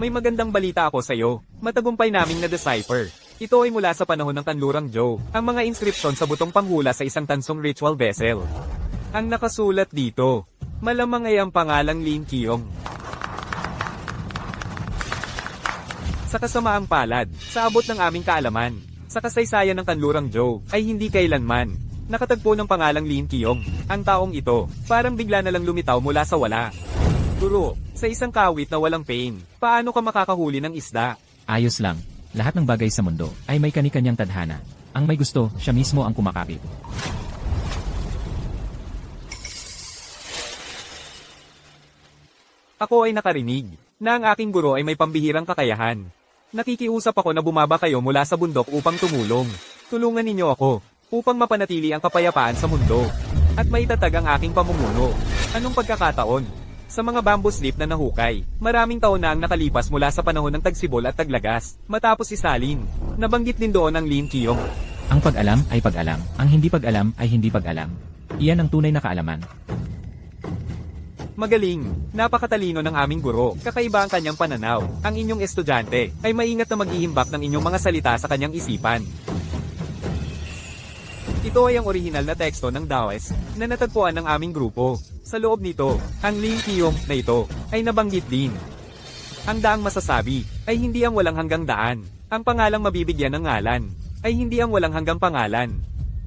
May magandang balita ako sa'yo. Matagumpay naming na-decipher. Ito ay mula sa panahon ng Kanlurang Joe, ang mga inskripsyon sa butong panghula sa isang tansong ritual vessel. Ang nakasulat dito, malamang ay ang pangalang Lin Keong. Sa kasamaang palad, sa abot ng aming kaalaman, sa kasaysayan ng Kanlurang Joe, ay hindi kailanman nakatagpo ng pangalang Lin Keong. Ang taong ito, parang bigla na lang lumitaw mula sa wala. Guro, sa isang kawit na walang pain, paano ka makakahuli ng isda? Ayos lang. Lahat ng bagay sa mundo ay may kani-kanyang tadhana. Ang may gusto, siya mismo ang kumakapit. Ako ay nakarinig na ang aking guro ay may pambihirang kakayahan. Nakikiusap ako na bumaba kayo mula sa bundok upang tumulong. Tulungan ninyo ako upang mapanatili ang kapayapaan sa mundo at maitatag ang aking pamumuno. Anong pagkakataon? Sa mga bamboo slip na nahukay, maraming taon na ang nakalipas mula sa panahon ng tagsibol at taglagas, matapos isalin. Nabanggit din doon ang Lin Keong. Ang pag-alam ay pag-alam, ang hindi pag-alam ay hindi pag-alam. Iyan ang tunay na kaalaman. Magaling, napakatalino ng aming guro, kakaiba ang kanyang pananaw. Ang inyong estudyante ay maingat na maghihimbak ng inyong mga salita sa kanyang isipan. Ito ay ang orihinal na teksto ng Taoist na natagpuan ng aming grupo. Sa loob nito, ang Lin Keong na ito ay nabanggit din. Ang daang masasabi ay hindi ang walang hanggang daan. Ang pangalang mabibigyan ng ngalan ay hindi ang walang hanggang pangalan.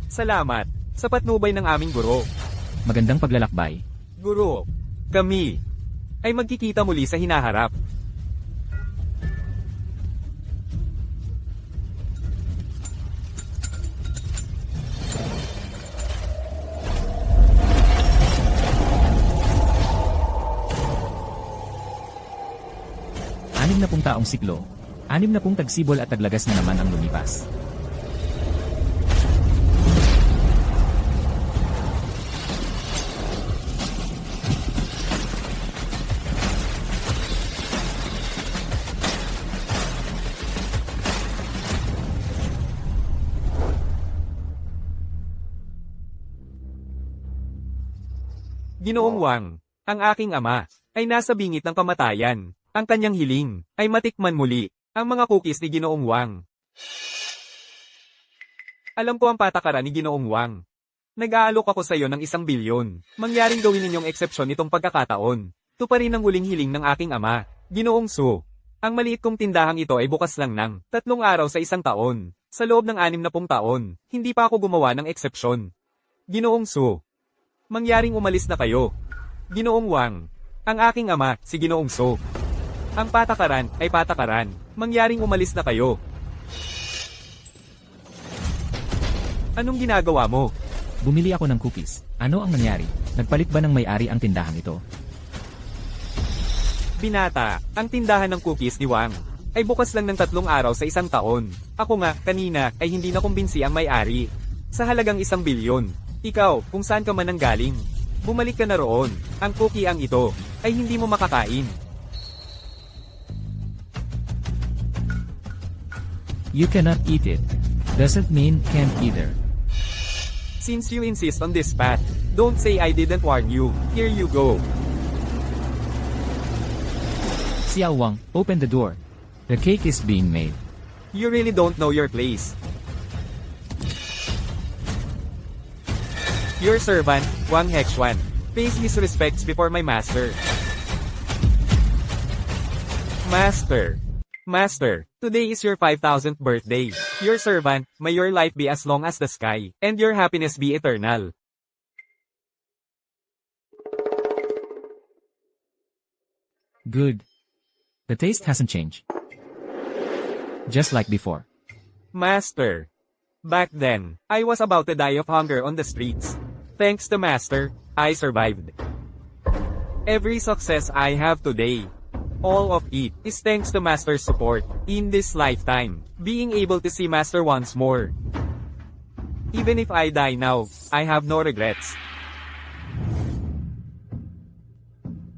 Salamat sa patnubay ng aming guro. Magandang paglalakbay. Guro, kami ay magkikita muli sa hinaharap. Anim na pung taong siklo, 60 tagsibol at taglagas na naman ang lumipas. Ginoong Wang, ang aking ama, ay nasa bingit ng kamatayan. Ang kanyang hiling ay matikman muli ang mga cookies ni Ginoong Wang. Alam ko ang patakaran ni Ginoong Wang. Nag-aalok ako sa iyo ng 1 bilyon. Mangyaring gawin ninyong eksepsyon itong pagkakataon. Tuparin ang huling hiling ng aking ama, Ginoong Su. Ang maliit kong tindahang ito ay bukas lang ng 3 araw sa 1 taon. Sa loob ng 60 taon, hindi pa ako gumawa ng eksepsyon. Ginoong Su. Mangyaring umalis na kayo. Ginoong Wang. Ang aking ama, si Ginoong Su. Ang patakaran ay patakaran. Mangyaring umalis na kayo. Anong ginagawa mo? Bumili ako ng cookies. Ano ang nangyari? Nagpalit ba ng may-ari ang tindahan ito? Binata, ang tindahan ng cookies ni Wang ay bukas lang ng 3 araw sa 1 taon. Ako nga, kanina, ay hindi na kumbinsi ang may-ari. Sa halagang 1 bilyon. Ikaw, kung saan ka man nanggaling, bumalik ka na roon. Ang cookie ang ito ay hindi mo makakain. You cannot eat it. Doesn't mean can't either. Since you insist on this path, don't say I didn't warn you. Here you go. Xiao Wang, open the door. The cake is being made. You really don't know your place. Your servant, Wang Hexuan, pays his respects before my master. Master, today is your 5,000th birthday. Your servant, may your life be as long as the sky, and your happiness be eternal. Good. The taste hasn't changed. Just like before. Master. Back then, I was about to die of hunger on the streets. Thanks to Master, I survived. Every success I have today, all of it is thanks to Master's support in this lifetime, being able to see Master once more. Even if I die now, I have no regrets.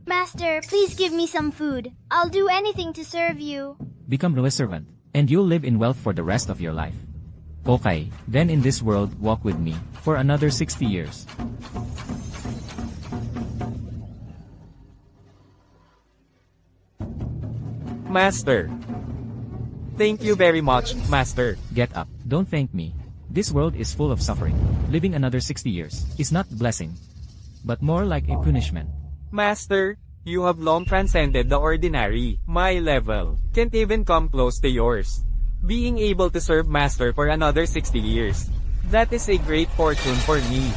Master, please give me some food. I'll do anything to serve you. Become Rue's servant, and you'll live in wealth for the rest of your life. Okay, then in this world walk with me for another 60 years. Master. Thank you very much, Master. Get up. Don't thank me. This world is full of suffering. Living another 60 years is not blessing, but more like a punishment. Master, you have long transcended the ordinary. My level can't even come close to yours. Being able to serve Master for another 60 years. That is a great fortune for me.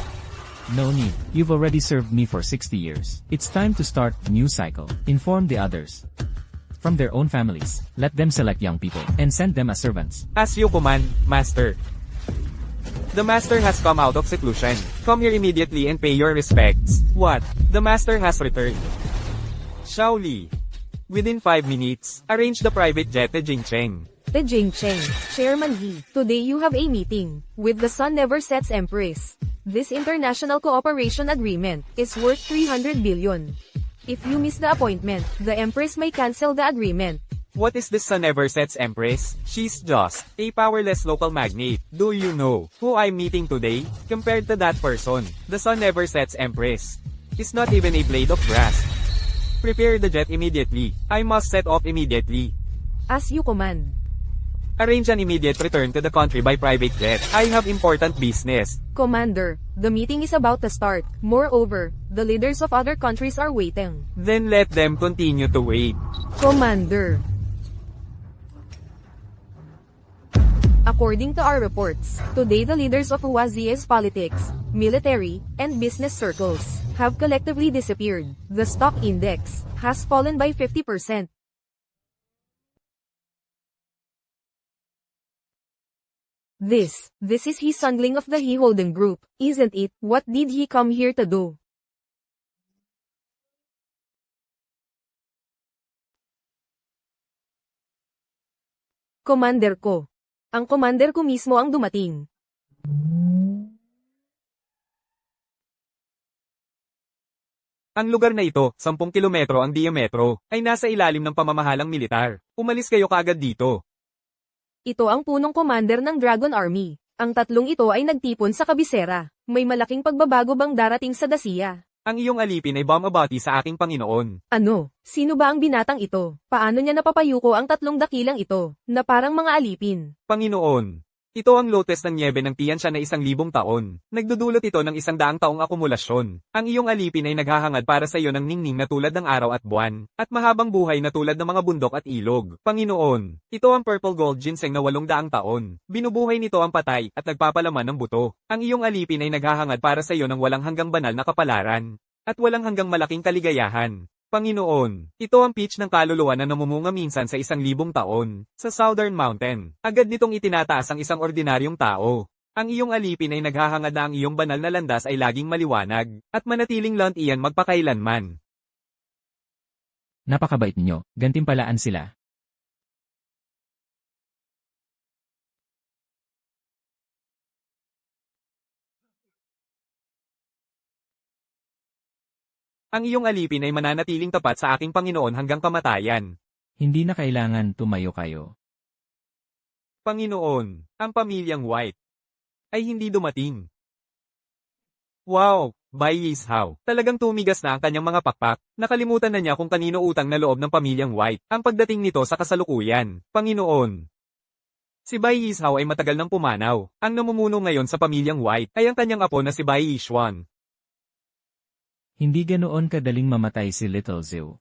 No need. You've already served me for 60 years. It's time to start a new cycle. Inform the others. From their own families, let them select young people and send them as servants. As you command, Master. The Master has come out of seclusion. Come here immediately and pay your respects. What? The Master has returned. Shaoli. Within 5 minutes, arrange the private jet to Jingcheng. The Jingcheng, Chairman He, today you have a meeting with the Sun Never Sets Empress. This international cooperation agreement is worth 300 billion. If you miss the appointment, the Empress may cancel the agreement. What is this Sun Never Sets Empress? She's just a powerless local magnate. Do you know who I'm meeting today? Compared to that person, the Sun Never Sets Empress is not even a blade of grass. Prepare the jet immediately. I must set off immediately. As you command. Arrange an immediate return to the country by private jet. I have important business. Commander, the meeting is about to start. Moreover, the leaders of other countries are waiting. Then let them continue to wait. Commander. According to our reports, today the leaders of Huazi's politics, military, and business circles have collectively disappeared. The stock index has fallen by 50%. This is his sundling of the He Holding Group, isn't it? What did he come here to do? Commander ko. Ang commander ko mismo ang dumating. Ang lugar na ito, 10 kilometro ang diametro, ay nasa ilalim ng pamamahalang militar. Umalis kayo kaagad dito. Ito ang punong commander ng Dragon Army. Ang tatlong ito ay nagtipon sa kabisera. May malaking pagbabago bang darating sa Dacia? Ang iyong alipin ay bumabati sa aking Panginoon. Ano? Sino ba ang binatang ito? Paano niya napapayuko ang tatlong dakilang ito, na parang mga alipin? Panginoon. Ito ang lotes ng niebe ng Tiansha na 1,000 taon. Nagdudulot ito ng 100 taong akumulasyon. Ang iyong alipin ay naghahangad para sa iyo ng ningning na tulad ng araw at buwan, at mahabang buhay na tulad ng mga bundok at ilog. Panginoon, ito ang purple gold ginseng na 800 taon. Binubuhay nito ang patay at nagpapalaman ng buto. Ang iyong alipin ay naghahangad para sa iyo ng walang hanggang banal na kapalaran, at walang hanggang malaking kaligayahan. Panginoon, ito ang peach ng kaluluwa na namumunga minsan sa 1,000 taon, sa Southern Mountain. Agad nitong itinataas ang isang ordinaryong tao. Ang iyong alipin ay naghahangad na ang iyong banal na landas ay laging maliwanag, at manatiling lant iyan magpakailanman. Napakabait ninyo, gantimpalaan sila. Ang iyong alipin ay mananatiling tapat sa aking Panginoon hanggang kamatayan. Hindi na kailangan tumayo kayo. Panginoon, ang pamilyang White ay hindi dumating. Wow, Bai Yishao. Talagang tumigas na ang kanyang mga pakpak. Nakalimutan na niya kung kanino utang na loob ng pamilyang White ang pagdating nito sa kasalukuyan. Panginoon. Si Bai Yishao ay matagal nang pumanaw. Ang namumuno ngayon sa pamilyang White ay ang kanyang apo na si Bai Yishuan. Hindi ganoon kadaling mamatay si Little Zhou.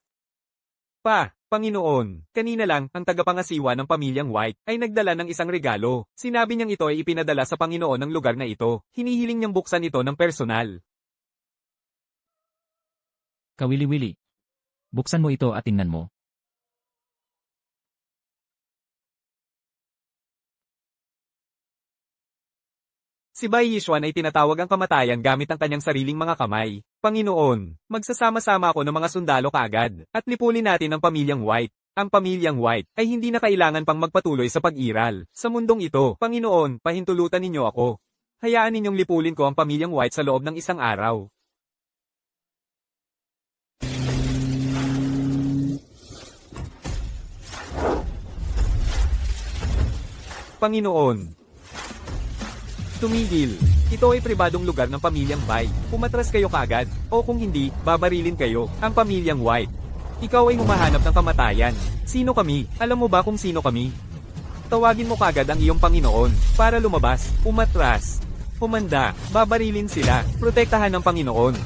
Panginoon, kanina lang, ang tagapangasiwa ng pamilyang White ay nagdala ng isang regalo. Sinabi niyang ito ay ipinadala sa Panginoon ng lugar na ito. Hinihiling niyang buksan ito ng personal. Kawili-wili. Buksan mo ito at tingnan mo. Si Bai Yishuan ay tinatawag ang kamatayan gamit ang kanyang sariling mga kamay. Panginoon, magsasama-sama ako ng mga sundalo kaagad, at lipulin natin ang pamilyang White. Ang pamilyang White ay hindi na kailangan pang magpatuloy sa pag-iral. Sa mundong ito, Panginoon, pahintulutan ninyo ako. Hayaan ninyong lipulin ko ang pamilyang White sa loob ng isang araw. Panginoon, tumigil. Ito ay pribadong lugar ng pamilyang Bai. Umatras kayo kaagad, o kung hindi, babarilin kayo, ang pamilyang White. Ikaw ay humahanap ng kamatayan. Sino kami? Alam mo ba kung sino kami? Tawagin mo kagad ang iyong Panginoon, para lumabas, umatras, humanda, babarilin sila, protektahan ng Panginoon.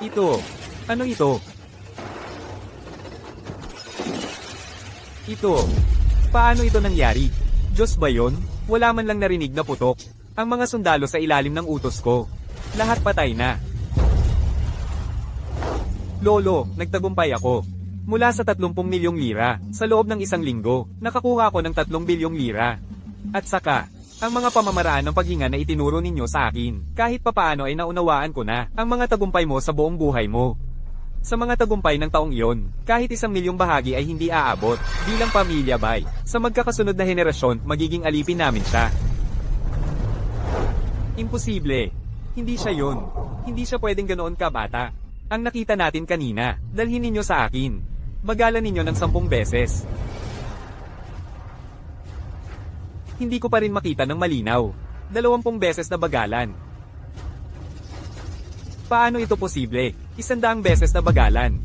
Ito. Ano ito? Ito. Paano ito nangyari? Diyos ba yon? Wala man lang narinig na putok. Ang mga sundalo sa ilalim ng utos ko. Lahat patay na. Lolo, nagtagumpay ako. Mula sa 30 milyong lira, sa loob ng isang linggo, nakakuha ako ng 3 bilyong lira. At saka, ang mga pamamaraan ng paghinga na itinuro ninyo sa akin, kahit papaano ay naunawaan ko na, ang mga tagumpay mo sa buong buhay mo. Sa mga tagumpay ng taong iyon, kahit 1 milyong bahagi ay hindi aabot, bilang pamilya bay, sa magkakasunod na henerasyon, magiging alipin namin siya. Imposible. Hindi siya yun. Hindi siya pwedeng ganoon kabata. Ang nakita natin kanina, dalhin ninyo sa akin. Bagalan ninyo ng 10 beses. Hindi ko pa rin makita ng malinaw. 20 beses na bagalan. Paano ito posible? 100 beses na bagalan.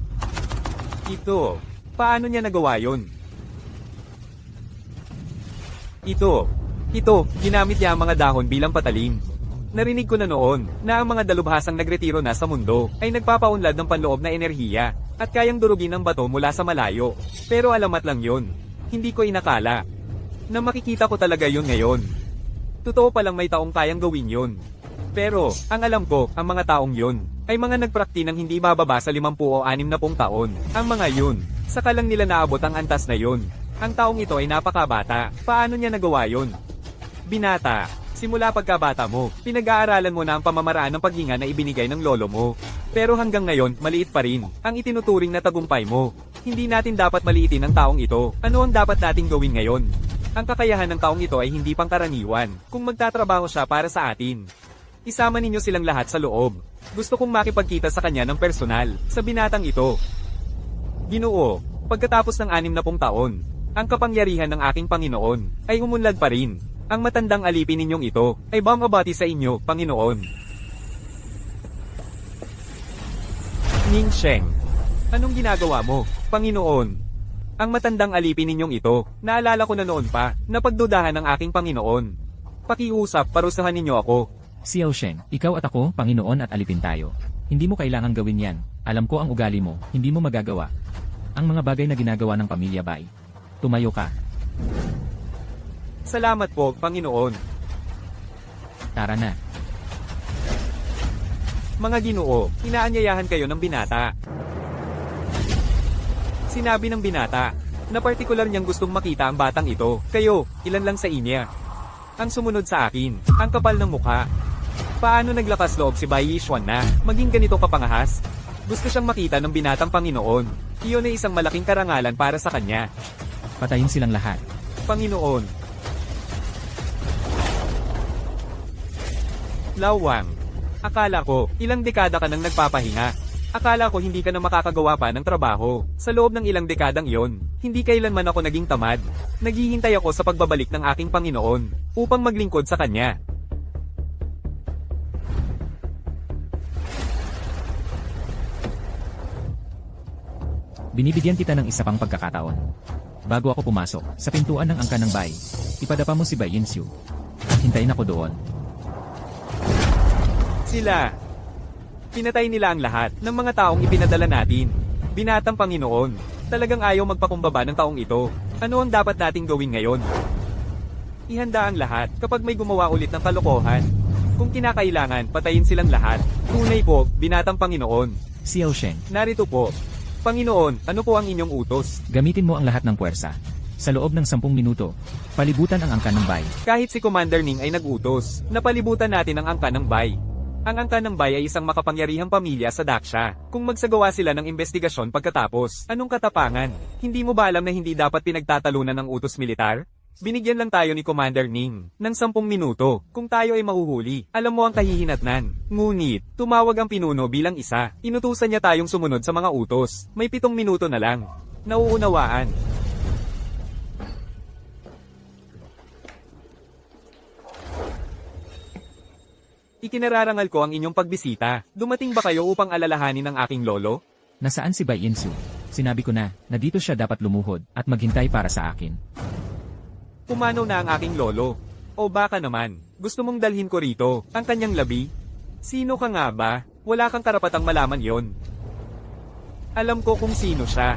Ito. Paano niya nagawa yun? Ito. Ginamit niya ang mga dahon bilang patalim. Narinig ko na noon, na ang mga dalubhasang nagretiro na sa mundo, ay nagpapaunlad ng panloob na enerhiya, at kayang durugin ang bato mula sa malayo. Pero alamat lang yun. Hindi ko inakala. Na makikita ko talaga yun ngayon. Totoo palang may taong kayang gawin yun. Pero, ang alam ko, ang mga taong yun, ay mga nagprakti ng hindi bababa sa 50 o 60 taon. Ang mga yun, saka lang nila naabot ang antas na yun. Ang taong ito ay napakabata. Paano niya nagawa yun? Binata. Simula pagkabata mo, pinag-aaralan mo na ang pamamaraan ng paghinga na ibinigay ng lolo mo. Pero hanggang ngayon, maliit pa rin ang itinuturing na tagumpay mo. Hindi natin dapat maliitin ang taong ito. Ano ang dapat nating gawin ngayon? Ang kakayahan ng taong ito ay hindi pangkaraniwan kung magtatrabaho siya para sa atin. Isama ninyo silang lahat sa loob. Gusto kong makipagkita sa kanya ng personal, sa binatang ito. Ginoo, pagkatapos ng 60 taon, ang kapangyarihan ng aking Panginoon ay umunlad pa rin. Ang matandang alipin ninyong ito ay bangabati sa inyo, Panginoon. Ning Sheng, anong ginagawa mo, Panginoon? Ang matandang alipin ninyong ito, naalala ko na noon pa, na pagdudahan ng aking Panginoon. Pakiusap, parusahan ninyo ako. Xiao Sheng, ikaw at ako, Panginoon at alipin tayo. Hindi mo kailangang gawin yan. Alam ko ang ugali mo, hindi mo magagawa. Ang mga bagay na ginagawa ng pamilya Bai. Tumayo ka. Salamat po, Panginoon. Tara na. Mga Ginoo, inaanyayahan kayo ng binata. Sinabi ng binata, na partikular niyang gustong makita ang batang ito. Kayo, ilan lang sa inya. Ang sumunod sa akin, ang kapal ng mukha. Paano naglakas loob si Bai Yishuan na maging ganito kapangahas? Gusto siyang makita ng binatang Panginoon. Iyon ay isang malaking karangalan para sa kanya. Patayin silang lahat. Panginoon. Lawang. Akala ko, ilang dekada ka nang nagpapahinga. Akala ko hindi ka na makakagawa pa ng trabaho. Sa loob ng ilang dekadang iyon, hindi kailanman ako naging tamad. Naghihintay ako sa pagbabalik ng aking Panginoon, upang maglingkod sa Kanya. Binibigyan kita ng isa pang pagkakataon. Bago ako pumasok, sa pintuan ng angkan ng Bai, ipadapa mo si Bai Yinshu. At hintayin ako doon. Sila. Pinatay nila ang lahat ng mga taong ipinadala natin. Binatang Panginoon. Talagang ayaw magpakumbaba ng taong ito. Ano ang dapat nating gawin ngayon? Ihanda ang lahat kapag may gumawa ulit ng kalokohan. Kung kinakailangan, patayin silang lahat. Tunay po, binatang Panginoon. Xiao Sheng, Narito po. Panginoon, ano po ang inyong utos? gamitin mo ang lahat ng puwersa. Sa loob ng 10 minuto, palibutan ang angkan ng Bai. Kahit si Commander Ning ay nag-utos, napalibutan natin ang angka ng Bai. Ang angka ng Bai ay isang makapangyarihang pamilya sa Daksha. Kung magsagawa sila ng investigasyon pagkatapos, anong katapangan? Hindi mo ba alam na hindi dapat pinagtatalunan ng utos militar? Binigyan lang tayo ni Commander Ning ng 10 minuto kung tayo ay mahuhuli. Alam mo ang kahihinatnan. Ngunit, tumawag ang pinuno bilang isa. Inutusan niya tayong sumunod sa mga utos. May 7 minuto na lang. Nauunawaan. Ikinararangal ko ang inyong pagbisita. Dumating ba kayo upang alalahanin ang aking lolo? Nasaan si Bai Insu? Sinabi ko na dito siya dapat lumuhod at maghintay para sa akin. Pumanaw na ang aking lolo. O baka naman, gusto mong dalhin ko rito, ang kanyang labi? Sino ka nga ba? Wala kang karapatang malaman yon. Alam ko kung sino siya.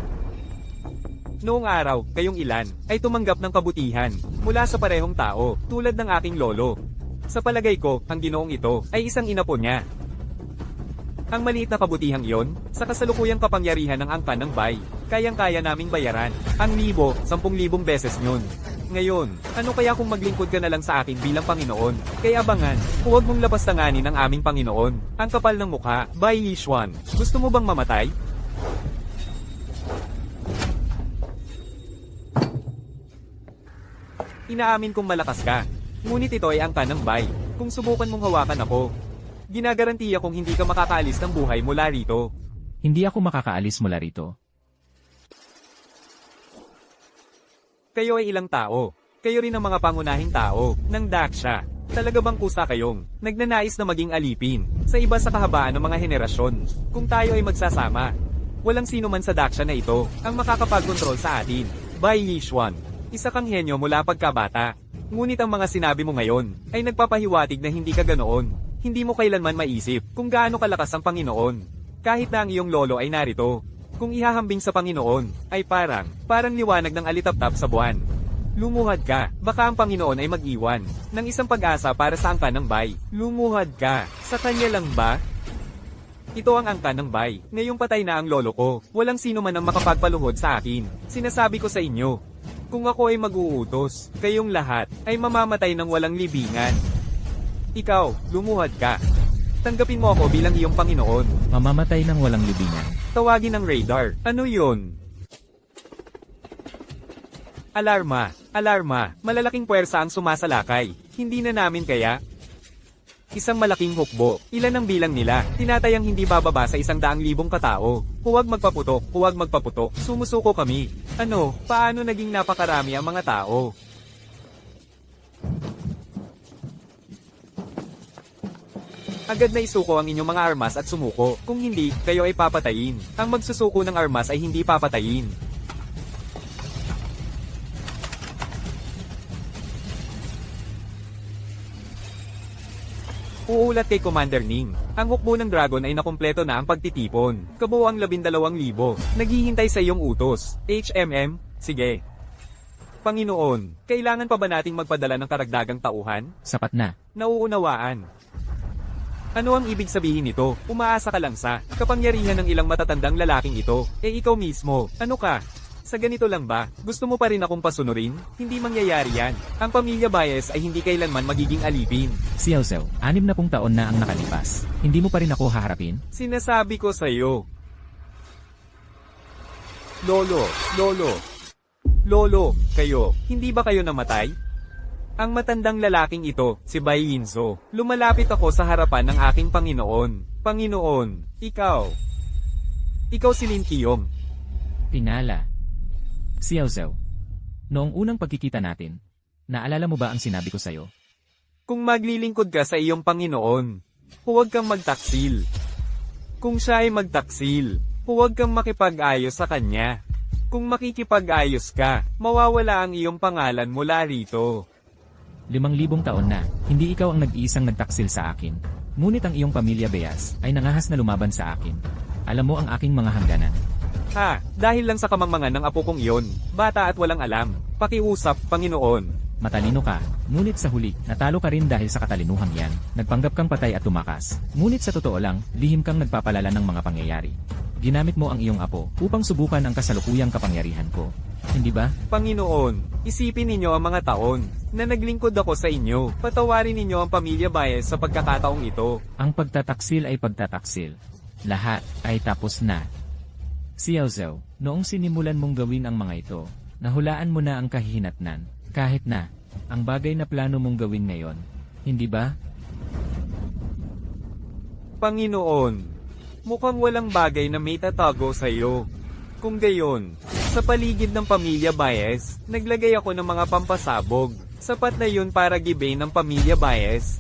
Noong araw, kayong ilan, ay tumanggap ng kabutihan, mula sa parehong tao, tulad ng aking lolo. Sa palagay ko, ang ginoong ito, ay isang inapo niya. Ang maliit na kabutihang iyon, sa kasalukuyang kapangyarihan ng angkan ng Bai, kayang-kaya naming bayaran, ang 10,000 beses yun. Ngayon, ano kaya kung maglingkod ka na lang sa akin bilang Panginoon? Kaya abangan, huwag mong lapastanganin ang aming Panginoon. Ang kapal ng mukha, Bai Yishuan. Gusto mo bang mamatay? Inaamin kong malakas ka. Ngunit ito ay angkan ng Bai. Kung subukan mong hawakan ako, ginagarantiya kong hindi ka makakaalis ng buhay mula rito. Hindi ako makakaalis mula rito. Kayo ay ilang tao. Kayo rin ang mga pangunahing tao ng Daksha. Talaga bang kusa kayong nagnanais na maging alipin sa iba sa kahabaan ng mga henerasyon? Kung tayo ay magsasama, walang sino man sa Daksha na ito ang makakapagkontrol sa atin. Bai Yishuan, isa kang henyo mula pagkabata. Ngunit ang mga sinabi mo ngayon ay nagpapahiwatig na hindi ka ganoon. Hindi mo kailanman maisip kung gaano kalakas ang Panginoon. Kahit na ang iyong lolo ay narito. Kung ihahambing sa Panginoon, ay parang liwanag ng alitaptap sa buwan. Lumuhad ka, baka ang Panginoon ay mag-iwan ng isang pag-asa para sa angkan ng Bai. Lumuhad ka, sa kanya lang ba? Ito ang angkan ng Bai. Ngayong patay na ang lolo ko, walang sino man ang makapagpaluhod sa akin. Sinasabi ko sa inyo, kung ako ay mag-uutos, kayong lahat ay mamamatay ng walang libingan. Ikaw, lumuhad ka. Tanggapin mo ako bilang iyong Panginoon. Mamamatay ng walang libingan. Tawagin ng radar. Ano yun? Alarma. Alarma. Malalaking puwersa ang sumasalakay. Hindi na namin kaya? Isang malaking hukbo. Ilan ang bilang nila? Tinatayang hindi bababa sa 100,000 katao. Huwag magpaputok. Huwag magpaputok. Sumusuko kami. Ano? Paano naging napakarami ang mga tao? Agad na isuko ang inyong mga armas at sumuko. Kung hindi, kayo ay papatayin. Ang magsusuko ng armas ay hindi papatayin. Uulat kay Commander Ning. Ang hukbo ng dragon ay nakumpleto na ang pagtitipon. Kabuuang 12,000. Naghihintay sa iyong utos. HMM? Sige. Panginoon, kailangan pa ba nating magpadala ng karagdagang tauhan? Sapat na. Nauunawaan. Ano ang ibig sabihin nito? Umaasa ka lang sa kapangyarihan ng ilang matatandang lalaking ito. Ikaw mismo, ano ka? Sa ganito lang ba? Gusto mo pa rin akong pasunurin? Hindi mangyayari yan. Ang pamilya Baez ay hindi kailanman magiging alipin. Xiao Zhao, 60 taon na ang nakalipas. Hindi mo pa rin ako haharapin? Sinasabi ko sa'yo. Lolo, kayo, hindi ba kayo namatay? Ang matandang lalaking ito, si Bai Yinzo, lumalapit ako sa harapan ng aking Panginoon. Panginoon, ikaw si Lin Qiong. Pinala. Xiao Zhao, noong unang pagkikita natin, naalala mo ba ang sinabi ko sa'yo? Kung maglilingkod ka sa iyong Panginoon, huwag kang magtaksil. Kung siya ay magtaksil, huwag kang makipag-ayos sa kanya. Kung makikipag-ayos ka, mawawala ang iyong pangalan mula rito. 5,000 taon na, hindi ikaw ang nag-iisang nagtaksil sa akin. Ngunit ang iyong pamilya Beas ay nangahas na lumaban sa akin. Alam mo ang aking mga hangganan. Ha, dahil lang sa kamangmangan ng apo kong iyon, bata at walang alam. Pakiusap, Panginoon. Matalino ka, ngunit sa huli, natalo ka rin dahil sa katalinuhang yan. Nagpanggap kang patay at tumakas. Ngunit sa totoo lang, lihim kang nagpapalala ng mga pangyayari. Ginamit mo ang iyong apo upang subukan ang kasalukuyang kapangyarihan ko. Hindi ba? Panginoon, isipin ninyo ang mga taon na naglingkod ako sa inyo. Patawarin ninyo ang pamilya Baez sa pagkakataong ito. Ang pagtataksil ay pagtataksil. Lahat ay tapos na. Xiao Zhao, noong sinimulan mong gawin ang mga ito, nahulaan mo na ang kahihinatnan. Kahit na, ang bagay na plano mong gawin ngayon. Hindi ba? Panginoon, mukhang walang bagay na may tatago sa iyo. Kung gayon, sa paligid ng pamilya Baez, naglagay ako ng mga pampasabog. Sapat na yun para gibain ng pamilya Baez.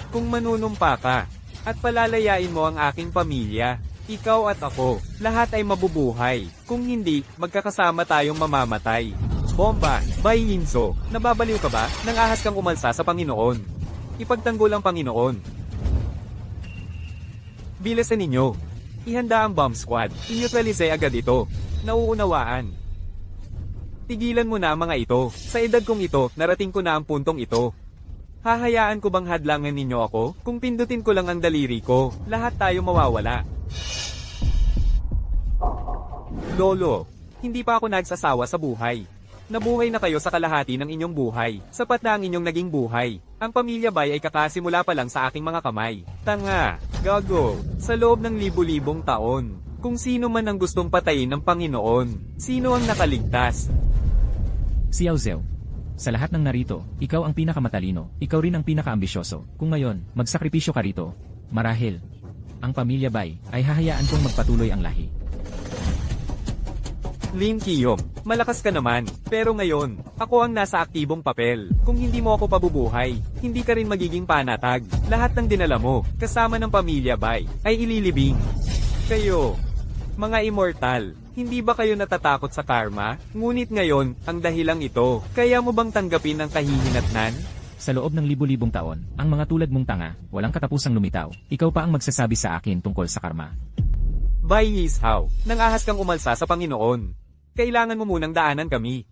Kung manunumpa ka, at palalayain mo ang aking pamilya, ikaw at ako, lahat ay mabubuhay. Kung hindi, magkakasama tayong mamamatay. Bomba, Bai Yinso, nababaliw ka ba? Nang ahas kang umalsa sa Panginoon. Ipagtanggol ang Panginoon. Bilisan ninyo. Ihanda ang bomb squad. I-neutralize agad ito. Nauunawaan. Tigilan mo na ang mga ito. Sa edad kong ito, narating ko na ang puntong ito. Hahayaan ko bang hadlangan ninyo ako? Kung pindutin ko lang ang daliri ko, lahat tayo mawawala. Lolo, hindi pa ako nagsasawa sa buhay. Nabuhay na kayo sa kalahati ng inyong buhay. Sapat na ang inyong naging buhay. Ang pamilya Bai ay kakasimula pa lang sa aking mga kamay. Tanga, gago, sa loob ng libu-libong taon. Kung sino man ang gustong patayin ng Panginoon, sino ang nakaligtas? Xiao Zhou. Sa lahat ng narito, ikaw ang pinakamatalino, ikaw rin ang pinakaambisyoso. Kung ngayon, magsakripisyo ka rito, marahil, ang pamilya Bai ay hahayaan kong magpatuloy ang lahi. Lin Qiyom, malakas ka naman, pero ngayon, ako ang nasa aktibong papel. Kung hindi mo ako pabubuhay, hindi ka rin magiging panatag. Lahat ng dinala mo, kasama ng pamilya Bai, ay ililibing. Kayo, mga immortal, hindi ba kayo natatakot sa karma? Ngunit ngayon, ang dahilang ito, kaya mo bang tanggapin ang kahihinatnan? Sa loob ng libu-libong taon, ang mga tulad mong tanga, walang katapusang lumitaw, ikaw pa ang magsasabi sa akin tungkol sa karma. Bai Yishao, nang ahas kang umalsa sa Panginoon. Kailangan mo munang daanan kami.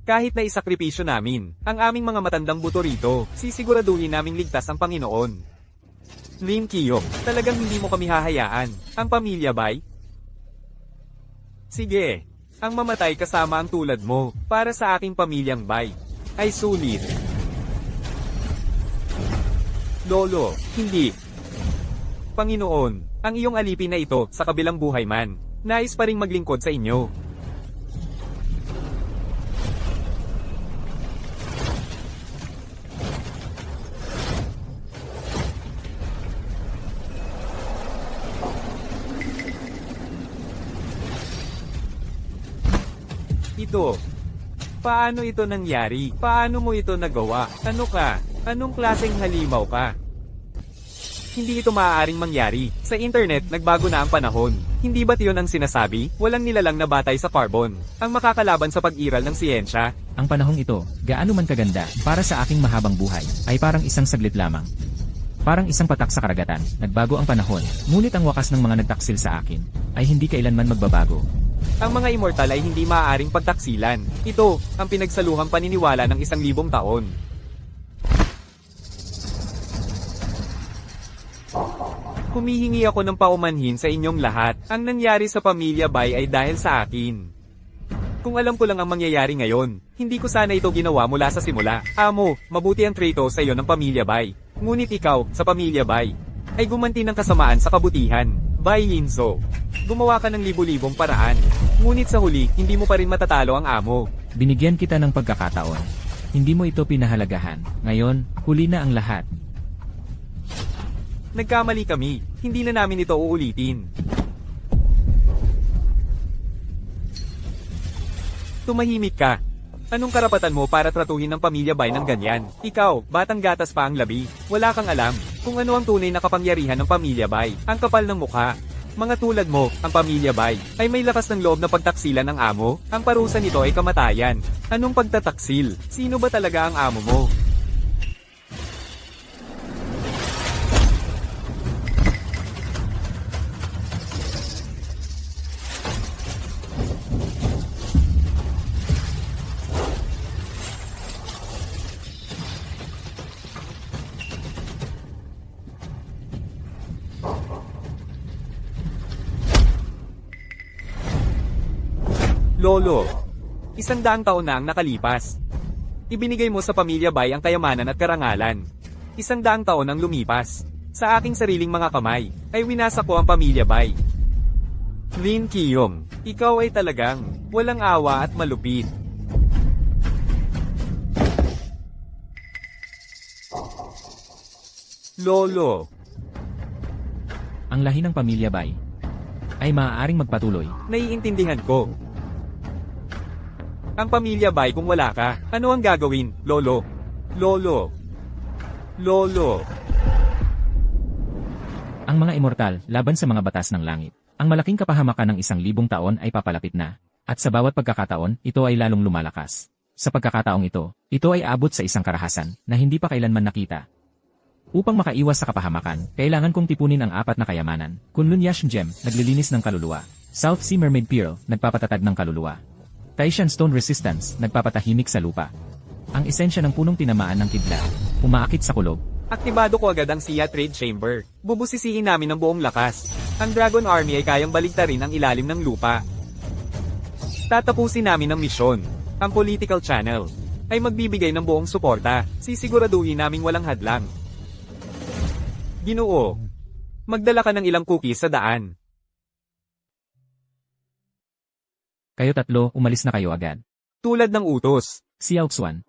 Kahit na isakripisyo namin, ang aming mga matandang buto rito, sisiguraduhin naming ligtas ang Panginoon. Lin Qiyom, talagang hindi mo kami hahayaan. Ang pamilya Bai? Sige, ang mamatay kasama ang tulad mo, para sa aking pamilyang Bai, ay sulit. Lolo, hindi. Panginoon, ang iyong alipin na ito, sa kabilang buhay man, nais pa ring maglingkod sa inyo. Ito. Paano ito nangyari? Paano mo ito nagawa? Ano ka? Anong klaseng halimaw ka? Hindi ito maaaring mangyari. Sa internet, nagbago na ang panahon. Hindi ba't yun ang sinasabi? Walang nilalang na batay sa carbon. Ang makakalaban sa pag-iral ng siyensya. Ang panahong ito, gaano man kaganda, para sa aking mahabang buhay, ay parang isang saglit lamang. Parang isang patak sa karagatan, nagbago ang panahon, ngunit ang wakas ng mga nagtaksil sa akin, ay hindi kailanman magbabago. Ang mga immortal ay hindi maaaring pagtaksilan. Ito, ang pinagsaluhang paniniwala ng 1,000 taon. Humihingi ako ng paumanhin sa inyong lahat. Ang nangyari sa pamilya Bai ay dahil sa akin. Kung alam ko lang ang mangyayari ngayon, hindi ko sana ito ginawa mula sa simula. Amo, mabuti ang trato sa iyo ng pamilya Bai. Ngunit ikaw, sa pamilya Bai, ay gumanti ng kasamaan sa kabutihan. Bai Yinso, gumawa ka ng libu-libong paraan. Ngunit sa huli, hindi mo pa rin matatalo ang amo. Binigyan kita ng pagkakataon. Hindi mo ito pinahalagahan. Ngayon, huli na ang lahat. Nagkamali kami, hindi na namin ito uulitin. Tumahimik ka. Anong karapatan mo para tratuhin ng pamilya Bai ng ganyan? Ikaw, batang gatas pa ang labi. Wala kang alam kung ano ang tunay na kapangyarihan ng pamilya Bai. Ang kapal ng mukha. Mga tulad mo, ang pamilya Bai, ay may lakas ng loob na pagtaksilan ng amo. Ang parusa nito ay kamatayan. Anong pagtataksil? Sino ba talaga ang amo mo? Lolo, 100 taon na ang nakalipas. Ibinigay mo sa pamilya Bai ang kayamanan at karangalan. 100 taon ang lumipas. Sa aking sariling mga kamay, ay winasa ko ang pamilya Bai. Lin Qiyom, ikaw ay talagang walang awa at malupit. Lolo, Ang lahi ng pamilya Bai ay maaaring magpatuloy. naiintindihan ko. Ang pamilya Bai kung wala ka, ano ang gagawin, Lolo? Lolo. Lolo. Ang mga immortal, laban sa mga batas ng langit. Ang malaking kapahamakan ng 1,000 taon ay papalapit na. At sa bawat pagkakataon, ito ay lalong lumalakas. Sa pagkakataong ito ay aabot sa isang karahasan na hindi pa kailanman nakita. Upang makaiwas sa kapahamakan, kailangan kong tipunin ang 4 na kayamanan. Kunlun Yash Gem, naglilinis ng kaluluwa. South Sea Mermaid Pearl, nagpapatatag ng kaluluwa. Taishan Stone Resistance, nagpapatahimik sa lupa. Ang esensya ng punong tinamaan ng kidlat, umaakit sa kulog. Aktibado ko agad ang Sia Trade Chamber. Bubusisihin namin ng buong lakas. Ang Dragon Army ay kayang baligtarin ang ilalim ng lupa. Tatapusin namin ang misyon. Ang political channel ay magbibigay ng buong suporta. Sisiguraduhin naming walang hadlang. Ginoo, magdala ka ng ilang cookies sa daan. Kayo tatlo, umalis na kayo agad. Tulad ng utos. Si Auxuan.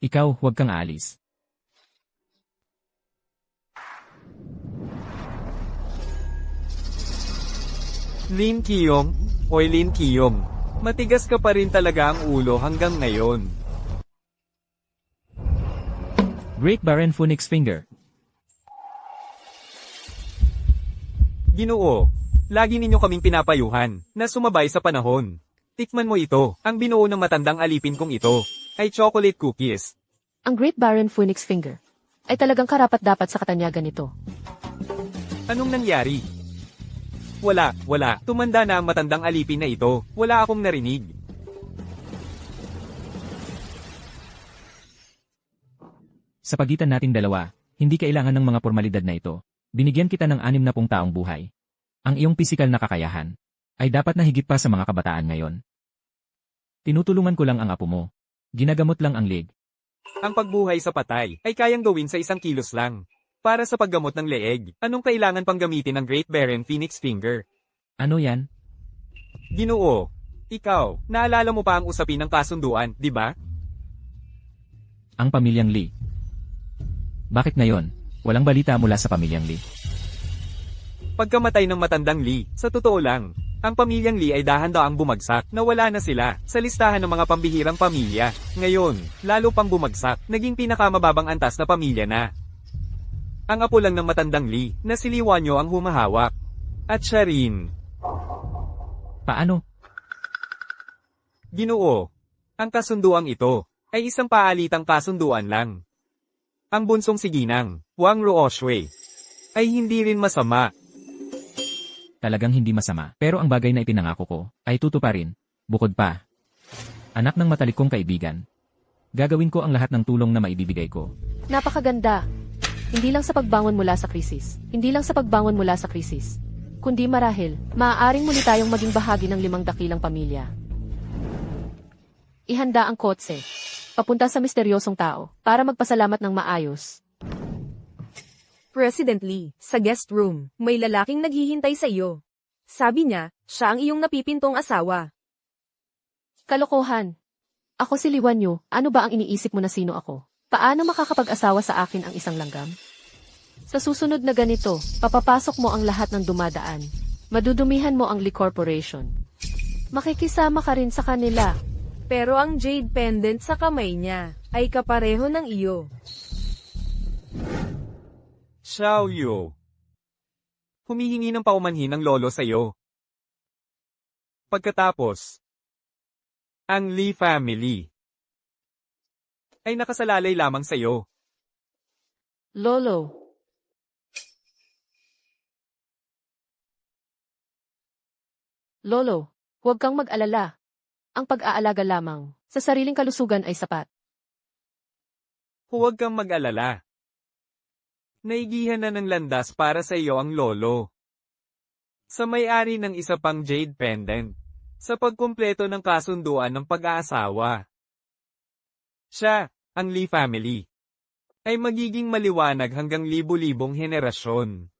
Ikaw, huwag kang aalis. Lin Kiyong, oy Lin Kiyong. Matigas ka pa rin talaga ang ulo hanggang ngayon. Great Baron Phoenix Finger. Ginoo, lagi ninyo kaming pinapayuhan na sumabay sa panahon. Tikman mo ito, ang binuo ng matandang alipin kong ito, ay chocolate cookies. Ang Great Baron Phoenix Finger ay talagang karapat-dapat sa katanyagan nito. Anong nangyari? Wala. Tumanda na ang matandang alipin na ito. Wala akong narinig. Sa pagitan nating dalawa, hindi kailangan ng mga formalidad na ito. Binigyan kita ng 60 taong buhay. Ang iyong pisikal na kakayahan ay dapat na higit pa sa mga kabataan ngayon. Tinutulungan ko lang ang apo mo. Ginagamot lang ang leg. Ang pagbuhay sa patay ay kayang gawin sa 1 kilos lang. Para sa paggamot ng leeg, anong kailangan pang gamitin ng Great Baron Phoenix Finger? Ano yan? Ginoo, ikaw, naalala mo pa ang usapin ng kasunduan, di ba? Ang pamilyang Lee. Bakit ngayon? Walang balita mula sa pamilyang Lee. Pagkamatay ng matandang Lee, sa totoo lang, ang pamilyang Lee ay dahan-daang bumagsak, nawala na sila sa listahan ng mga pambihirang pamilya. Ngayon, lalo pang bumagsak, naging pinakamababang antas na pamilya na. Ang apo lang ng matandang Lee, na si Lee Wanyo ang humahawak. At siya rin. Paano? Ginoo, ang kasunduang ito, ay isang paalitang kasunduan lang. Ang bunsong si Ginang, Wang Ruoshue, ay hindi rin masama. Talagang hindi masama. Pero ang bagay na ipinangako ko, ay tutuparin. Bukod pa. Anak ng matalik kong kaibigan. Gagawin ko ang lahat ng tulong na maibibigay ko. Napakaganda. Hindi lang sa pagbangon mula sa krisis. Kundi marahil, maaaring muli tayong maging bahagi ng 5 dakilang pamilya. Ihanda ang kotse. Papunta sa misteryosong tao, para magpasalamat ng maayos. President Lee, sa guest room, may lalaking naghihintay sa iyo. Sabi niya, siya ang iyong napipintong asawa. Kalokohan. Ako si Liwanyo, ano ba ang iniisip mo na sino ako? Paano makakapag-asawa sa akin ang isang langgam? Sa susunod na ganito, papapasok mo ang lahat ng dumadaan. Madudumihan mo ang Lee Corporation. Makikisama ka rin sa kanila. Pero ang jade pendant sa kamay niya ay kapareho ng iyo. Xiaoyu. Humihingi ng paumanhin ng lolo sa'yo. Pagkatapos, ang Lee family ay nakasalalay lamang sa'yo. Lolo. Lolo, huwag kang mag-alala. Ang pag-aalaga lamang sa sariling kalusugan ay sapat. Huwag kang mag-alala. Naigihan na ng landas para sa iyo ang lolo. Sa may-ari ng isa pang jade pendant, sa pagkumpleto ng kasunduan ng pag-aasawa. Siya, ang Lee family, ay magiging maliwanag hanggang libu-libong henerasyon.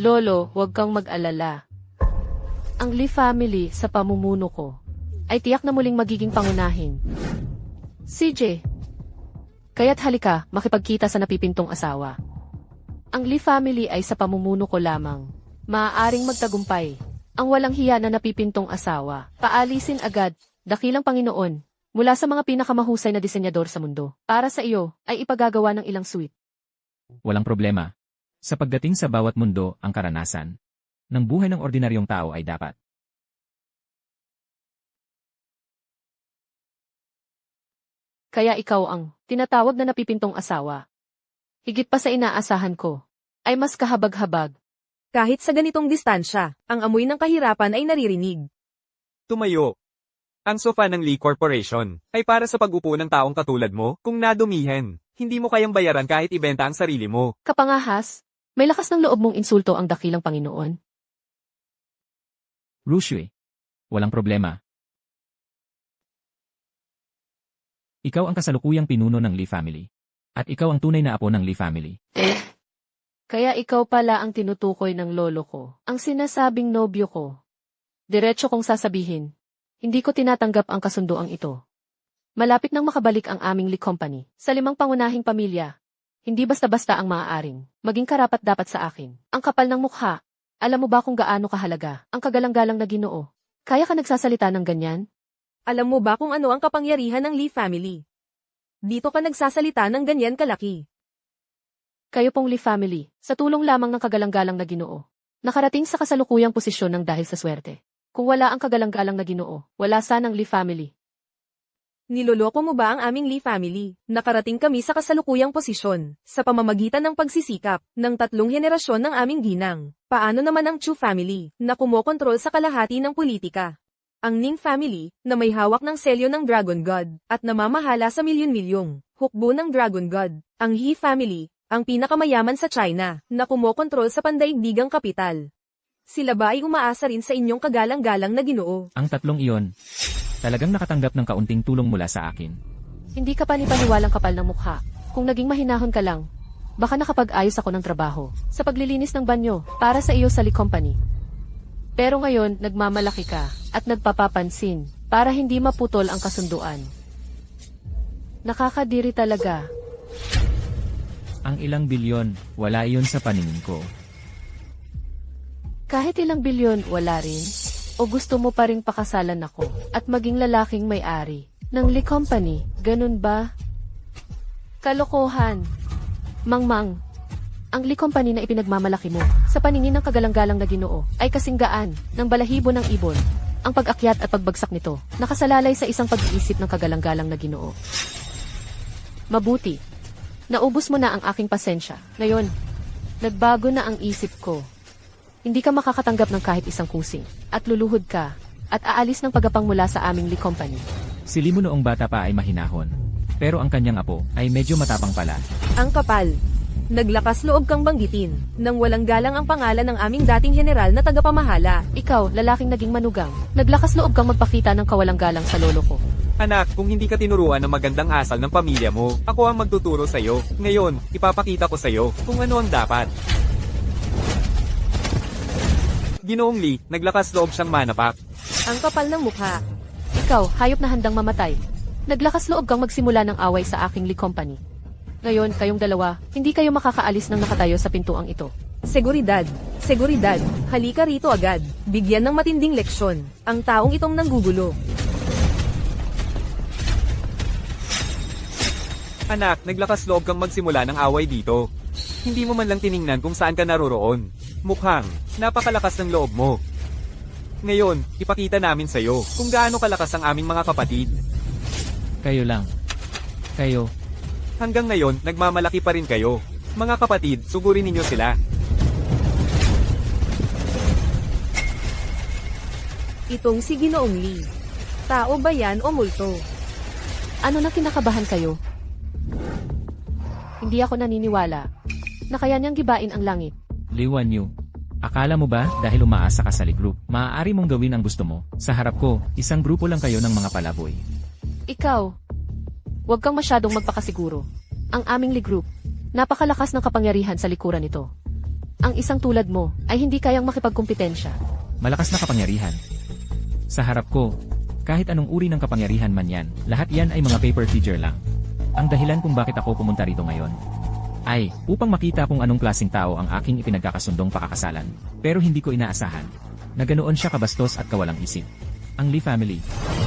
Lolo, huwag kang mag-alala. Ang Lee family sa pamumuno ko ay tiyak na muling magiging pangunahin. CJ, kaya't halika makipagkita sa napipintong asawa. Ang Lee family ay sa pamumuno ko lamang maaaring magtagumpay. Ang walang hiya na napipintong asawa, paalisin agad, dakilang Panginoon, mula sa mga pinakamahusay na disenyador sa mundo. Para sa iyo, ay ipagagawa ng ilang suite. Walang problema. Sa pagdating sa bawat mundo, ang karanasan ng buhay ng ordinaryong tao ay dapat. Kaya ikaw ang tinatawag na napipintong asawa. Higit pa sa inaasahan ko, ay mas kahabag-habag. Kahit sa ganitong distansya, ang amoy ng kahirapan ay naririnig. Tumayo. Ang sofa ng Lee Corporation ay para sa pag-upo ng taong katulad mo kung nadumihin. Hindi mo kayang bayaran kahit ibenta ang sarili mo. Kapangahas, may lakas ng loob mong insulto ang dakilang Panginoon. Rushui. Walang problema. Ikaw ang kasalukuyang pinuno ng Lee family. At ikaw ang tunay na apo ng Lee family. Kaya ikaw pala ang tinutukoy ng lolo ko, ang sinasabing nobyo ko. Diretso kong sasabihin, hindi ko tinatanggap ang kasunduang ito. Malapit nang makabalik ang aming Lee Company sa 5 pangunahing pamilya. Hindi basta-basta ang maaaring maging karapat-dapat sa akin. Ang kapal ng mukha. Alam mo ba kung gaano kahalaga ang kagalang-galang na Ginoo? Kaya ka nagsasalita ng ganyan? Alam mo ba kung ano ang kapangyarihan ng Lee family? Dito ka nagsasalita ng ganyan kalaki. Kayo pong Lee family, sa tulong lamang ng kagalang-galang na Ginoo, nakarating sa kasalukuyang posisyon ng dahil sa swerte. Kung wala ang kagalang-galang na Ginoo, wala sanang Lee family. Niloloko mo ba ang aming Lee family? Nakarating kami sa kasalukuyang posisyon, sa pamamagitan ng pagsisikap, ng 3 henerasyon ng aming ginang. Paano naman ang Chu family, na kumokontrol sa kalahati ng politika? Ang Ning family, na may hawak ng selyo ng Dragon God, at namamahala sa milyon-milyong hukbo ng Dragon God. Ang He family, ang pinakamayaman sa China, na kumokontrol sa pandaigdigang kapital. Sila ba ay umaasa rin sa inyong kagalang-galang na Ginoo? Ang tatlong iyon, talagang nakatanggap ng kaunting tulong mula sa akin. Hindi ka panipaniwalang kapal ng mukha. Kung naging mahinahon ka lang, baka nakapag-ayos ako ng trabaho sa paglilinis ng banyo para sa iyo sa Lee Company. Pero ngayon, nagmamalaki ka at nagpapapansin para hindi maputol ang kasunduan. Nakakadiri talaga. Ang ilang bilyon, wala iyon sa paningin ko. Kahit ilang bilyon, wala rin? O gusto mo pa ring pakasalan ako at maging lalaking may-ari ng Lee Company, ganun ba? Kalokohan. Mangmang, ang Lee Company na ipinagmamalaki mo sa paningin ng kagalang-galang na Ginoo ay kasing gaan ng balahibo ng ibon. Ang pag-akyat at pagbagsak nito nakasalalay sa isang pag-iisip ng kagalang-galang na Ginoo. Mabuti. Naubos mo na ang aking pasensya. Ngayon, nagbago na ang isip ko. Hindi ka makakatanggap ng kahit isang kusing at luluhod ka at aalis ng pagapang mula sa aming Lee Company. Si Limo noong bata pa ay mahinahon. Pero ang kanyang apo ay medyo matapang pala. Ang kapal. Naglakas loob kang banggitin, nang walang galang ang pangalan ng aming dating general na tagapamahala. Ikaw, lalaking naging manugang, naglakas loob kang magpakita ng kawalang-galang sa lolo ko. Anak, kung hindi ka tinuruan ng magandang asal ng pamilya mo, ako ang magtuturo sa'yo. Ngayon, ipapakita ko sa'yo kung ano ang dapat. Ginoong Lee, naglakas loob siyang manapak. Ang kapal ng mukha. Ikaw, hayop na handang mamatay. Naglakas loob kang magsimula ng away sa aking Lee Company. Ngayon, kayong dalawa, hindi kayo makakaalis ng nakatayo sa pintuang ito. Seguridad. Seguridad. Halika rito agad. Bigyan ng matinding leksyon. Ang taong itong nanggugulo. Anak, naglakas loob kang magsimula ng away dito. Hindi mo man lang tiningnan kung saan ka naroroon. Mukhang, napakalakas ng loob mo. Ngayon, ipakita namin sa'yo kung gaano kalakas ang aming mga kapatid. Kayo lang. Kayo. Hanggang ngayon, nagmamalaki pa rin kayo. Mga kapatid, sugurin ninyo sila. Itong si Ginoong Lee. Tao ba yan o multo? Ano na kinakabahan kayo? Hindi ako naniniwala na kaya niyang gibain ang langit. Liwan Yu. Akala mo ba dahil umaasa ka sa Lee Group, maaari mong gawin ang gusto mo? Sa harap ko, isang grupo lang kayo ng mga palaboy. Ikaw, huwag kang masyadong magpakasiguro. Ang aming Lee Group, napakalakas ng kapangyarihan sa likuran nito. Ang isang tulad mo ay hindi kayang makipagkumpetensya. Malakas na kapangyarihan. Sa harap ko, kahit anong uri ng kapangyarihan man yan, lahat yan ay mga paper figure lang. Ang dahilan kung bakit ako pumunta rito ngayon ay upang makita kung anong klaseng tao ang aking ipinagkakasundong pakakasalan. Pero hindi ko inaasahan na ganoon siya kabastos at kawalang isip. Ang Lee family,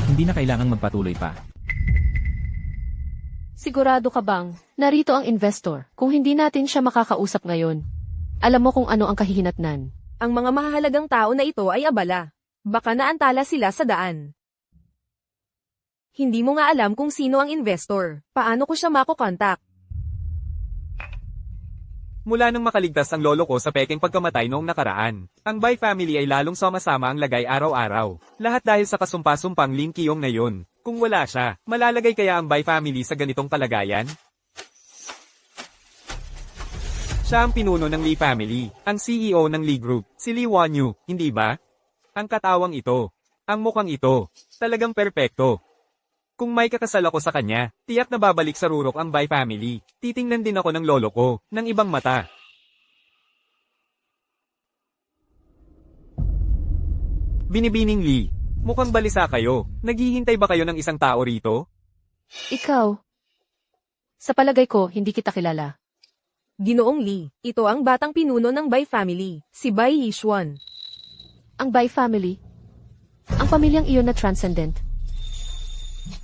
hindi na kailangang magpatuloy pa. Sigurado ka bang narito ang investor kung hindi natin siya makakausap ngayon? Alam mo kung ano ang kahihinatnan. Ang mga mahahalagang tao na ito ay abala. Baka naantala sila sa daan. Hindi mo nga alam kung sino ang investor. Paano ko siya makokontak? Mula nang makaligtas ang lolo ko sa pekeng pagkamatay noong nakaraan, ang Bai family ay lalong sama-sama ang lagay araw-araw. Lahat dahil sa kasumpa-sumpang Lin Qiyong na yun. Kung wala siya, malalagay kaya ang Bai family sa ganitong kalagayan? Siya ang pinuno ng Lee family, ang CEO ng Lee Group, si Lee Wanyu, hindi ba? Ang katawang ito, ang mukhang ito, talagang perpekto. Kung may kakasal ako sa kanya, tiyak na babalik sa rurok ang Bai family. Titingnan din ako ng lolo ko, ng ibang mata. Binibining Lee, mukhang balisa kayo. Naghihintay ba kayo ng isang tao rito? Ikaw? Sa palagay ko, hindi kita kilala. Ginoong Lee, ito ang batang pinuno ng Bai family, si Bai Yishuan. Ang Bai family? Ang pamilyang iyon na transcendent.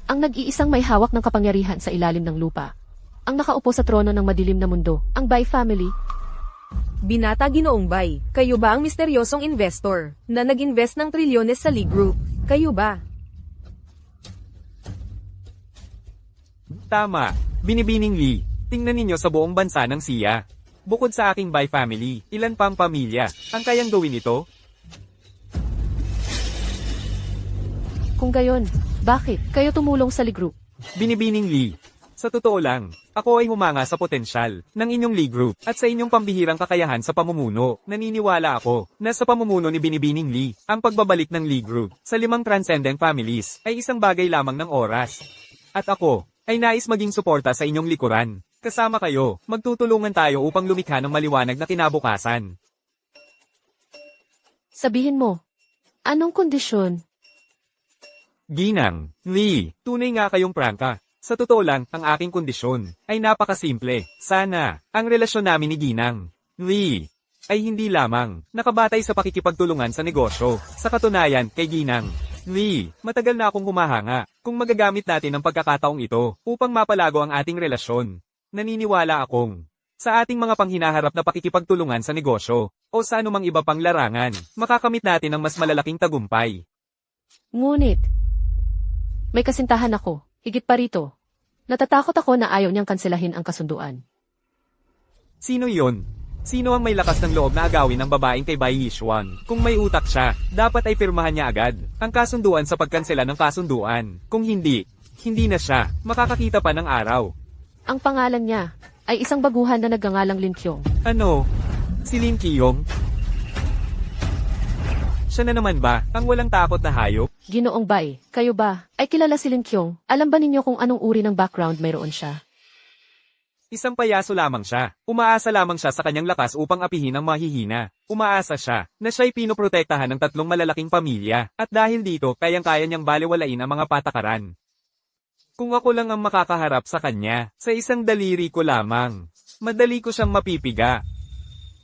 Ang nag-iisang may hawak ng kapangyarihan sa ilalim ng lupa. Ang nakaupo sa trono ng madilim na mundo. Ang Bai family. Binata Ginoong Bai, kayo ba ang misteryosong investor na nag-invest ng trilyones sa Lee Group? Kayo ba? Tama, binibining Lee. Tingnan ninyo sa buong bansa ng siya. Bukod sa aking Bai family, ilan pang pamilya ang kayang gawin ito? Kung gayon, bakit kayo tumulong sa Lee Group? Binibining Lee. Sa totoo lang, ako ay humanga sa potensyal ng inyong Lee Group at sa inyong pambihirang kakayahan sa pamumuno. Naniniwala ako na sa pamumuno ni Binibining Lee, ang pagbabalik ng Lee Group sa 5 transcendent families ay isang bagay lamang ng oras. At ako ay nais maging suporta sa inyong likuran. Kasama kayo, magtutulungan tayo upang lumikha ng maliwanag na kinabukasan. Sabihin mo, anong kondisyon? Ginang, Lee, tunay nga kayong prangka. Sa totoo lang, ang aking kondisyon ay napakasimple. Sana, ang relasyon namin ni Ginang, Lee, ay hindi lamang nakabatay sa pakikipagtulungan sa negosyo. Sa katunayan, kay Ginang, Lee, matagal na akong humahanga kung magagamit natin ang pagkakataong ito upang mapalago ang ating relasyon. Naniniwala akong sa ating mga panghinaharap na pakikipagtulungan sa negosyo o sa anumang iba pang larangan, makakamit natin ang mas malalaking tagumpay. Ngunit, may kasintahan ako, higit pa rito. Natatakot ako na ayaw niyang kanselahin ang kasunduan. Sino yon? Sino ang may lakas ng loob na agawin ng babaeng kay Bai Yishuan? Kung may utak siya, dapat ay pirmahan niya agad ang kasunduan sa pagkansela ng kasunduan. Kung hindi, hindi na siya makakakita pa ng araw. Ang pangalan niya ay isang baguhan na nagngangalang Lin Qiyong. Ano? Si Lin Qiyong? Siya na naman ba, ang walang takot na hayop? Ginoong Bai, kayo ba ay kilala si Lin Qiyong? Alam ba ninyo kung anong uri ng background mayroon siya? Isang payaso lamang siya. Umaasa lamang siya sa kanyang lakas upang apihin ang mahihina. Umaasa siya na siya'y pinoprotektahan ng 3 malalaking pamilya. At dahil dito, kayang-kaya niyang balewalain ang mga patakaran. Kung ako lang ang makakaharap sa kanya, sa isang daliri ko lamang, madali ko siyang mapipiga.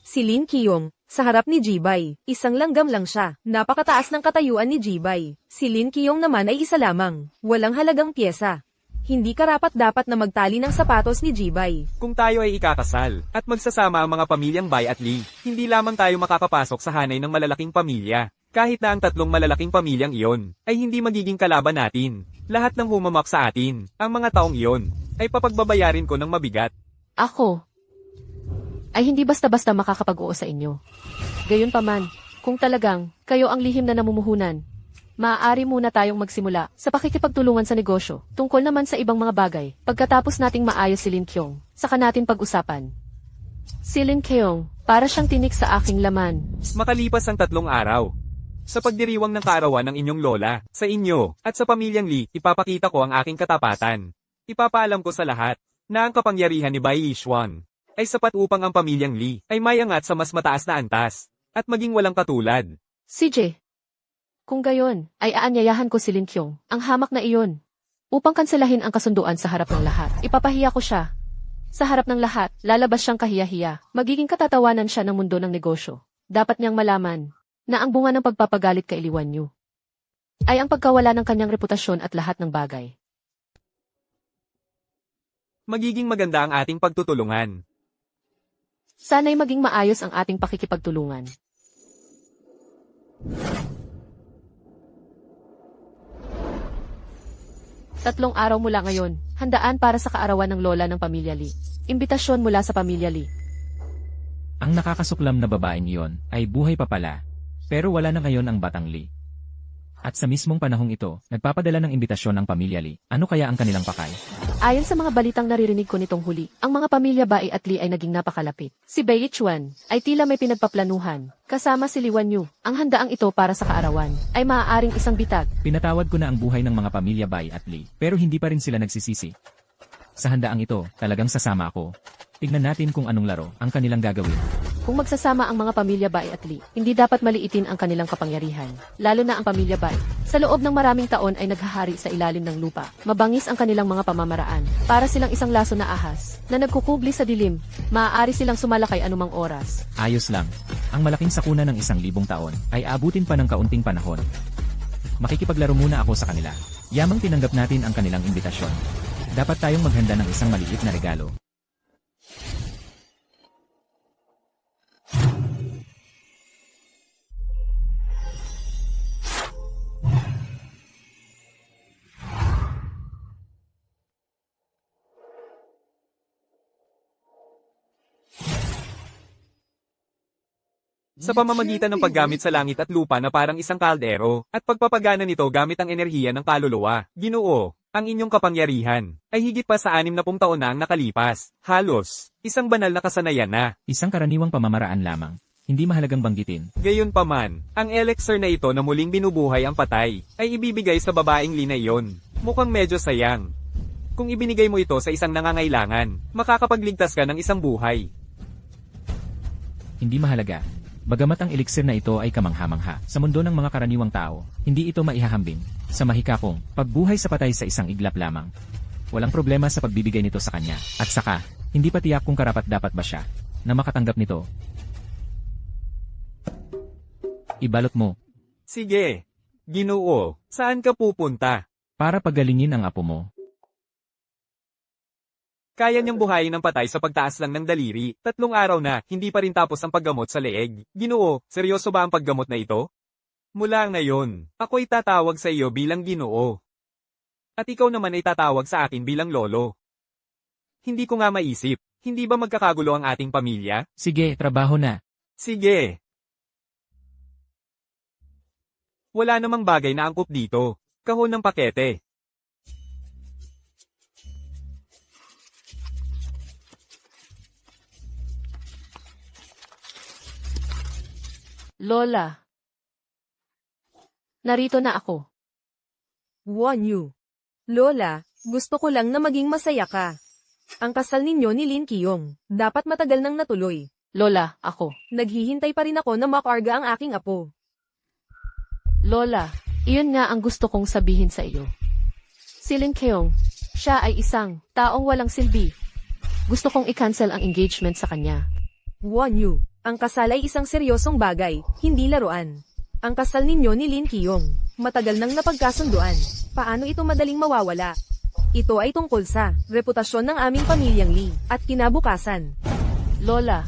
Si Lin Qiyong, sa harap ni Jibay, isang langgam lang siya. Napakataas ng katayuan ni Jibay. Si Lin Qiyong naman ay isa lamang. Walang halagang pyesa. Hindi karapat-dapat na magtali ng sapatos ni Jibay. Kung tayo ay ikakasal, at magsasama ang mga pamilyang Bai at Lee, hindi lamang tayo makakapasok sa hanay ng malalaking pamilya. Kahit na ang 3 malalaking pamilyang iyon, ay hindi magiging kalaban natin. Lahat ng humamak sa atin, ang mga taong iyon, ay papagbabayarin ko ng mabigat. Ako ay hindi basta-basta makakapag-oo sa inyo. Gayunpaman, kung talagang kayo ang lihim na namumuhunan, maaari muna tayong magsimula sa pakikipagtulungan sa negosyo tungkol naman sa ibang mga bagay. Pagkatapos nating maayos si Lin Qiyong, saka natin pag-usapan. Si Lin Qiyong, para siyang tinik sa aking laman. Makalipas ang 3 araw, sa pagdiriwang ng kaarawan ng inyong lola, sa inyo, at sa pamilyang Lee, ipapakita ko ang aking katapatan. Ipapaalam ko sa lahat, na ang kapangyarihan ni Bai Yishuan ay sapat upang ang pamilyang Lee ay may angat sa mas mataas na antas, at maging walang katulad. CJ, kung gayon, ay aanyayahan ko si Lin Qiyong, ang hamak na iyon, upang kanselahin ang kasunduan sa harap ng lahat. Ipapahiya ko siya. Sa harap ng lahat, lalabas siyang kahiya-hiya. Magiging katatawanan siya ng mundo ng negosyo. Dapat niyang malaman na ang bunga ng pagpapagalit kay Lee Wanyu ay ang pagkawala ng kanyang reputasyon at lahat ng bagay. Magiging maganda ang ating pagtutulungan. Sana'y maging maayos ang ating pakikipagtulungan. Tatlong araw mula ngayon, handaan para sa kaarawan ng lola ng pamilya Lee. Imbitasyon mula sa pamilya Lee. Ang nakakasuklam na babaeng iyon ay buhay pa pala, pero wala na ngayon ang batang Lee. At sa mismong panahong ito, nagpapadala ng imbitasyon ang pamilya Lee. Ano kaya ang kanilang pakay? Ayon sa mga balitang naririnig ko nitong huli, ang mga pamilya Bai at Lee ay naging napakalapit. Si Bai Chuan ay tila may pinagpaplanuhan, kasama si Li Wanyu. Ang handaang ito para sa kaarawan ay maaaring isang bitag. Pinatawad ko na ang buhay ng mga pamilya Bai at Lee, pero hindi pa rin sila nagsisisi. Sa handaang ito, talagang sasama ako. Tignan natin kung anong laro ang kanilang gagawin. Kung magsasama ang mga pamilya Bai at Lee, hindi dapat maliitin ang kanilang kapangyarihan, lalo na ang pamilya Bai. Sa loob ng maraming taon ay naghahari sa ilalim ng lupa. Mabangis ang kanilang mga pamamaraan. Para silang isang laso na ahas, na nagkukubli sa dilim. Maaari silang sumalakay anumang oras. Ayos lang. Ang malaking sakuna ng 1,000 taon ay abutin pa ng kaunting panahon. Makikipaglaro muna ako sa kanila. Yamang tinanggap natin ang kanilang imbitasyon. Dapat tayong maghanda ng isang maliit na regalo. Sa pamamagitan ng paggamit sa langit at lupa na parang isang kaldero, at pagpapagana nito gamit ang enerhiya ng kaluluwa, Ginoo, ang inyong kapangyarihan, ay higit pa sa 60 taon na ang nakalipas. Halos, isang banal na kasanayan na. Isang karaniwang pamamaraan lamang. Hindi mahalagang banggitin. Gayunpaman, ang elixir na ito na muling binubuhay ang patay, ay ibibigay sa babaeng Lee na iyon. Mukhang medyo sayang. Kung ibinigay mo ito sa isang nangangailangan, makakapagligtas ka ng isang buhay. Hindi mahalaga. Bagamat ang elixir na ito ay kamangha-mangha sa mundo ng mga karaniwang tao, hindi ito maihahambing sa mahikapong pagbuhay sa patay sa isang iglap lamang. Walang problema sa pagbibigay nito sa kanya. At saka, hindi pa tiyak kung karapat-dapat ba siya na makatanggap nito. Ibalot mo Sige. Ginoo, saan ka pupunta? para pagalingin ang apo mo. Kaya niyang buhayin ang patay sa pagtaas lang ng daliri. 3 araw na, hindi pa rin tapos ang paggamot sa leeg. Ginoo, seryoso ba ang paggamot na ito? Mula ngayon, ako'y tatawag sa iyo bilang Ginoo. At ikaw naman ay tatawag sa akin bilang Lolo. Hindi ko nga maisip, hindi ba magkakagulo ang ating pamilya? Sige, trabaho na. Sige. Wala namang bagay na angkop dito. Kahon ng pakete. Lola. Narito na ako. Wanyu. Lola, gusto ko lang na maging masaya ka. Ang kasal ninyo ni Lin Qiyong, dapat matagal nang natuloy. Lola, ako. Naghihintay pa rin ako na makarga ang aking apo. Lola, iyon nga ang gusto kong sabihin sa iyo. Si Lin Keong, siya ay isang taong walang silbi. Gusto kong i-cancel ang engagement sa kanya. Wanyu, ang kasal ay isang seryosong bagay, hindi laruan. Ang kasal ninyo ni Lin Qiyong, matagal nang napagkasunduan. Paano ito madaling mawawala? Ito ay tungkol sa reputasyon ng aming pamilyang Lee at kinabukasan. Lola,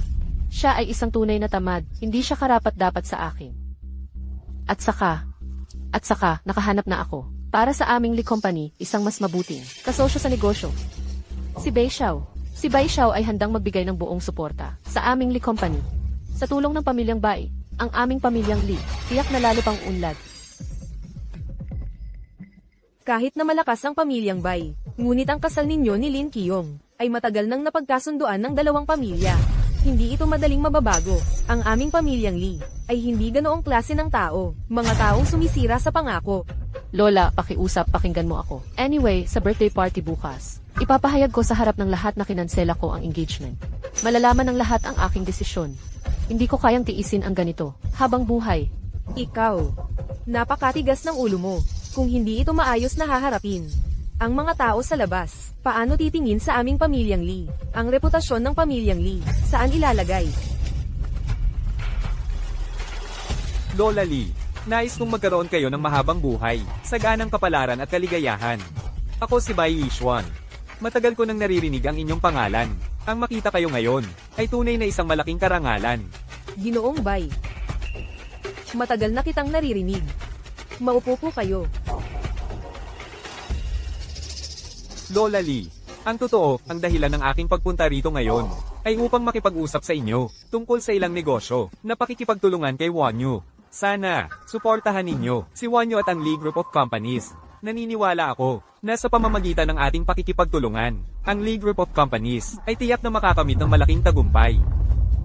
siya ay isang tunay na tamad, hindi siya karapat-dapat sa akin. At saka, nakahanap na ako. Para sa aming Lee Company, isang mas mabuting kasosyo sa negosyo. Si Bai Xiao. Si Bai Xiao ay handang magbigay ng buong suporta sa aming Lee Company. Sa tulong ng pamilyang Bai, ang aming pamilyang Lee, tiyak na lalo pang unlad. Kahit na malakas ang pamilyang Bai, ngunit ang kasal ninyo ni Lin Qiyong ay matagal nang napagkasunduan ng dalawang pamilya. Hindi ito madaling mababago. Ang aming pamilyang Lee ay hindi ganoong klase ng tao, mga taong sumisira sa pangako. Lola, pakiusap, pakinggan mo ako. Anyway, sa birthday party bukas, ipapahayag ko sa harap ng lahat na kinansela ko ang engagement. Malalaman ng lahat ang aking desisyon. Hindi ko kayang tiisin ang ganito, habang buhay. Ikaw, napakatigas ng ulo mo. Kung hindi ito maayos na haharapin. Ang mga tao sa labas, paano titingin sa aming pamilyang Lee? Ang reputasyon ng pamilyang Lee, saan ilalagay? Lola Lee, nais kong magkaroon kayo ng mahabang buhay, saganang kapalaran at kaligayahan. Ako si Bai Yishuan. Matagal ko nang naririnig ang inyong pangalan. Ang makita kayo ngayon, ay tunay na isang malaking karangalan. Ginoong Bay. Matagal na kitang naririnig. Maupo po kayo. Lola Lee, ang totoo, ang dahilan ng aking pagpunta rito ngayon, ay upang makipag-usap sa inyo, tungkol sa ilang negosyo, na pakikipagtulungan kay Wanyu. Sana, suportahan ninyo, si Wanyu at ang Lee Group of Companies. Naniniwala ako, na sa pamamagitan ng ating pakikipagtulungan, ang Lee Group of Companies, ay tiyak na makakamit ng malaking tagumpay.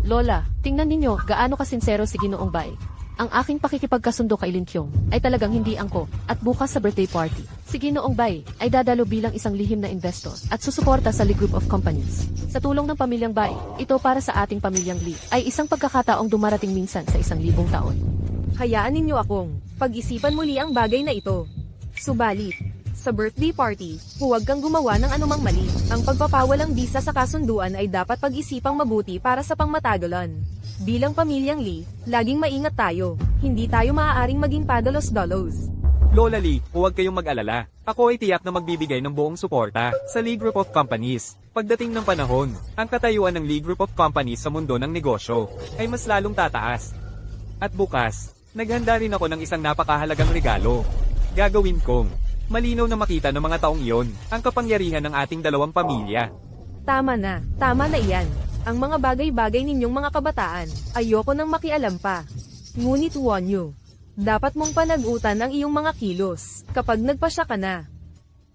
Lola, tingnan ninyo gaano kasinsero si Ginoong Bay. Ang aking pakikipagkasundo kay Lin Kyong ay talagang hindi angko at bukas sa birthday party. Si Ginoong Bay ay dadalo bilang isang lihim na investor at susuporta sa Lee Group of Companies. Sa tulong ng pamilyang Bay, ito para sa ating pamilyang Lee ay isang pagkakataong dumarating minsan sa 1,000 taon. Hayaan ninyo akong pag-isipan muli ang bagay na ito. Subalit, sa birthday party, huwag kang gumawa ng anumang mali. Ang pagpapawalang bisa sa kasunduan ay dapat pag-isipang mabuti para sa pangmatagalan. Bilang pamilyang Lee, laging maingat tayo. Hindi tayo maaaring maging padalos-dalos. Lola Lee, huwag kayong mag-alala. Ako ay tiyak na magbibigay ng buong suporta sa Lee Group of Companies. Pagdating ng panahon, ang katayuan ng Lee Group of Companies sa mundo ng negosyo ay mas lalong tataas. At bukas, naghanda rin ako ng isang napakahalagang regalo. Gagawin kong malinaw na makita ng mga taong iyon ang kapangyarihan ng ating dalawang pamilya. Tama na iyan. Ang mga bagay-bagay ninyong mga kabataan, ayoko nang makialam pa. Ngunit Wanyu, dapat mong panagutan ang iyong mga kilos, kapag nagpasya ka na.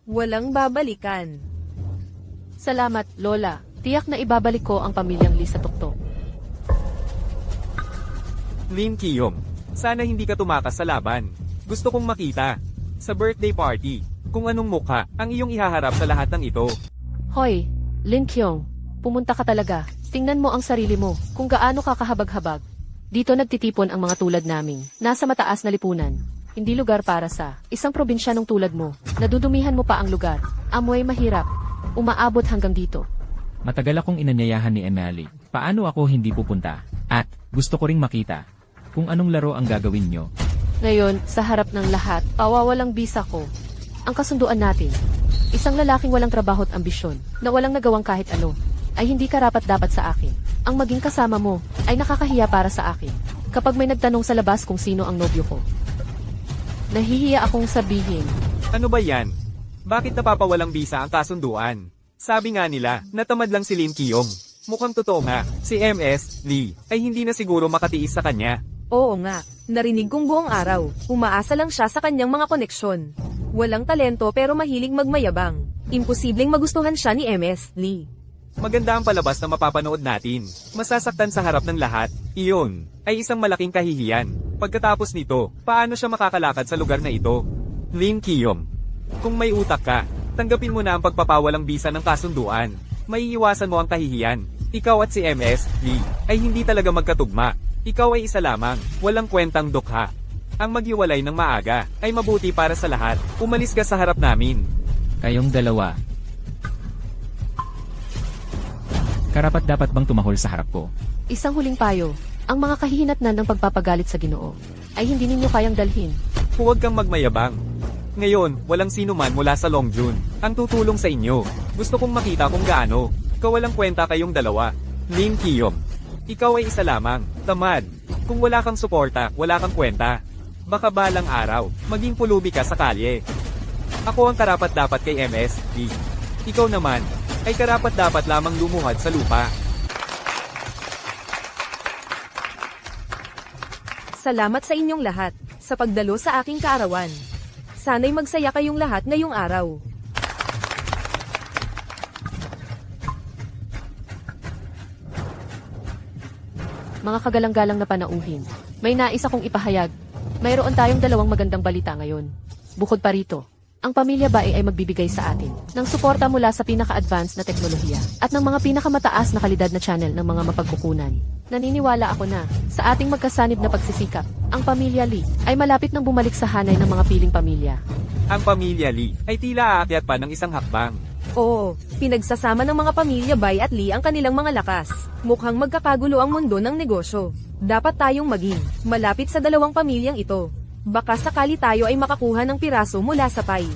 Walang babalikan. Salamat, Lola. Tiyak na ibabalik ko ang pamilyang Lee sa tuktok. Lin Kiyom, sana hindi ka tumakas sa laban. Gusto kong makita, sa birthday party, kung anong mukha ang iyong ihaharap sa lahat ng ito. Hoy, Lin Kyong, pumunta ka talaga. Tingnan mo ang sarili mo, kung gaano ka kahabag-habag. Dito nagtitipon ang mga tulad naming, nasa mataas na lipunan. Hindi lugar para sa isang probinsyanong tulad mo. Nadudumihan mo pa ang lugar. Amoy mahirap. Umaabot hanggang dito. Matagal akong inanyayahan ni Emily. Paano ako hindi pupunta? At gusto ko ring makita kung anong laro ang gagawin nyo. Ngayon, sa harap ng lahat, pawawalang bisa ko. Ang kasunduan natin, isang lalaking walang trabaho at ambisyon, na walang nagawang kahit ano, ay hindi karapat-dapat sa akin. Ang maging kasama mo, ay nakakahiya para sa akin. Kapag may nagtanong sa labas kung sino ang nobyo ko. Nahihiya akong sabihin. Ano ba yan? Bakit napapawalang bisa ang kasunduan? Sabi nga nila, natamad lang si Lin Kiyong. Mukhang totoo nga, si MS Lee ay hindi na siguro makatiis sa kanya. Oo nga, narinig kong buong araw. Umaasa lang siya sa kanyang mga koneksyon. Walang talento pero mahilig magmayabang. Imposibleng magustuhan siya ni MS Lee. Maganda ang palabas na mapapanood natin. Masasaktan sa harap ng lahat. Iyon ay isang malaking kahihiyan. Pagkatapos nito, paano siya makakalakad sa lugar na ito? Lin Kiyom, kung may utak ka, tanggapin mo na ang pagpapawalang bisa ng kasunduan. Maiiwasan mo ang kahihiyan. Ikaw at si MS Lee ay hindi talaga magkatugma. Ikaw ay isa lamang, walang kwentang dukha. Ang maghiwalay ng maaga ay mabuti para sa lahat. Umalis ka sa harap namin. Kayong dalawa. Karapat dapat bang tumahol sa harap ko? Isang huling payo, ang mga kahihinatnan ng pagpapagalit sa Ginoo, ay hindi ninyo kayang dalhin. Huwag kang magmayabang. Ngayon, walang sino man mula sa Longjun ang tutulong sa inyo. Gusto kong makita kung gaano kawalang kwenta kayong dalawa. Lin Kiyom, ikaw ay isa lamang, tamad. Kung wala kang suporta, wala kang kwenta. Baka balang araw, maging pulubi ka sa kalye. Ako ang karapat-dapat kay MS Lee. Ikaw naman, ay karapat-dapat lamang lumuhad sa lupa. Salamat sa inyong lahat, sa pagdalo sa aking kaarawan. Sana'y magsaya kayong lahat ngayong araw. Mga kagalang-galang na panauhin, may nais akong ipahayag. Mayroon tayong dalawang magandang balita ngayon. Bukod pa rito, ang pamilya Bae ay magbibigay sa atin ng suporta mula sa pinaka-advanced na teknolohiya at ng mga pinakamataas na kalidad na channel ng mga mapagkukunan. Naniniwala ako na, sa ating magkasanib na pagsisikap, ang pamilya Lee ay malapit nang bumalik sa hanay ng mga piling pamilya. Ang pamilya Lee ay tila aakyat pa ng isang hakbang. Oo, pinagsasama ng mga pamilya Bay at Lee ang kanilang mga lakas. Mukhang magkakagulo ang mundo ng negosyo. Dapat tayong maging malapit sa dalawang pamilyang ito. Baka sakali tayo ay makakuha ng piraso mula sa pie.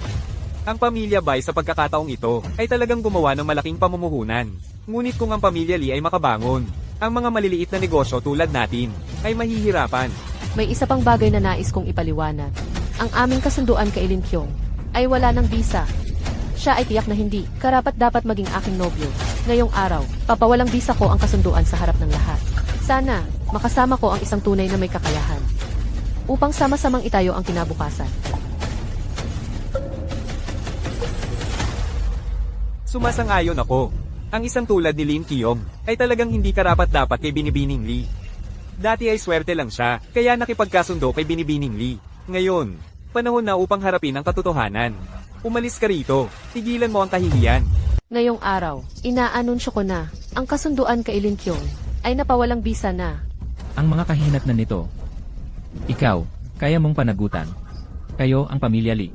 Ang pamilya Bai sa pagkakataong ito ay talagang gumawa ng malaking pamumuhunan. Ngunit kung ang pamilya Lee ay makabangon, ang mga maliliit na negosyo tulad natin ay mahihirapan. May isa pang bagay na nais kong ipaliwanag. Ang aming kasunduan kay Lin Kyong ay wala ng visa. Siya ay tiyak na hindi karapat-dapat maging aking nobyo. Ngayong araw, papawalang visa ko ang kasunduan sa harap ng lahat. Sana, makasama ko ang isang tunay na may kakayahan. Upang sama-samang itayo ang kinabukasan. Sumasang-ayon ako. Ang isang tulad ni Lin Kyong ay talagang hindi karapat-dapat kay Binibining Lee. Dati ay swerte lang siya, kaya nakipagkasundo kay Binibining Lee. Ngayon, panahon na upang harapin ang katotohanan. Umalis ka rito, tigilan mo ang kahihiyan. Ngayong araw, inaanunsyo ko na, ang kasunduan kay Lin Kyong ay napawalang bisa na. Ang mga kahinatnan nito. Ikaw, kaya mong panagutan. Kayo ang pamilya Lee.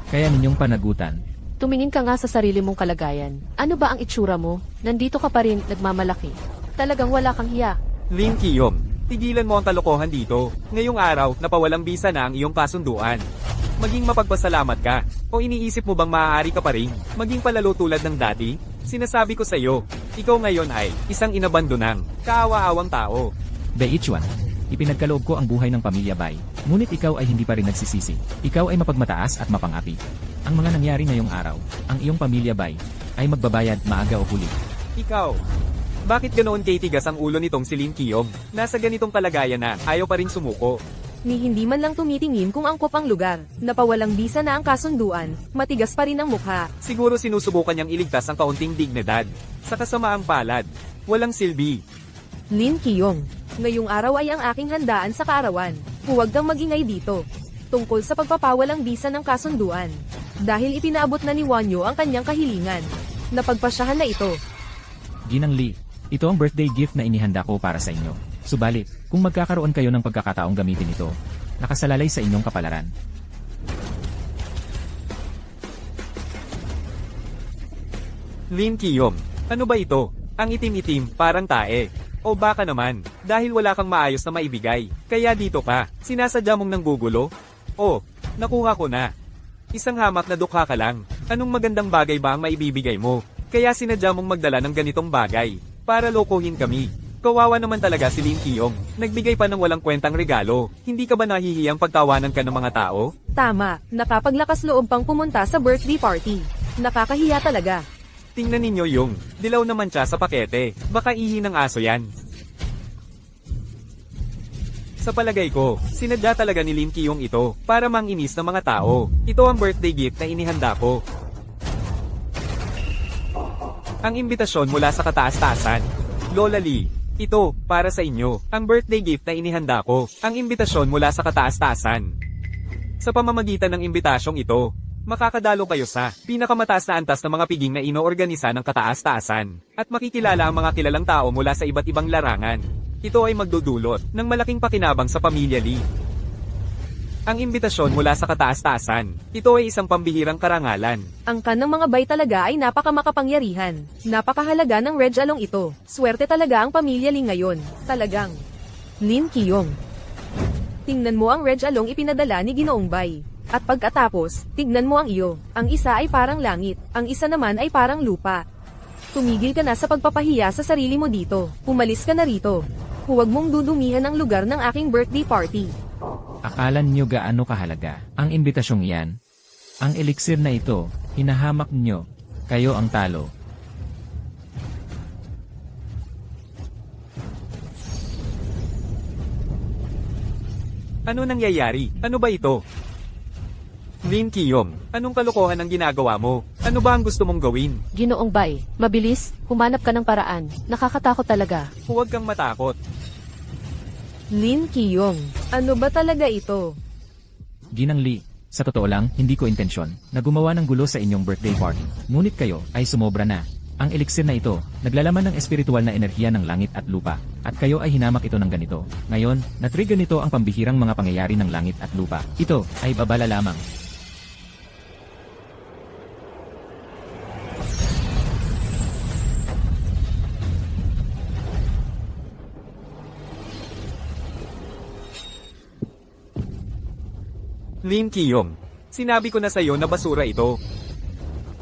Kaya ninyong panagutan. Tumingin ka nga sa sarili mong kalagayan. Ano ba ang itsura mo? Nandito ka pa rin, nagmamalaki. Talagang wala kang hiya. Lin Kyong, tigilan mo ang kalokohan dito. Ngayong araw, napawalang bisa na ang iyong kasunduan. Maging mapagpasalamat ka, o iniisip mo bang maaari ka pa rin maging palalo tulad ng dati? Sinasabi ko sa iyo, ikaw ngayon ay isang inabandonang, kaawa-awang tao. Beichuan, ipinagkaloob ko ang buhay ng pamilya Bai. Ngunit ikaw ay hindi pa rin nagsisisi. Ikaw ay mapagmataas at mapangapi. Ang mga nangyari ngayong araw, ang iyong pamilya Bai ay magbabayad maaga o huli. Ikaw, bakit ganoon titigas ang ulo nitong si Lin Kyong? Nasa ganitong kalagayan na ayaw pa rin sumuko. Ni hindi man lang tumitingin kung angkop ang lugar. Napawalang bisa na ang kasunduan, matigas pa rin ang mukha. Siguro sinusubukan niyang iligtas ang kaunting dignidad. Sa kasamaang palad, walang silbi. Lin Kyong, ngayong araw ay ang aking handaan sa kaarawan. Huwag kang magingay dito. Tungkol sa pagpapawalang bisa ng kasunduan. Dahil ipinaabot na ni Wanyo ang kanyang kahilingan. Napagpasyahan na ito. Ginang Lee, ito ang birthday gift na inihanda ko para sa inyo. Subalit, kung magkakaroon kayo ng pagkakataong gamitin ito, nakasalalay sa inyong kapalaran. Lin Kyong, ano ba ito? Ang itim-itim, parang tae. O baka naman, dahil wala kang maayos na maibigay, kaya dito ka, sinasadya mong nanggugulo? Oh, nakuha ko na. Isang hamak na dukha ka lang, anong magandang bagay ba ang maibibigay mo? Kaya sinadya mong magdala ng ganitong bagay, para lokohin kami. Kawawa naman talaga si Lin Kyong, nagbigay pa ng walang kwentang regalo, hindi ka ba nahihiyang pagtawanan ka ng mga tao? Tama, nakapaglakas loob pang pumunta sa birthday party. Nakakahiya talaga. Tingnan ninyo yung, dilaw naman siya sa pakete, baka ihi ng aso yan. Sa palagay ko, sinadya talaga ni Lin Kyong ito, para manginis ng mga tao. Ito ang birthday gift na inihanda ko. Ang imbitasyon mula sa kataas-taasan. Lola Lee, ito, para sa inyo, ang birthday gift na inihanda ko. Ang imbitasyon mula sa kataas-taasan. Sa pamamagitan ng imbitasyong ito, makakadalo kayo sa pinakamataas na antas ng mga piging na inoorganisa ng kataas-taasan, at makikilala ang mga kilalang tao mula sa iba't ibang larangan. Ito ay magdudulot ng malaking pakinabang sa pamilya Lee. Ang imbitasyon mula sa kataas-taasan, ito ay isang pambihirang karangalan. Ang kanang mga bay talaga ay napakamakapangyarihan. Napakahalaga ng Red Along ito. Swerte talaga ang pamilya Lee ngayon. Talagang. Lin Kyong. Tingnan mo ang Red Along ipinadala ni Ginoong Bay. At pagkatapos, tignan mo ang iyo. Ang isa ay parang langit, ang isa naman ay parang lupa. Tumigil ka na sa pagpapahiya sa sarili mo dito. Umalis ka na rito. Huwag mong dudumihan ang lugar ng aking birthday party. Akala niyo gaano kahalaga ang imbitasyong iyan? Ang elixir na ito, hinahamak niyo. Kayo ang talo. Ano nangyayari? Ano ba ito? Lin Kyong, anong kalokohan ang ginagawa mo? Ano ba ang gusto mong gawin? Ginoong Bay, mabilis, humanap ka ng paraan. Nakakatakot talaga. Huwag kang matakot. Lin Kyong, ano ba talaga ito? Ginang Lee, sa totoo lang, hindi ko intensyon na gumawa ng gulo sa inyong birthday party. Ngunit kayo ay sumobra na. Ang elixir na ito, naglalaman ng espiritual na enerhiya ng langit at lupa, at kayo ay hinamak ito ng ganito. Ngayon, natrigger nito ang pambihirang mga pangyayari ng langit at lupa. Ito ay babala lamang. Lin Kyong, Sinabi ko na sa'yo na basura ito.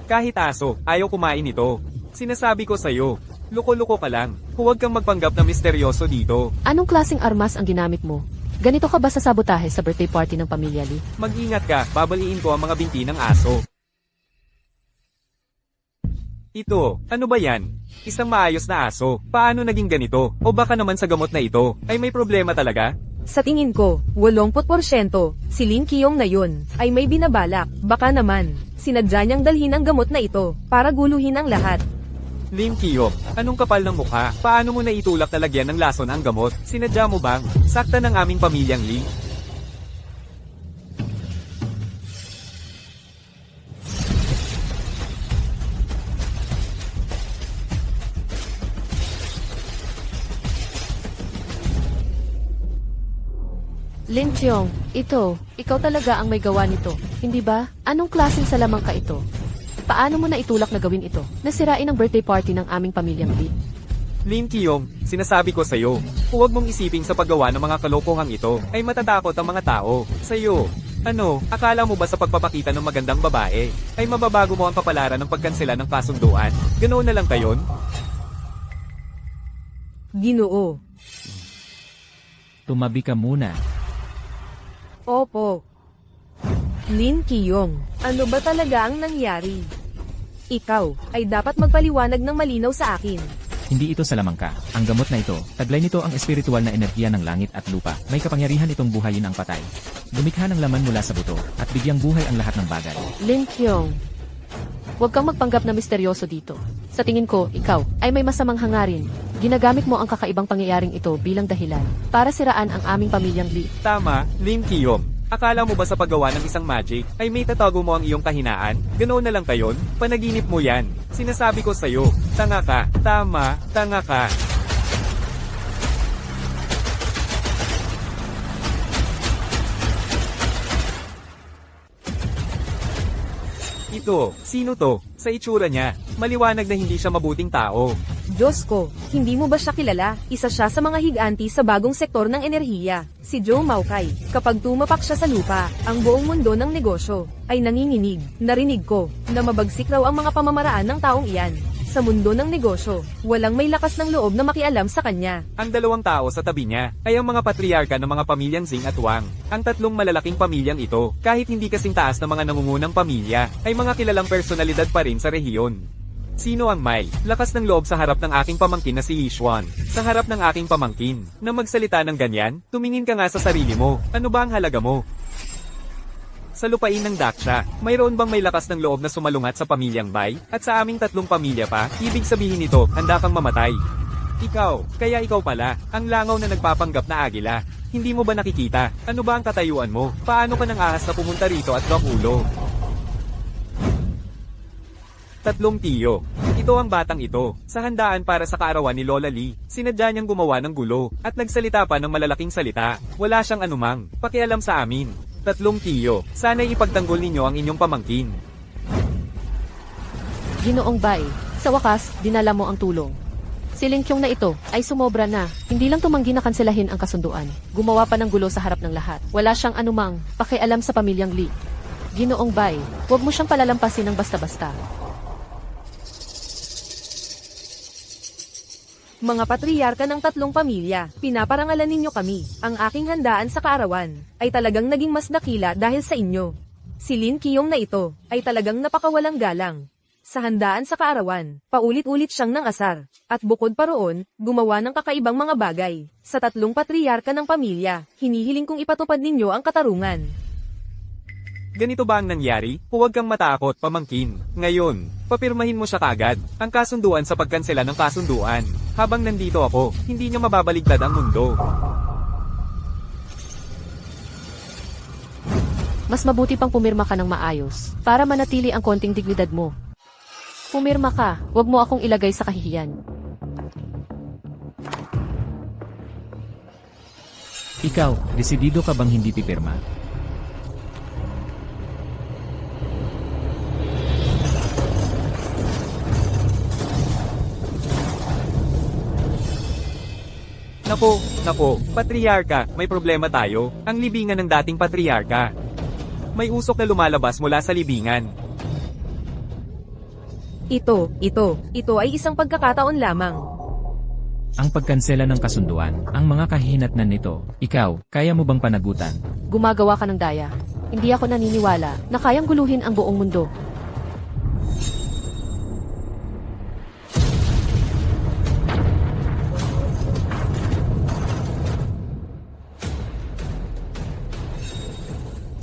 Kahit aso, ayaw kumain ito. Sinasabi ko sa'yo, loko-loko ka lang. Huwag kang magpanggap na misteryoso dito. Anong klaseng armas ang ginamit mo? Ganito ka ba sa sabotahe sa birthday party ng pamilya Lee? Mag-ingat ka, babaliin ko ang mga binti ng aso. Ito, ano ba yan? Isang maayos na aso. Paano naging ganito? O baka naman sa gamot na ito, ay may problema talaga? Sa tingin ko, 80% si Lin Qiyong na yun ay may binabalak. Baka naman, sinadya niyang dalhin ang gamot na ito para guluhin ang lahat. Lim Kiyok, anong kapal ng mukha? Paano mo naitulak na lagyan ng lason ang gamot? Sinadya mo bang? Sakta ng aming pamilyang Lee. Lin Cheong, ikaw talaga ang may gawa nito, hindi ba? Anong klaseng salamang ka ito? Paano mo na itulak na gawin ito? Nasirain ang birthday party ng aming pamilyang Lee. Lim Kiyong, sinasabi ko sa'yo, huwag mong isiping sa paggawa ng mga kalokohang ito, ay matatakot ang mga tao. Sa'yo, ano, akala mo ba sa pagpapakita ng magandang babae, ay mababago mo ang kapalaran ng pagkansela ng kasunduan? Ganoon na lang kayon? Ginoo. Tumabi ka muna. Opo. Lin Qiyong, ano ba talaga ang nangyari? Ikaw ay dapat magpaliwanag ng malinaw sa akin. Hindi ito salamangka. Ang gamot na ito, taglay nito ang espiritual na enerhiya ng langit at lupa. May kapangyarihan itong buhayin ang patay. Lumikha ng laman mula sa buto, at bigyang buhay ang lahat ng bagay. Lin Cheong, huwag kang magpanggap na misteryoso dito. Sa tingin ko, ikaw ay may masamang hangarin. Ginagamit mo ang kakaibang pangyayaring ito bilang dahilan para siraan ang aming pamilyang Lee. Tama, Lim Kiyong. Akala mo ba sa paggawa ng isang magic, ay may tatago mo ang iyong kahinaan? Ganoon na lang kayon? Panaginip mo yan. Sinasabi ko sa'yo, tanga ka. Tama, tanga ka. Ito, sino to? Sa itsura niya, maliwanag na hindi siya mabuting tao. Diyos ko, hindi mo ba siya kilala? Isa siya sa mga higanti sa bagong sektor ng enerhiya, si Joe Maokay. Kapag tumapak siya sa lupa, ang buong mundo ng negosyo ay nanginginig. Narinig ko na mabagsik raw ang mga pamamaraan ng taong iyan. Sa mundo ng negosyo, walang may lakas ng loob na makialam sa kanya. Ang dalawang tao sa tabi niya ay ang mga patriarka ng mga pamilyang Zing at Wang. Ang tatlong malalaking pamilyang ito, kahit hindi kasing taas ng mga nangungunang pamilya, ay mga kilalang personalidad pa rin sa rehiyon. Sino ang may lakas ng loob sa harap ng aking pamangkin na si Yishuan? Sa harap ng aking pamangkin, na magsalita ng ganyan, tumingin ka nga sa sarili mo. Ano ba ang halaga mo? Sa lupain ng Daksha, mayroon bang may lakas ng loob na sumalungat sa pamilyang Bai? At sa aming tatlong pamilya pa, ibig sabihin nito, handa kang mamatay. Kaya ikaw pala, ang langaw na nagpapanggap na agila. Hindi mo ba nakikita? Ano ba ang katayuan mo? Paano ka nang ahas na pumunta rito at ulo? Tatlong tiyo. Ito ang batang ito. Sa handaan para sa kaarawan ni Lola Lee, sinadya niyang gumawa ng gulo, at nagsalita pa ng malalaking salita. Wala siyang anumang pakialam sa amin. Tatlong tiyo, sana'y ipagtanggol ninyo ang inyong pamangkin. Ginoong Bai, sa wakas, dinala mo ang tulong. Si Lin Kyong na ito ay sumobra na. Hindi lang tumanggi na kanselahin ang kasunduan. Gumawa pa ng gulo sa harap ng lahat. Wala siyang anumang pakialam sa pamilyang Lee. Ginoong Bai, huwag mo siyang palalampasin ng basta-basta. Mga patriyarka ng tatlong pamilya, pinaparangalan ninyo kami. Ang aking handaan sa kaarawan ay talagang naging mas dakila dahil sa inyo. Si Lin Qiyong na ito ay talagang napakawalang galang. Sa handaan sa kaarawan, paulit-ulit siyang nangasar. At bukod pa roon, gumawa ng kakaibang mga bagay. Sa tatlong patriyarka ng pamilya, hinihiling kong ipatupad ninyo ang katarungan. Ganito ba ang nangyari? Huwag kang matakot, pamangkin. Ngayon, papirmahin mo siya kagad. Ang kasunduan sa pagkansela ng kasunduan. Habang nandito ako, hindi niya mababaligtad ang mundo. Mas mabuti pang pumirma ka ng maayos, para manatili ang konting dignidad mo. Pumirma ka, huwag mo akong ilagay sa kahihiyan. Ikaw, desidido ka bang hindi pipirma? Nako, patriyarka, may problema tayo. Ang libingan ng dating patriyarka. May usok na lumalabas mula sa libingan. Ito ay isang pagkakataon lamang. Ang pagkansela ng kasunduan, ang mga kahihinatnan nito. Ikaw, kaya mo bang panagutan? Gumagawa ka ng daya. Hindi ako naniniwala na kayang guluhin ang buong mundo.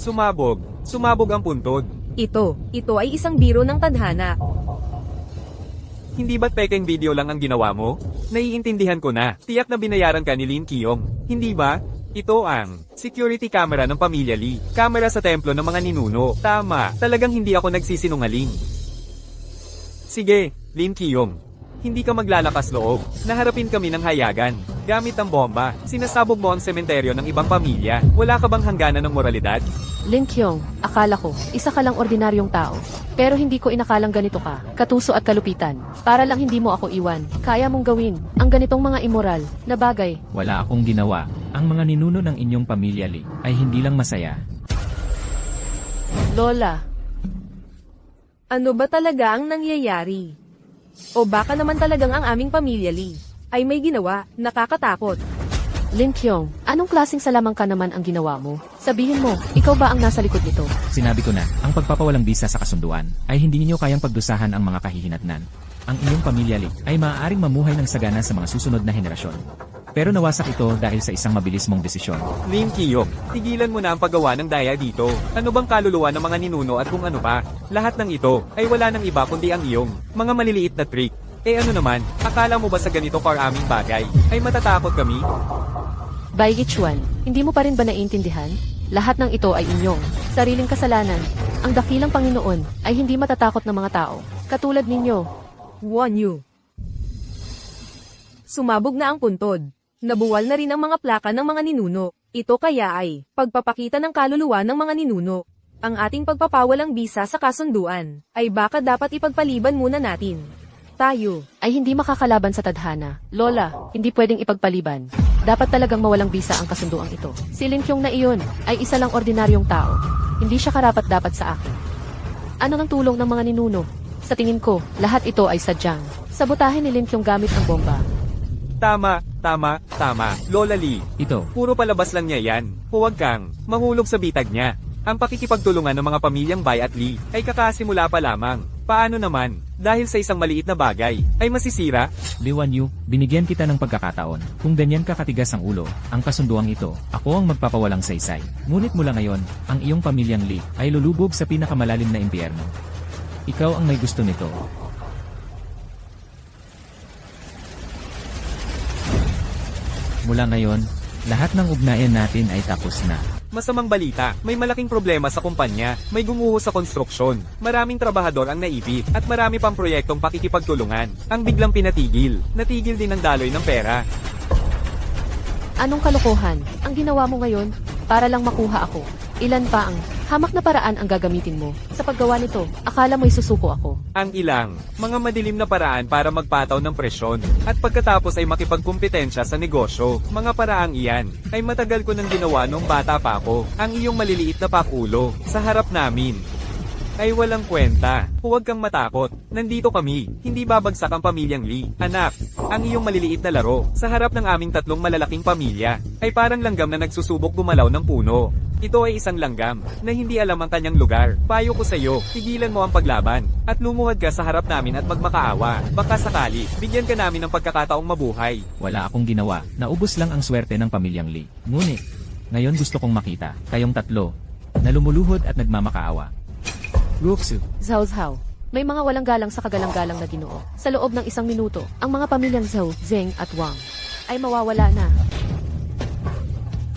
Sumabog ang puntod. Ito ay isang biro ng tadhana. Hindi ba't pekeng video lang ang ginawa mo? Naiintindihan ko na. Tiyak na binayaran ka ni Lin Qiyong. Hindi ba? Ito ang security camera ng pamilya Lee. Camera sa templo ng mga ninuno. Tama. Talagang hindi ako nagsisinungaling. Sige, Lin Qiyong. Hindi ka maglalakas loob. Naharapin kami ng hayagan. Gamit ang bomba. Sinasabog mo ang sementeryo ng ibang pamilya. Wala ka bang hangganan ng moralidad? Lin Kyong, akala ko, isa ka lang ordinaryong tao. Pero hindi ko inakalang ganito ka, katuso at kalupitan. Para lang hindi mo ako iwan. Kaya mong gawin ang ganitong mga immoral na bagay. Wala akong ginawa. Ang mga ninuno ng inyong pamilya Lee ay hindi lang masaya. Lola, Ano ba talaga ang nangyayari? O baka naman talagang ang aming pamilya Lee ay may ginawa, nakakatakot. Lin Kyong, anong klaseng salamang ka naman ang ginawa mo? Sabihin mo, ikaw ba ang nasa likod nito? Sinabi ko na, ang pagpapawalang bisa sa kasunduan ay hindi ninyo kayang pagdusahan ang mga kahihinatnan. Ang inyong pamilya Lee ay maaaring mamuhay ng sagana sa mga susunod na henerasyon. Pero nawasak ito dahil sa isang mabilis mong desisyon. Lin Qiyong, tigilan mo na ang paggawa ng daya dito. Ano bang kaluluwa ng mga ninuno at kung ano pa? Lahat ng ito ay wala ng iba kundi ang iyong mga maliliit na trick. Eh ano naman, akala mo ba sa ganito karaming bagay ay matatakot kami? Bai Gichuan, hindi mo pa rin ba naiintindihan? Lahat ng ito ay inyong sariling kasalanan. Ang dakilang Panginoon ay hindi matatakot ng mga tao. Katulad ninyo. Won Yu. Sumabog na ang puntod. Nabuwal na rin ang mga plaka ng mga ninuno. Ito kaya ay pagpapakita ng kaluluwa ng mga ninuno. Ang ating pagpapawalang bisa sa kasunduan ay baka dapat ipagpaliban muna natin. Tayo. Ay hindi makakalaban sa tadhana. Lola, hindi pwedeng ipagpaliban. Dapat talagang mawalang bisa ang kasunduang ito. Si Lin Kyong na iyon ay isa lang ordinaryong tao. Hindi siya karapat-dapat sa akin. Ano ng tulong ng mga ninuno? Sa tingin ko, lahat ito ay sadyang sabotahin ni Lin Kyong gamit ang bomba. Tama. Lola Lee, Ito, puro palabas lang niya yan. Huwag kang mahulog sa bitag niya. Ang pakikipagtulungan ng mga pamilyang Bai at Lee ay kakasimula pa lamang. Paano naman? Dahil sa isang maliit na bagay, ay masisira? Liwan Yu, binigyan kita ng pagkakataon. Kung ganyan kakatigas ang ulo, ang kasunduang ito, ako ang magpapawalang saysay. Ngunit mula ngayon, ang iyong pamilyang Lee ay lulubog sa pinakamalalim na impyerno. Ikaw ang may gusto nito. Mula ngayon, lahat ng ugnayan natin ay tapos na. Masamang balita, may malaking problema sa kumpanya, may gumuho sa konstruksyon, maraming trabahador ang naipit, at marami pang proyektong pakikipagtulungan. Ang biglang pinatigil, natigil din ang daloy ng pera. Anong kalokohan ang ginawa mo ngayon para lang makuha ako? Ilan pa ang hamak na paraan ang gagamitin mo sa paggawa nito? Akala mo'y susuko ako. Ang ilang, mga madilim na paraan para magpataw ng presyon, at pagkatapos ay makipagkumpetensya sa negosyo. Mga paraang iyan, ay matagal ko nang ginawa nung bata pa ako. Ang iyong maliliit na pakulo, sa harap namin, ay walang kwenta. Huwag kang matakot. Nandito kami. Hindi babagsak ang pamilyang Lee. Anak, ang iyong maliliit na laro, sa harap ng aming tatlong malalaking pamilya, ay parang langgam na nagsusubok gumalaw ng puno. Ito ay isang langgam, na hindi alam ang kanyang lugar. Payo ko sa iyo, tigilan mo ang paglaban, at lumuhad ka sa harap namin at magmakaawa. Baka sakali, bigyan ka namin ng pagkakataong mabuhay. Wala akong ginawa, naubos lang ang swerte ng pamilyang Lee. Ngunit, ngayon gusto kong makita, kayong tatlo, na lumuluhod at nagmamakaawa. Ruxu, Zhao Zhao, may mga walang galang sa kagalang-galang na Ginoo. Sa loob ng 1 minuto, ang mga pamilyang Zhao, Zheng at Wang ay mawawala na.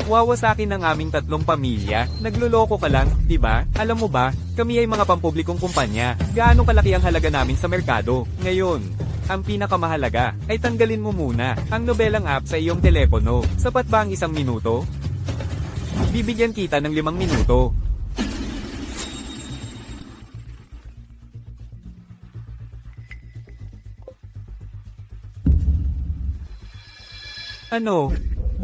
Wawasakin ng aming tatlong pamilya. Nagluloko ka lang, di ba? Alam mo ba, kami ay mga pampublikong kumpanya. Gaano kalaki ang halaga namin sa merkado. Ngayon, ang pinakamahalaga ay tanggalin mo muna ang nobelang app sa iyong telepono. Sapat ba ang 1 minuto? Bibigyan kita ng 5 minuto. Ano?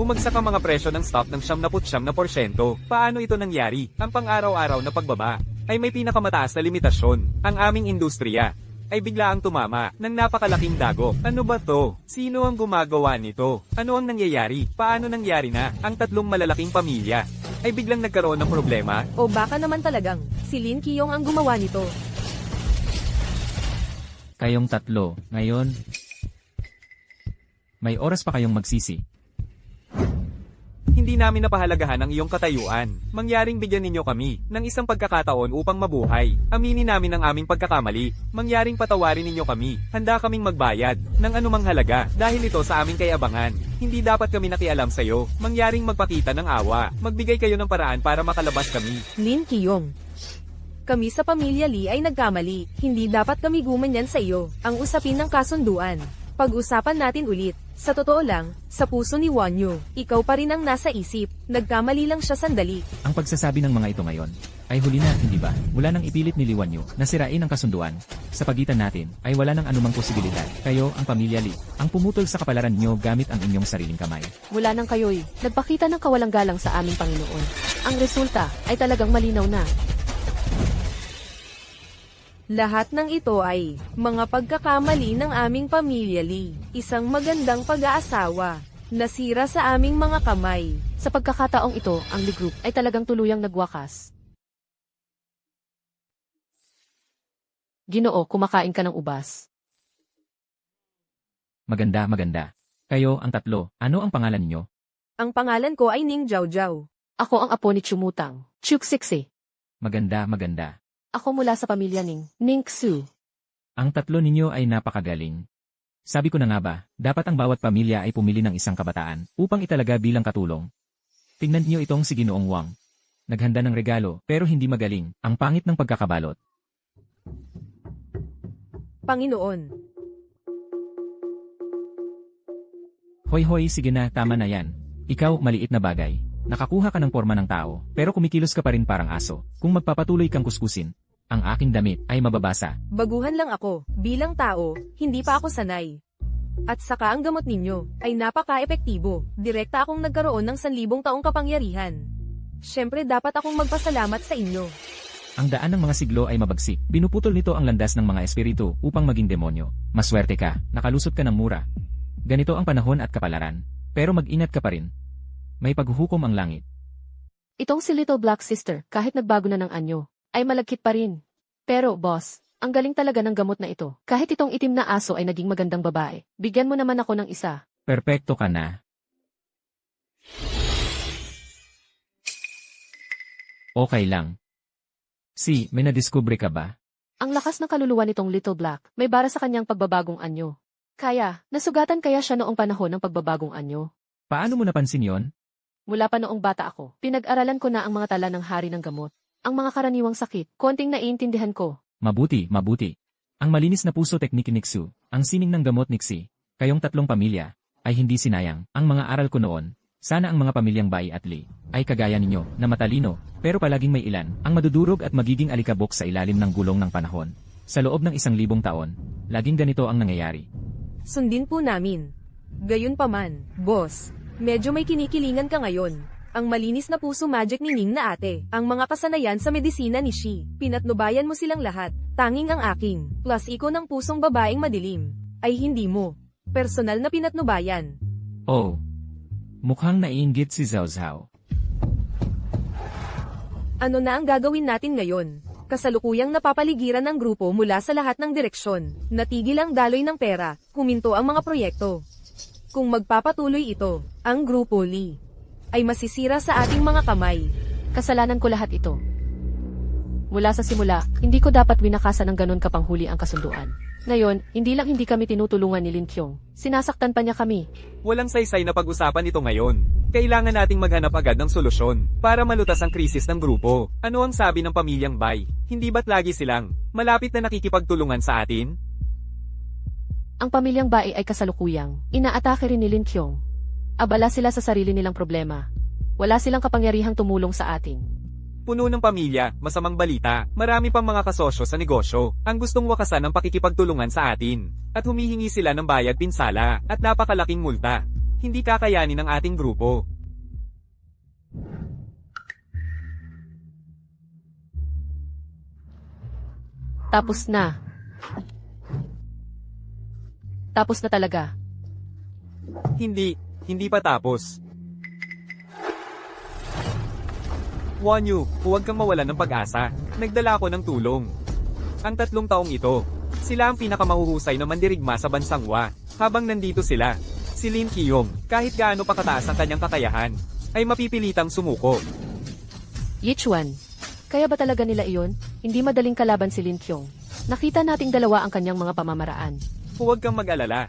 Bumagsak ang mga presyo ng stock ng 79%. Paano ito nangyari? Ang pang-araw-araw na pagbaba ay may pinakamataas na limitasyon. Ang aming industriya ay bigla ang tumama ng napakalaking dago. Ano ba to? Sino ang gumagawa nito? Ano ang nangyayari? Paano nangyari na ang tatlong malalaking pamilya ay biglang nagkaroon ng problema? O baka naman talagang, si Lin Qiyong ang gumawa nito. Kayong tatlo, ngayon, may oras pa kayong magsisi. Hindi namin napahalagahan ang iyong katayuan. Mangyaring bigyan ninyo kami ng isang pagkakataon upang mabuhay. Aminin namin ang aming pagkakamali. Mangyaring patawarin ninyo kami. Handa kaming magbayad ng anumang halaga dahil ito sa aming kayabangan. Hindi dapat kami nakialam sa iyo. Mangyaring magpakita ng awa. Magbigay kayo ng paraan para makalabas kami. Lin Qiyong. Kami sa pamilya Lee ay nagkamali. Hindi dapat kami gumanyan sa iyo. Ang usapin ng kasunduan. Pag-usapan natin ulit. Sa totoo lang, sa puso ni Wanyo, ikaw pa rin ang nasa isip. Nagkamali lang siya sandali. Ang pagsasabi ng mga ito ngayon, ay huli na, hindi ba? Wala nang ipilit ni Li Wanyo na sirain ang kasunduan. Sa pagitan natin, ay wala nang anumang posibilidad. Kayo, ang pamilya Lee, ang pumutol sa kapalaran niyo gamit ang inyong sariling kamay. Wala nang kayo'y nagpakita ng kawalang galang sa aming Panginoon. Ang resulta ay talagang malinaw na. Lahat ng ito ay mga pagkakamali ng aming pamilya Lee. Isang magandang pag-aasawa. Nasira sa aming mga kamay. Sa pagkakataong ito, ang Lee Group ay talagang tuluyang nagwakas. Ginoo, kumakain ka ng ubas. Maganda, maganda. Kayo, ang tatlo, ano ang pangalan niyo? Ang pangalan ko ay Ning Jiao Jiao. Ako ang apo ni Chumutang, Chuksiksi. Maganda, maganda. Ako mula sa pamilya Ning Xu. Ang tatlo ninyo ay napakagaling. Sabi ko na nga ba, dapat ang bawat pamilya ay pumili ng isang kabataan upang italaga bilang katulong. Tingnan niyo itong si Ginoong Wang. Naghanda ng regalo pero hindi magaling, ang pangit ng pagkakabalot. Panginoon. Hoy, sige na, tama na yan. Ikaw, maliit na bagay. Nakakuha ka ng porma ng tao, pero kumikilos ka pa rin parang aso. Kung magpapatuloy kang kuskusin, ang aking damit ay mababasa. Baguhan lang ako. Bilang tao, hindi pa ako sanay. At saka ang gamot ninyo ay napaka-epektibo. Direkta akong nagkaroon ng 1,000 taong kapangyarihan. Siyempre dapat akong magpasalamat sa inyo. Ang daan ng mga siglo ay mabagsik. Pinuputol nito ang landas ng mga espiritu upang maging demonyo. Maswerte ka, nakalusot ka ng mura. Ganito ang panahon at kapalaran. Pero mag-ingat ka pa rin. May paghuhukom ang langit. Itong si Little Black Sister, kahit nagbago na ng anyo, ay malagkit pa rin. Pero, boss, ang galing talaga ng gamot na ito. Kahit itong itim na aso ay naging magandang babae. Bigyan mo naman ako ng isa. Perpekto ka na. Okay lang. May nadiskubre ka ba? Ang lakas ng kaluluwa nitong Little Black, may bara sa kanyang pagbabagong anyo. Nasugatan kaya siya noong panahon ng pagbabagong anyo? Paano mo napansin yon? Mula pa noong bata ako, pinag-aralan ko na ang mga tala ng hari ng gamot. Ang mga karaniwang sakit, konting naiintindihan ko. Mabuti. Ang malinis na puso teknik ni Xu, ang sining ng gamot ni Xi, kayong tatlong pamilya, ay hindi sinayang. Ang mga aral ko noon, sana ang mga pamilyang Bai at Li, ay kagaya ninyo, na matalino, pero palaging may ilan, ang madudurog at magiging alikabok sa ilalim ng gulong ng panahon. Sa loob ng 1,000 taon, laging ganito ang nangyayari. Sundin po namin. Gayunpaman, boss, medyo may kinikilingan ka ngayon. Ang malinis na puso magic ni Ning na ate, ang mga kasanayan sa medisina ni Shi, pinatnubayan mo silang lahat, tanging ang aking, plus iko ng pusong babaeng madilim, ay hindi mo. Personal na pinatnubayan. Oh, mukhang naiinggit si Zhao Zhao. Ano na ang gagawin natin ngayon? Kasalukuyang napapaligiran ng grupo mula sa lahat ng direksyon. Natigil ang daloy ng pera, huminto ang mga proyekto. Kung magpapatuloy ito, ang grupo Lee ay masisira sa ating mga kamay. Kasalanan ko lahat ito. Mula sa simula, hindi ko dapat winakasan ng ganun kapanghuli ang kasunduan. Ngayon, hindi kami tinutulungan ni Lin Qiyong. Sinasaktan pa niya kami. Walang saysay na pag-usapan ito ngayon. Kailangan nating maghanap agad ng solusyon para malutas ang krisis ng grupo. Ano ang sabi ng pamilyang Bai? Hindi ba't lagi silang malapit na nakikipagtulungan sa atin? Ang pamilyang Bai ay kasalukuyang inaatake rin ni Lin Qiyong. Abala sila sa sarili nilang problema. Wala silang kapangyarihang tumulong sa atin. Puno ng pamilya, masamang balita, marami pang mga kasosyo sa negosyo, ang gustong wakasan ng pakikipagtulungan sa atin. At humihingi sila ng bayad pinsala, at napakalaking multa. hindi kakayanin ng ating grupo. Tapos na. Tapos na talaga. Hindi pa tapos. Wanyu, huwag kang mawalan ng pag-asa. Nagdala ako ng tulong. Ang 3 taong ito, sila ang pinakamahuhusay na mandirigma sa bansang Wa. Habang nandito sila, si Lin Qiyong, kahit gaano pa kataas ang kanyang kakayahan, ay mapipilitang sumuko. Yichuan. Kaya ba talaga nila iyon? Hindi madaling kalaban si Lin Qiong. Nakita nating dalawa ang kanyang mga pamamaraan. Huwag kang mag-alala.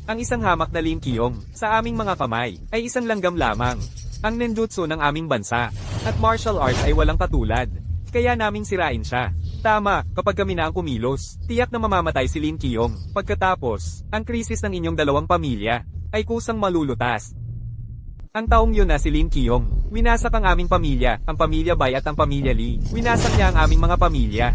Ang isang hamak na Lin Qiyong sa aming mga kamay ay isang langgam lamang. Ang ninjutsu ng aming bansa at martial arts ay walang katulad. Kaya naming sirain siya. Tama, kapag kami na ang kumilos, tiyak na mamamatay si Lin Qiyong. Pagkatapos, ang krisis ng inyong dalawang pamilya ay kusang malulutas. Ang taong yun na si Lin Qiyong. Winasak ang aming pamilya, ang pamilya Bai at ang pamilya Li. Winasak niya ang aming mga pamilya.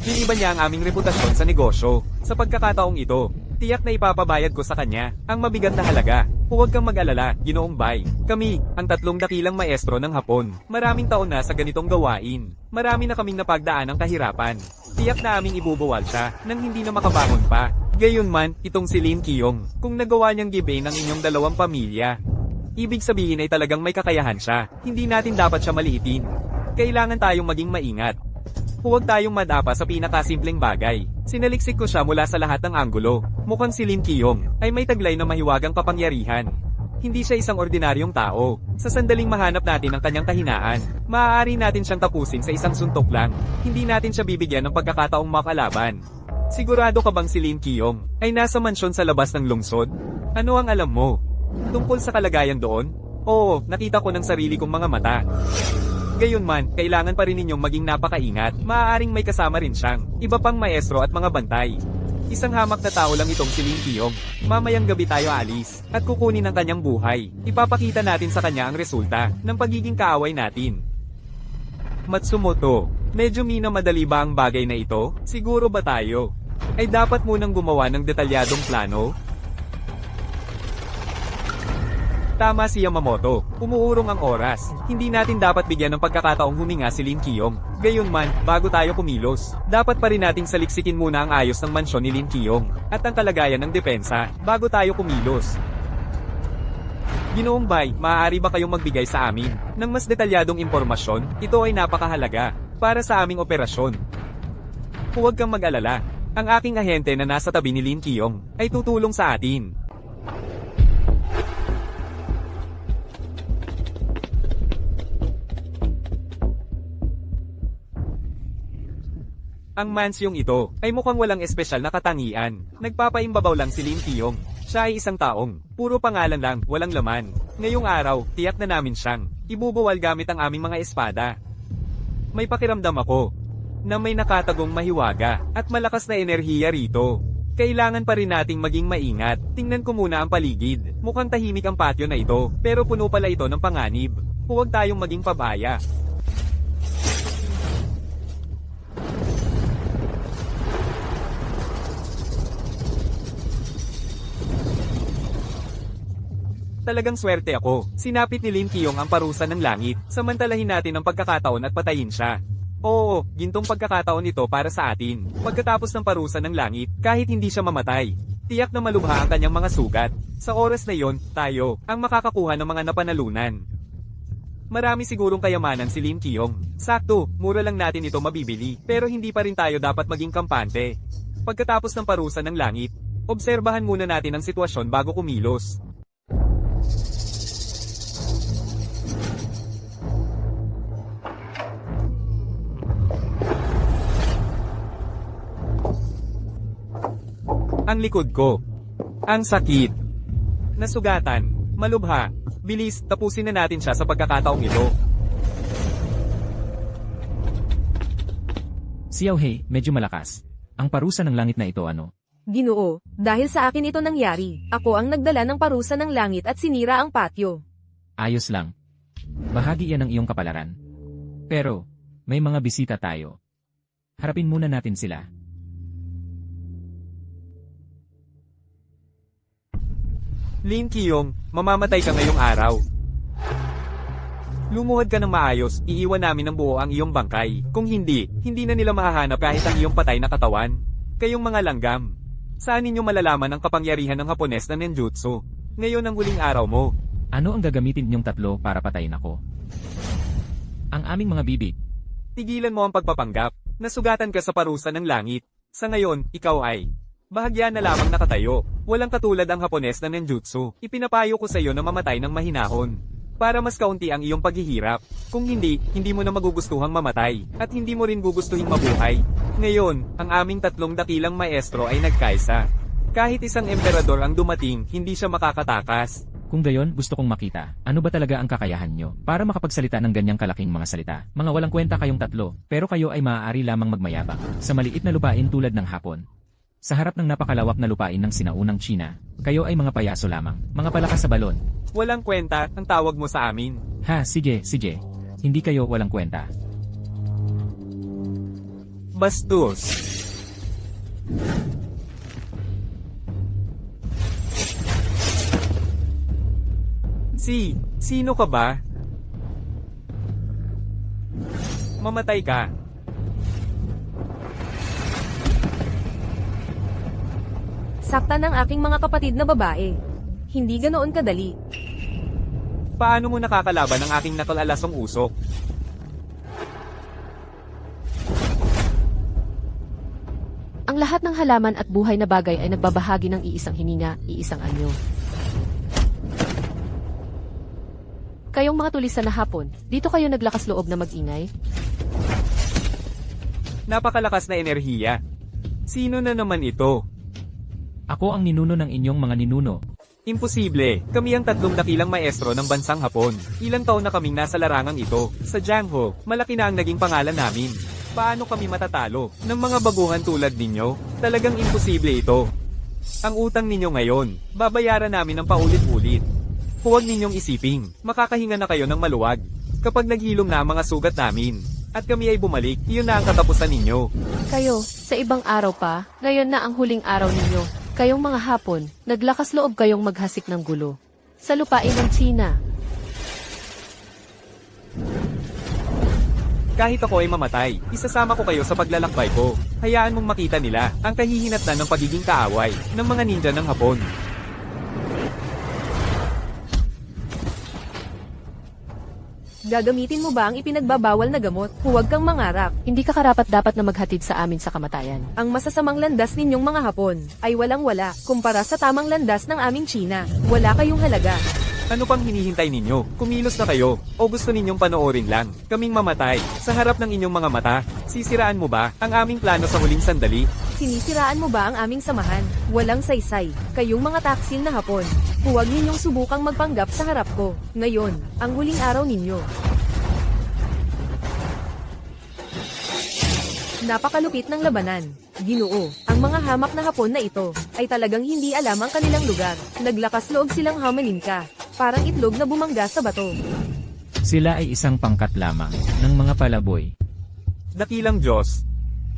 Hiniba niya ang aming reputasyon sa negosyo. Sa pagkakataong ito, tiyak na ipapabayad ko sa kanya ang mabigat na halaga. Huwag kang mag-alala, Ginoong Bai. Kami, ang 3 dakilang maestro ng Hapon. Maraming taon na sa ganitong gawain. Marami na kaming napagdaan ng kahirapan. Tiyak na aming ibubuwal siya nang hindi na makabangon pa. Gayunman, itong si Lin Qiyong, kung nagawa niyang give ng inyong dalawang pamilya, ibig sabihin ay talagang may kakayahan siya. Hindi natin dapat siya maliitin. Kailangan tayong maging maingat. Huwag tayong madapa sa pinakasimpleng bagay. Sinaliksik ko siya mula sa lahat ng anggulo. Mukhang si Lin Qiyong ay may taglay na mahiwagang kapangyarihan. Hindi siya isang ordinaryong tao. Sa sandaling mahanap natin ang kanyang kahinaan, maaari natin siyang tapusin sa isang suntok lang. Hindi natin siya bibigyan ng pagkakataong makalaban. Sigurado ka bang si Lin Qiyong ay nasa mansyon sa labas ng lungsod? Ano ang alam mo tungkol sa kalagayan doon? Oo, nakita ko ng sarili kong mga mata. Gayunman, kailangan pa rin ninyong maging napakaingat. Maaaring may kasama rin siyang iba pang maestro at mga bantay. Isang hamak na tao lang itong si Lin Qiyong. Mamayang gabi tayo alis at kukunin ang kanyang buhay. Ipapakita natin sa kanya ang resulta ng pagiging kaaway natin. Matsumoto, medyo minamadali ba ang bagay na ito? Siguro ba tayo ay dapat munang gumawa ng detalyadong plano? Tama si Yamamoto, umuurong ang oras. Hindi natin dapat bigyan ng pagkakataong huminga si Lin Qiyong. Gayunman, bago tayo kumilos, dapat pa rin nating saliksikin muna ang ayos ng mansyon ni Lin Qiyong at ang kalagayan ng depensa bago tayo kumilos. Ginoong Bai, maaari ba kayong magbigay sa amin ng mas detalyadong impormasyon? Ito ay napakahalaga para sa aming operasyon. Huwag kang mag-alala. Ang aking ahente na nasa tabi ni Lin Qiyong ay tutulong sa atin. Ang mansyong ito ay mukhang walang espesyal na katangian. Nagpapaimbabaw lang si Lin Qiyong. Siya ay isang taong puro pangalan lang, walang laman. Ngayong araw, tiyak na namin siyang ibubuwal gamit ang aming mga espada. May pakiramdam ako na may nakatagong mahiwaga at malakas na enerhiya rito. Kailangan pa rin nating maging maingat. Tingnan ko muna ang paligid. Mukhang tahimik ang patio na ito, pero puno pala ito ng panganib. Huwag tayong maging pabaya. Talagang swerte ako. Sinapit ni Lin Qiyong ang parusa ng langit. Samantalahin natin ang pagkakataon at patayin siya. Oo, gintong pagkakataon ito para sa atin. Pagkatapos ng parusa ng langit, kahit hindi siya mamatay, tiyak na malubha ang kanyang mga sugat. Sa oras na yon, tayo ang makakakuha ng mga napanalunan. Marami sigurong kayamanan si Lin Qiyong. Sakto, mura lang natin ito mabibili. Pero hindi pa rin tayo dapat maging kampante. Pagkatapos ng parusa ng langit, obserbahan muna natin ang sitwasyon bago kumilos. Ang likod ko. Ang sakit. Nasugatan. Malubha. Bilis, tapusin na natin siya sa pagkakataong ito. Xiaohei, medyo malakas. Ang parusa ng langit na ito ano? Ginoo, dahil sa akin ito nangyari. Ako ang nagdala ng parusa ng langit at sinira ang patio. Ayos lang. Bahagi yan ng iyong kapalaran. Pero, may mga bisita tayo. Harapin muna natin sila. Lin Qiyong, mamamatay ka ngayong araw. Lumuhod ka ng maayos, iiwan namin ng buo ang iyong bangkay. Kung hindi, hindi na nila mahahanap kahit ang iyong patay na katawan. Kayong mga langgam. Saan ninyo malalaman ang kapangyarihan ng Hapones na ninjutsu? Ngayon ang huling araw mo. Ano ang gagamitin niyong tatlo para patayin ako? Ang aming mga bibig. Tigilan mo ang pagpapanggap. Nasugatan ka sa parusa ng langit. Sa ngayon, ikaw ay bahagya na lamang nakatayo. Walang katulad ang Hapones na ninjutsu. Ipinapayo ko sa iyo na mamatay ng mahinahon. Para mas kaunti ang iyong paghihirap. Kung hindi, hindi mo na magugustuhang mamatay. At hindi mo rin gugustuhin mabuhay. Ngayon, ang aming tatlong dakilang maestro ay nagkaisa. Kahit isang emperador ang dumating, hindi siya makakatakas. Kung gayon, gusto kong makita, ano ba talaga ang kakayahan nyo para makapagsalita ng ganyang kalaking mga salita? Mga walang kwenta kayong tatlo, pero kayo ay maaari lamang magmayabang sa maliit na lupain tulad ng Hapon. Sa harap ng napakalawak na lupain ng sinaunang China, kayo ay mga payaso lamang, mga palakas sa balon. Walang kwenta ang tawag mo sa amin. Ha, sige. Hindi kayo walang kwenta. Bastos. Sino ka ba? Mamatay ka. Sakta ng aking mga kapatid na babae. Hindi ganoon kadali. Paano mo nakakalaban ang aking nakalalasong usok? Ang lahat ng halaman at buhay na bagay ay nagbabahagi ng iisang hininga, iisang anyo. Kayong mga tulisan na Hapon, dito kayo naglakas loob na mag-ingay? Napakalakas na enerhiya. Sino na naman ito? Ako ang ninuno ng inyong mga ninuno. Imposible. Kami ang tatlong dakilang maestro ng bansang Hapon. Ilang taon na kaming nasa larangang ito. Sa Jiangho, malaki na ang naging pangalan namin. Paano kami matatalo ng mga baguhan tulad ninyo? Talagang imposible ito. Ang utang ninyo ngayon, babayaran namin ng paulit-ulit. Huwag ninyong isiping, makakahinga na kayo ng maluwag. Kapag naghilom na ang mga sugat namin, at kami ay bumalik, iyon na ang katapusan ninyo. Kayo, sa ibang araw pa, ngayon na ang huling araw ninyo. Kayong mga Hapon, naglakas loob kayong maghasik ng gulo. Sa lupain ng China. Kahit ako ay mamatay, isasama ko kayo sa paglalakbay ko. Hayaan mong makita nila ang kahihinatnan ng pagiging kaaway ng mga ninja ng Hapon. Gagamitin mo ba ang ipinagbabawal na gamot? Huwag kang mangarap. Hindi ka karapat-dapat na maghatid sa amin sa kamatayan. Ang masasamang landas ninyong mga Hapon ay walang-wala kumpara sa tamang landas ng aming China. Wala kayong halaga. Ano pang hinihintay ninyo? Kumilos na kayo, o gusto ninyong panoorin lang? Kaming mamatay, sa harap ng inyong mga mata. Sisiraan mo ba ang aming plano sa huling sandali? Sinisiraan mo ba ang aming samahan? Walang saysay. Kayong mga taksil na Hapon. Huwag ninyong subukang magpanggap sa harap ko. Ngayon, ang huling araw ninyo. Napakalupit ng labanan. Ginoo, ang mga hamak na Hapon na ito ay talagang hindi alam ang kanilang lugar. Naglakas loob silang hamanin ka. Parang itlog na bumangga sa bato. Sila ay isang pangkat lamang ng mga palaboy. Dakilang Diyos.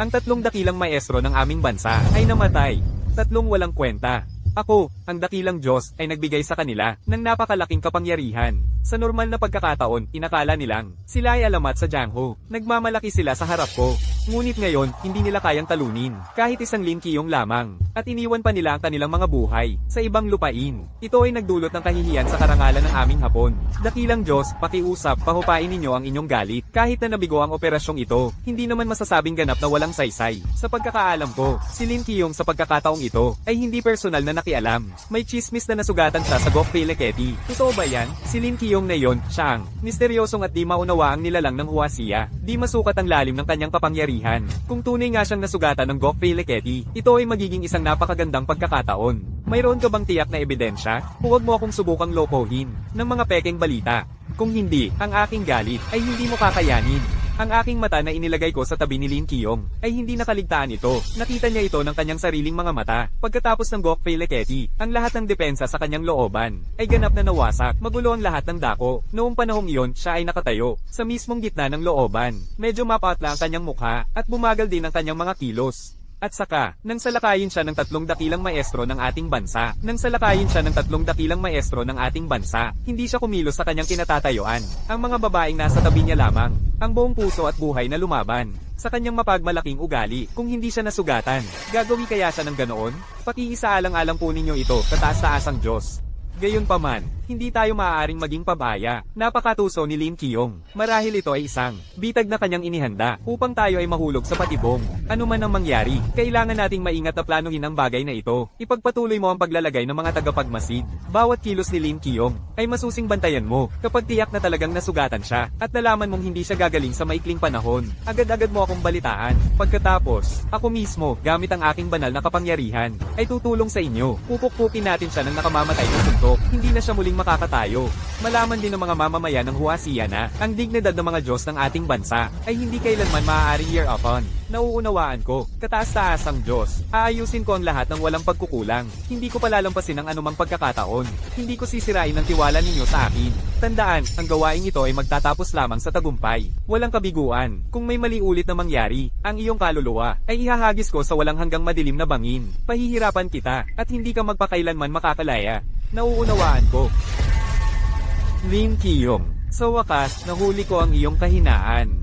Ang tatlong dakilang maestro ng aming bansa ay namatay. Tatlong walang kwenta. Ako, ang dakilang Diyos, ay nagbigay sa kanila ng napakalaking kapangyarihan. Sa normal na pagkakataon, inakala nilang sila ay alamat sa Jiangho. Nagmamalaki sila sa harap ko. Ngunit ngayon, hindi nila kayang talunin, kahit isang Lin Qiyong lamang. At iniwan pa nila ang kanilang mga buhay sa ibang lupain. Ito ay nagdulot ng kahihiyan sa karangalan ng aming Hapon. Dakilang Diyos, pakiusap, pahupain ninyo ang inyong galit. Kahit na nabigo ang operasyong ito, hindi naman masasabing ganap na walang saysay. Sa pagkakaalam ko, si Lin Qiyong sa pagkakataong ito ay hindi personal na nakialam. May chismis na nasugatan siya sa Gokpei Leketi. Totoo ba yan? Si Lin Qiyong na yon, siya ang misteryosong at di maunawa ang nilalang ng Huaxia. Di masukat ang lalim ng kanyang kapangyarihan. Kung tunay nga siyang nasugatan ng Gokpei Leketi, ito ay magiging isang napakagandang pagkakataon. Mayroon ka bang tiyak na ebidensya? Huwag mo akong subukang lokohin ng mga pekeng balita. Kung hindi, ang aking galit ay hindi mo kakayanin. Ang aking mata na inilagay ko sa tabi ni Lin Qiyong ay hindi nakaligtaan ito. Nakita niya ito ng kanyang sariling mga mata. Pagkatapos ng Gokpei Leketi, ang lahat ng depensa sa kanyang looban ay ganap na nawasak. Magulo ang lahat ng dako. Noong panahong iyon, siya ay nakatayo sa mismong gitna ng looban. Medyo mapatla ang kanyang mukha at bumagal din ang kanyang mga kilos. At saka, nang salakayin siya ng 3 dakilang maestro ng ating bansa. Nang salakayin siya ng 3 dakilang maestro ng ating bansa, hindi siya kumilos sa kanyang kinatatayuan. Ang mga babaeng nasa tabi niya lamang, ang buong puso at buhay na lumaban sa kanyang mapagmalaking ugali. Kung hindi siya nasugatan, gagawi kaya siya ng ganoon? Pakiisaalang-alang po ninyo ito, kataas-taasang Diyos. Gayunpaman, hindi tayo maaaring maging pabaya. Napakatuso ni Lim Kiyong. Marahil ito ay isang bitag na kanyang inihanda upang tayo ay mahulog sa patibong. Ano man ang mangyari, kailangan nating maingat na planuhin ang bagay na ito. Ipagpatuloy mo ang paglalagay ng mga tagapagmasid. Bawat kilos ni Lim Kiyong ay masusing bantayan mo kapag tiyak na talagang nasugatan siya at nalaman mong hindi siya gagaling sa maikling panahon. Agad-agad mo akong balitaan. Pagkatapos, ako mismo, gamit ang aking banal na kapangyarihan, ay tutulong sa inyo. Pupukpukin natin siya ng nakamamatay ng suntok. Hindi na siya muling makakatayo. Malaman din ng mga mamamayan ng Huasia na ang dignidad ng mga Diyos ng ating bansa ay hindi kailanman maaaring year upon. Nauunawaan ko, kataas-taasang Diyos, aayusin ko ang lahat ng walang pagkukulang. Hindi ko palalampasin ang anumang pagkakataon. Hindi ko sisirain ang tiwala ninyo sa akin. Tandaan, ang gawaing ito ay magtatapos lamang sa tagumpay. Walang kabiguan. Kung may mali ulit na mangyari, ang iyong kaluluwa ay ihahagis ko sa walang hanggang madilim na bangin. Pahihirapan kita at hindi ka magpakailanman makakalaya. Nauunawaan ko. Lim Kiyong, sa wakas, nahuli ko ang iyong kahinaan.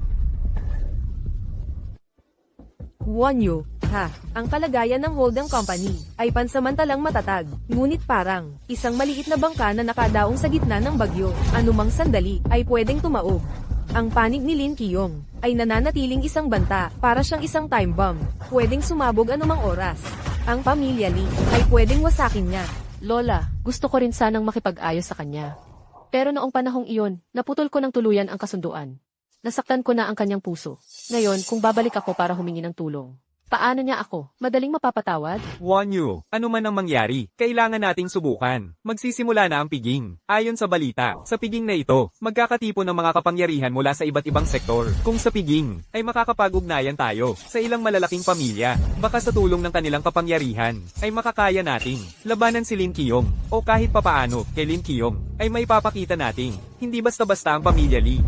Wonyu, ha, ang kalagayan ng holding company ay pansamantalang matatag, ngunit parang isang maliit na bangka na nakadaong sa gitna ng bagyo, anumang sandali ay pwedeng tumaob. Ang panig ni Lin Kiyong ay nananatiling isang banta, para siyang isang time bomb, pwedeng sumabog anumang oras. Ang pamilya Lee ay pwedeng wasakin niya. Lola, gusto ko rin sanang makipag-ayos sa kanya. Pero noong panahong iyon, naputol ko ng tuluyan ang kasunduan. Nasaktan ko na ang kanyang puso. Ngayon, kung babalik ako para humingi ng tulong, paano niya ako? Madaling mapapatawad? Wonyu, ano man ang mangyari, kailangan nating subukan. Magsisimula na ang piging. Ayon sa balita, sa piging na ito, magkakatipon ng mga kapangyarihan mula sa iba't ibang sektor. Kung sa piging, ay makakapag-ugnayan tayo sa ilang malalaking pamilya. Baka sa tulong ng kanilang kapangyarihan, ay makakaya nating labanan si Lin Kiyong. O kahit papaano, kay Lin Kiyong, ay may papakita nating hindi basta-basta ang pamilya Lee.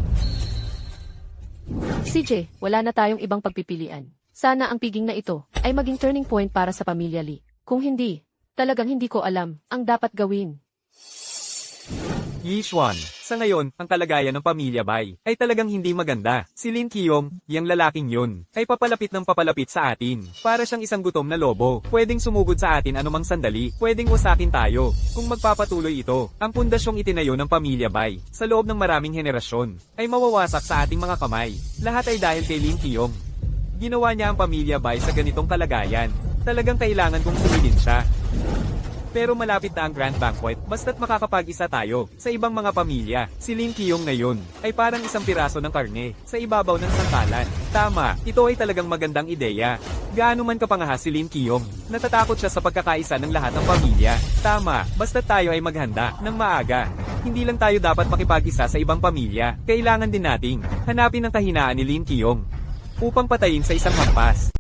CJ, wala na tayong ibang pagpipilian. Sana ang piging na ito ay maging turning point para sa pamilya Lee. Kung hindi, talagang hindi ko alam ang dapat gawin. Yishuan, sa ngayon, ang kalagayan ng pamilya Bai ay talagang hindi maganda. Si Lin Kiyong, yang lalaking yun, ay papalapit ng papalapit sa atin. Para siyang isang gutom na lobo. Pwedeng sumugod sa atin anumang sandali. Pwedeng wasakin tayo. Kung magpapatuloy ito, ang pundasyong itinayo ng pamilya Bai sa loob ng maraming henerasyon ay mawawasak sa ating mga kamay. Lahat ay dahil kay Lin Kiyong. Ginawa niya ang pamilya Bai sa ganitong kalagayan. Talagang kailangan kong sumilin siya. Pero malapit na ang Grand Banquet, basta't makakapag-isa tayo sa ibang mga pamilya. Si Lin Kiyong ngayon ay parang isang piraso ng karne sa ibabaw ng sangkalan. Tama, ito ay talagang magandang ideya. Gaano man kapangahas si Lin Kiyong, natatakot siya sa pagkakaisa ng lahat ng pamilya. Tama, basta't tayo ay maghanda ng maaga. Hindi lang tayo dapat makipag-isa sa ibang pamilya. Kailangan din nating hanapin ang kahinaan ni Lin Kiyong upang patayin sa isang hampas.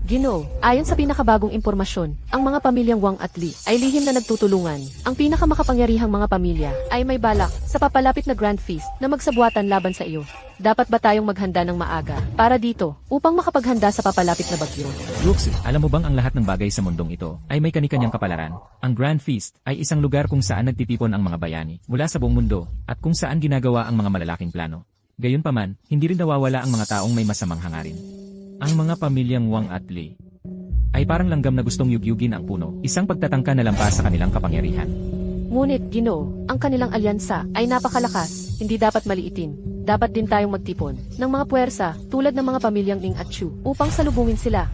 Ginoo, ayon sa pinakabagong impormasyon, ang mga pamilyang Wang at Lee ay lihim na nagtutulungan. Ang pinakamakapangyarihang mga pamilya ay may balak sa papalapit na Grand Feast na magsabuatan laban sa iyo. Dapat ba tayong maghanda ng maaga para dito upang makapaghanda sa papalapit na bagyo? Ruxu, alam mo bang ang lahat ng bagay sa mundong ito ay may kani-kanyang kapalaran? Ang Grand Feast ay isang lugar kung saan nagtitipon ang mga bayani mula sa buong mundo at kung saan ginagawa ang mga malalaking plano. Gayunpaman, hindi rin nawawala ang mga taong may masamang hangarin. Ang mga pamilyang Wang at Lee ay parang langgam na gustong yugyugin ang puno, isang pagtatangka na lampas sa kanilang kapangyarihan. Ngunit, Ginoo, ang kanilang alyansa ay napakalakas, hindi dapat maliitin. Dapat din tayong magtipon ng mga puwersa tulad ng mga pamilyang Ning at Chu upang salubungin sila.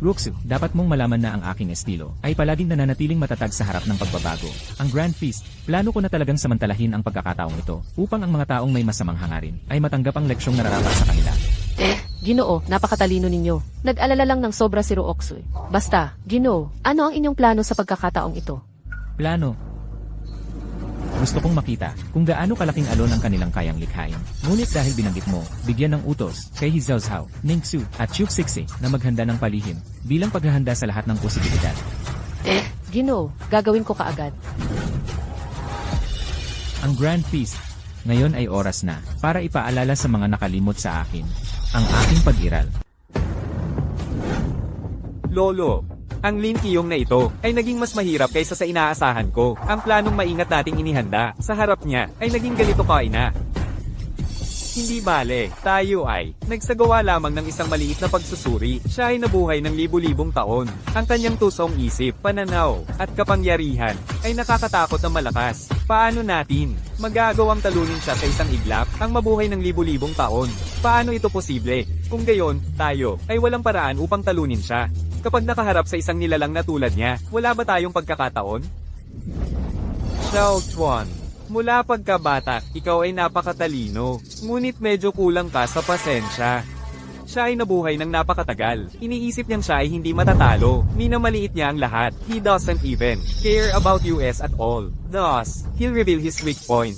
Ruxu, dapat mong malaman na ang aking estilo ay palaging nananatiling matatag sa harap ng pagbabago. Ang Grand Feast, plano ko na talagang samantalahin ang pagkakataong ito upang ang mga taong may masamang hangarin ay matanggap ang leksyong nararapat sa kanila. Ginoo, napakatalino ninyo. Nag-alala lang ng sobra si Ruoxu. Basta, Ginoo, ano ang inyong plano sa pagkakataong ito? Plano? Gusto kong makita kung gaano kalaking alon ang kanilang kayang likhain. Ngunit dahil binanggit mo, bigyan ng utos kay Hizaozhao, Ningxu at Chuxixi na maghanda ng palihim bilang paghahanda sa lahat ng posibilidad. Ginoo, gagawin ko kaagad. Ang Grand Feast, ngayon ay oras na para ipaalala sa mga nakalimot sa akin ang aking pag-iral. Lolo, ang Lin Qiyong na ito ay naging mas mahirap kaysa sa inaasahan ko. Ang planong maingat nating inihanda sa harap niya ay naging ganito ka ina. Hindi bale, tayo ay nagsagawa lamang ng isang maliit na pagsusuri. Siya ay nabuhay ng libu-libong taon. Ang kanyang tusong isip, pananaw, at kapangyarihan ay nakakatakot na malakas. Paano natin magagawang talunin siya sa isang iglap ang mabuhay ng libu-libong taon? Paano ito posible? Kung gayon, tayo ay walang paraan upang talunin siya. Kapag nakaharap sa isang nilalang na tulad niya, wala ba tayong pagkakataon? Xiao Chuan, mula pagkabata, ikaw ay napakatalino, ngunit medyo kulang ka sa pasensya. Siya ay nabuhay ng napakatagal. Iniisip niyang siya ay hindi matatalo. Minamaliit niya ang lahat. He doesn't even care about US at all. Thus, he'll reveal his weak point.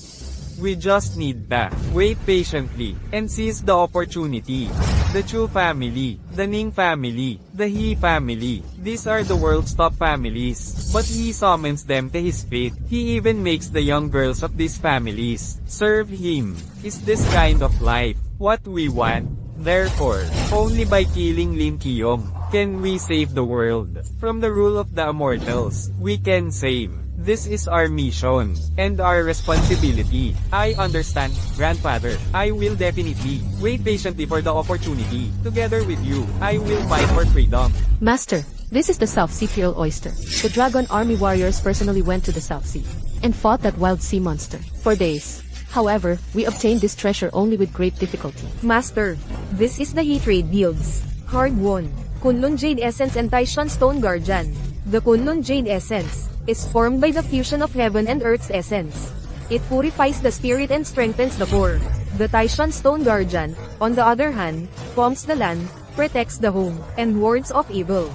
We just need to wait patiently and seize the opportunity. The Chu family, the Ning family, the He family, these are the world's top families. But he summons them to his fate. He even makes the young girls of these families serve him. Is this kind of life what we want? Therefore, only by killing Lin Qiyong can we save the world from the rule of the immortals. We can save. This is our mission and our responsibility. I understand, grandfather. I will definitely wait patiently for the opportunity. Together with you, I will fight for freedom. Master, this is the South Sea Pale Oyster. The Dragon Army warriors personally went to the South Sea and fought that wild sea monster for days. However, we obtained this treasure only with great difficulty. Master, this is the He trade yields. Hard won. Kunlun Jade Essence and Taishan Stone Guardian. The Kunlun Jade Essence is formed by the fusion of heaven and earth's essence. It purifies the spirit and strengthens the core. The Taishan Stone Guardian, on the other hand, calms the land, protects the home, and wards off evil.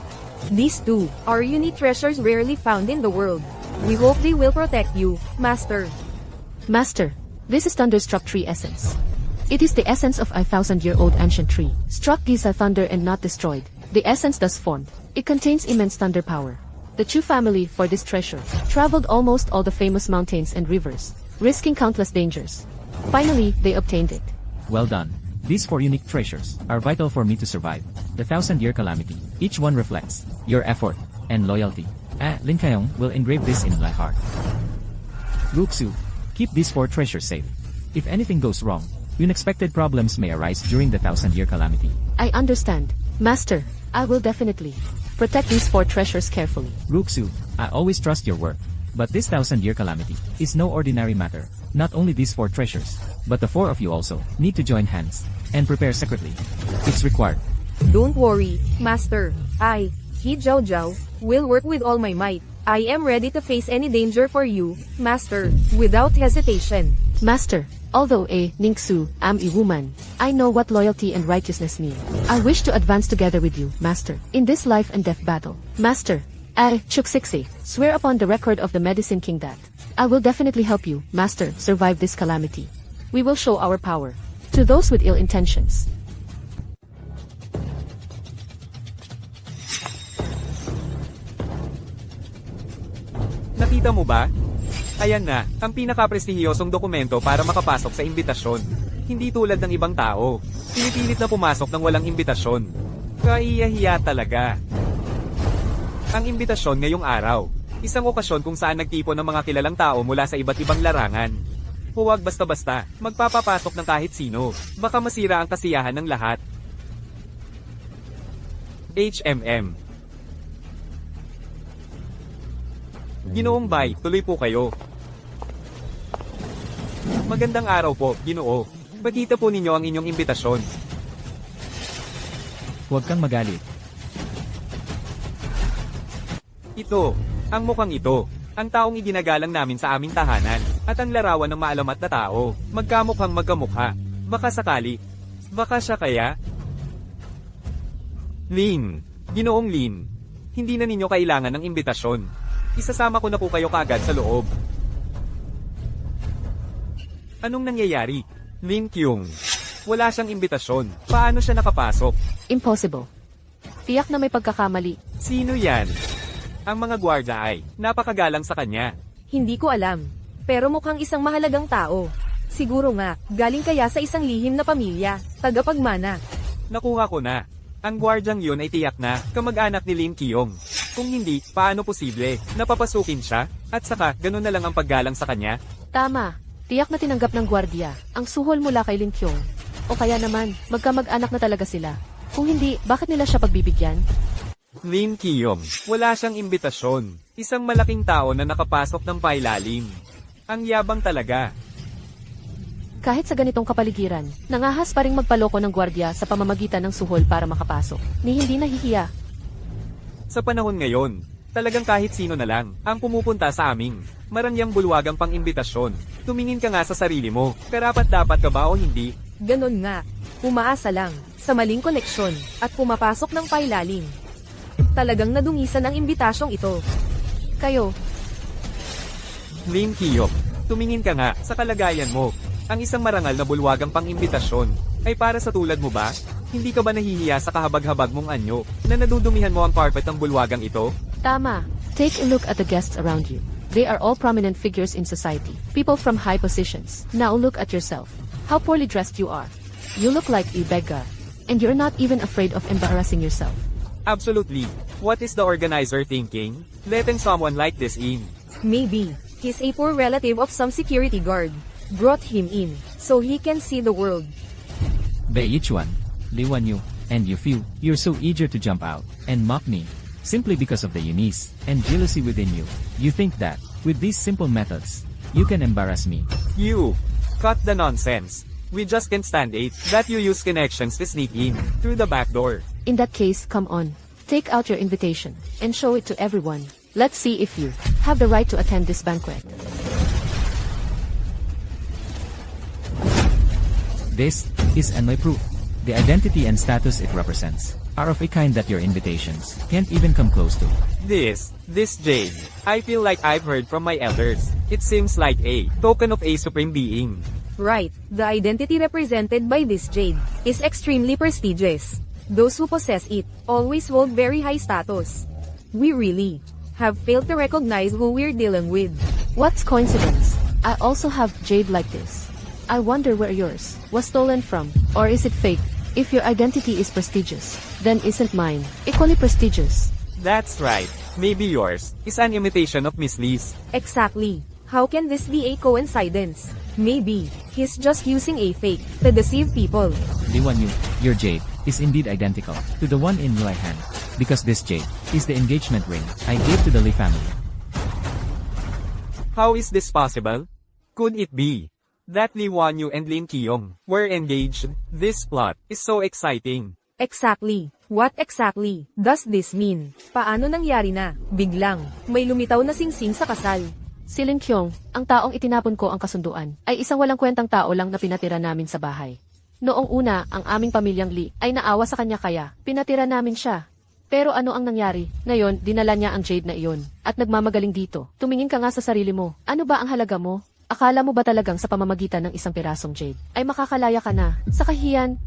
These two are unique treasures rarely found in the world. We hope they will protect you, Master. Master, this is Thunderstruck Tree Essence. It is the essence of a 1,000-year-old ancient tree, struck Giza thunder and not destroyed. The essence thus formed. It contains immense thunder power. The Chu family, for this treasure, traveled almost all the famous mountains and rivers, risking countless dangers. Finally, they obtained it. Well done. These 4 unique treasures are vital for me to survive the 1,000-year calamity. Each one reflects your effort and loyalty. Lin Qiyong will engrave this in my heart. Ruxu, keep these 4 treasures safe. If anything goes wrong, unexpected problems may arise during the 1,000-year calamity. I understand. Master, I will definitely protect these 4 treasures carefully. Ruxu, I always trust your word. But this 1,000-year calamity is no ordinary matter. Not only these 4 treasures, but the 4 of you also need to join hands and prepare secretly. It's required. Don't worry, Master. I, He Jiao Jiao, will work with all my might. I am ready to face any danger for you, Master, without hesitation. Master, although Ningxu, am a woman, I know what loyalty and righteousness mean. I wish to advance together with you, Master, in this life and death battle. Master, Chuxixi, swear upon the record of the Medicine King that I will definitely help you, Master, survive this calamity. We will show our power to those with ill intentions. Nakita mo ba? Ayan na, ang pinaka-prestihiyosong dokumento para makapasok sa imbitasyon. Hindi tulad ng ibang tao. Pinipilit na pumasok ng walang imbitasyon. Kaiyahiya talaga. Ang imbitasyon ngayong araw. Isang okasyon kung saan nagtipon ng mga kilalang tao mula sa iba't ibang larangan. Huwag basta-basta, magpapapasok ng kahit sino. Baka masira ang kasiyahan ng lahat. HMM. Ginoong Bai, tuloy po kayo. Magandang araw po, Ginoo. Bakita po ninyo ang inyong imbitasyon. Huwag kang magalit. Ito, ang mukhang ito, ang taong iginagalang namin sa aming tahanan, at ang larawan ng maalamat na tao, magkamukhang magkamukha. Baka sakali. Baka siya kaya? Lin, Ginoong Lin, hindi na ninyo kailangan ng imbitasyon. Isasama ko na po kayo kaagad sa loob. Anong nangyayari? Lin Qiyong. Wala siyang imbitasyon. Paano siya nakapasok? Impossible. Tiyak na may pagkakamali. Sino yan? Ang mga gwardya ay napakagalang sa kanya. Hindi ko alam. Pero mukhang isang mahalagang tao. Siguro nga, galing kaya sa isang lihim na pamilya, tagapagmana. Nakuha ko na. Ang gwardyang yun ay tiyak na kamag-anak ni Lim Kyong. Kung hindi, paano posible? Napapasukin siya? At saka, ganun na lang ang paggalang sa kanya? Tama. Tiyak na tinanggap ng gwardiya ang suhol mula kay Lin Kyong. O kaya naman, magkamag-anak na talaga sila. Kung hindi, bakit nila siya pagbibigyan? Lim Kyong, wala siyang imbitasyon. Isang malaking tao na nakapasok ng pailalim. Ang yabang talaga. Kahit sa ganitong kapaligiran, nangahas pa ring magpaloko ng gwardiya sa pamamagitan ng suhol para makapasok. Ni hindi nahihiya. Sa panahon ngayon, talagang kahit sino na lang ang pumupunta sa aming marangyang bulwagang pang-imbitasyon. Tumingin ka nga sa sarili mo, karapat-dapat ka ba o hindi? Ganon nga. Umaasa lang, sa maling koneksyon, at pumapasok ng pailalim. Talagang nadungisan ang imbitasyong ito. Kayo, Lim Kyong, tumingin ka nga sa kalagayan mo. Ang isang marangal na bulwagang pang-imbitasyon ay para sa tulad mo ba? Hindi ka ba nahihiya sa kahabag-habag mong anyo na nadudumihan mo ang carpet ng bulwagang ito? tama. Take a look at the guests around you. They are all prominent figures in society. People from high positions. Now look at yourself. How poorly dressed you are. You look like a beggar. And you're not even afraid of embarrassing yourself. Absolutely. What is the organizer thinking? Letting someone like this in. Maybe, he's a poor relative of some security guard. Brought him in, so he can see the world. Beichuan, Li Wanyu, and you feel you're so eager to jump out and mock me, simply because of the unease and jealousy within you. You think that, with these simple methods, you can embarrass me. You! Cut the nonsense. We just can't stand it that you use connections to sneak in through the back door. In that case, come on. Take out your invitation and show it to everyone. Let's see if you have the right to attend this banquet. This is my proof. The identity and status it represents are of a kind that your invitations can't even come close to. This Jade. I feel like I've heard from my elders. It seems like a token of a supreme being. Right, the identity represented by this jade is extremely prestigious. Those who possess it always hold very high status. We really have failed to recognize who we're dealing with. What's coincidence? I also have jade like this. I wonder where yours was stolen from, or is it fake? If your identity is prestigious, then isn't mine equally prestigious? That's right. Maybe yours is an imitation of Miss Lee's. Exactly. How can this be a coincidence? Maybe, he's just using a fake to deceive people. Li Wanyu, your jade is indeed identical to the one in my hand, because this jade is the engagement ring I gave to the Li family. How is this possible? Could it be that Li Wanyu and Lin Kyong were engaged? This plot is so exciting. Exactly. What exactly does this mean? Paano nangyari na, biglang, may lumitaw na singsing sa kasal? Si Lin Kyong, ang taong itinapon ko ang kasunduan, ay isang walang kwentang tao lang na pinatira namin sa bahay. Noong una, ang aming pamilyang Lee ay naawa sa kanya kaya pinatira namin siya. Pero ano ang nangyari? Ngayon, dinala niya ang jade na iyon at nagmamagaling dito. Tumingin ka nga sa sarili mo. Ano ba ang halaga mo? Akala mo ba talagang sa pamamagitan ng isang pirasong jade ay makakalaya ka na sa kahiyan?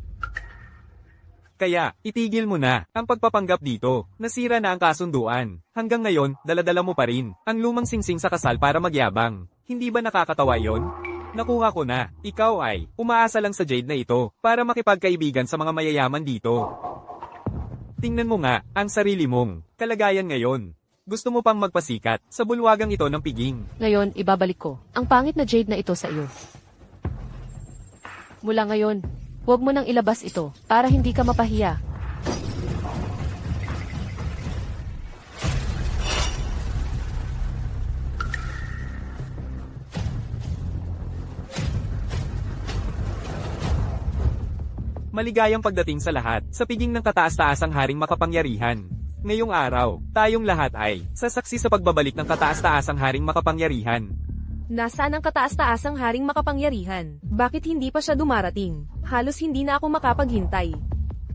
Kaya, itigil mo na ang pagpapanggap dito. Nasira na ang kasunduan. Hanggang ngayon, daladala mo pa rin ang lumang singsing sa kasal para magyabang. Hindi ba nakakatawa yon? Nakuha ko na. Ikaw ay umaasa lang sa jade na ito para makipagkaibigan sa mga mayayaman dito. Tingnan mo nga ang sarili mong kalagayan ngayon. Gusto mo pang magpasikat sa bulwagang ito ng piging. Ngayon, ibabalik ko ang pangit na jade na ito sa iyo. Mula ngayon, huwag mo nang ilabas ito para hindi ka mapahiya. Maligayang pagdating sa lahat sa piging ng kataas-taasang haring makapangyarihan. Ngayong araw, tayong lahat ay sasaksi sa pagbabalik ng kataas-taasang haring makapangyarihan. Nasaan ang kataas-taasang haring makapangyarihan? Bakit hindi pa siya dumarating? Halos hindi na ako makapaghintay.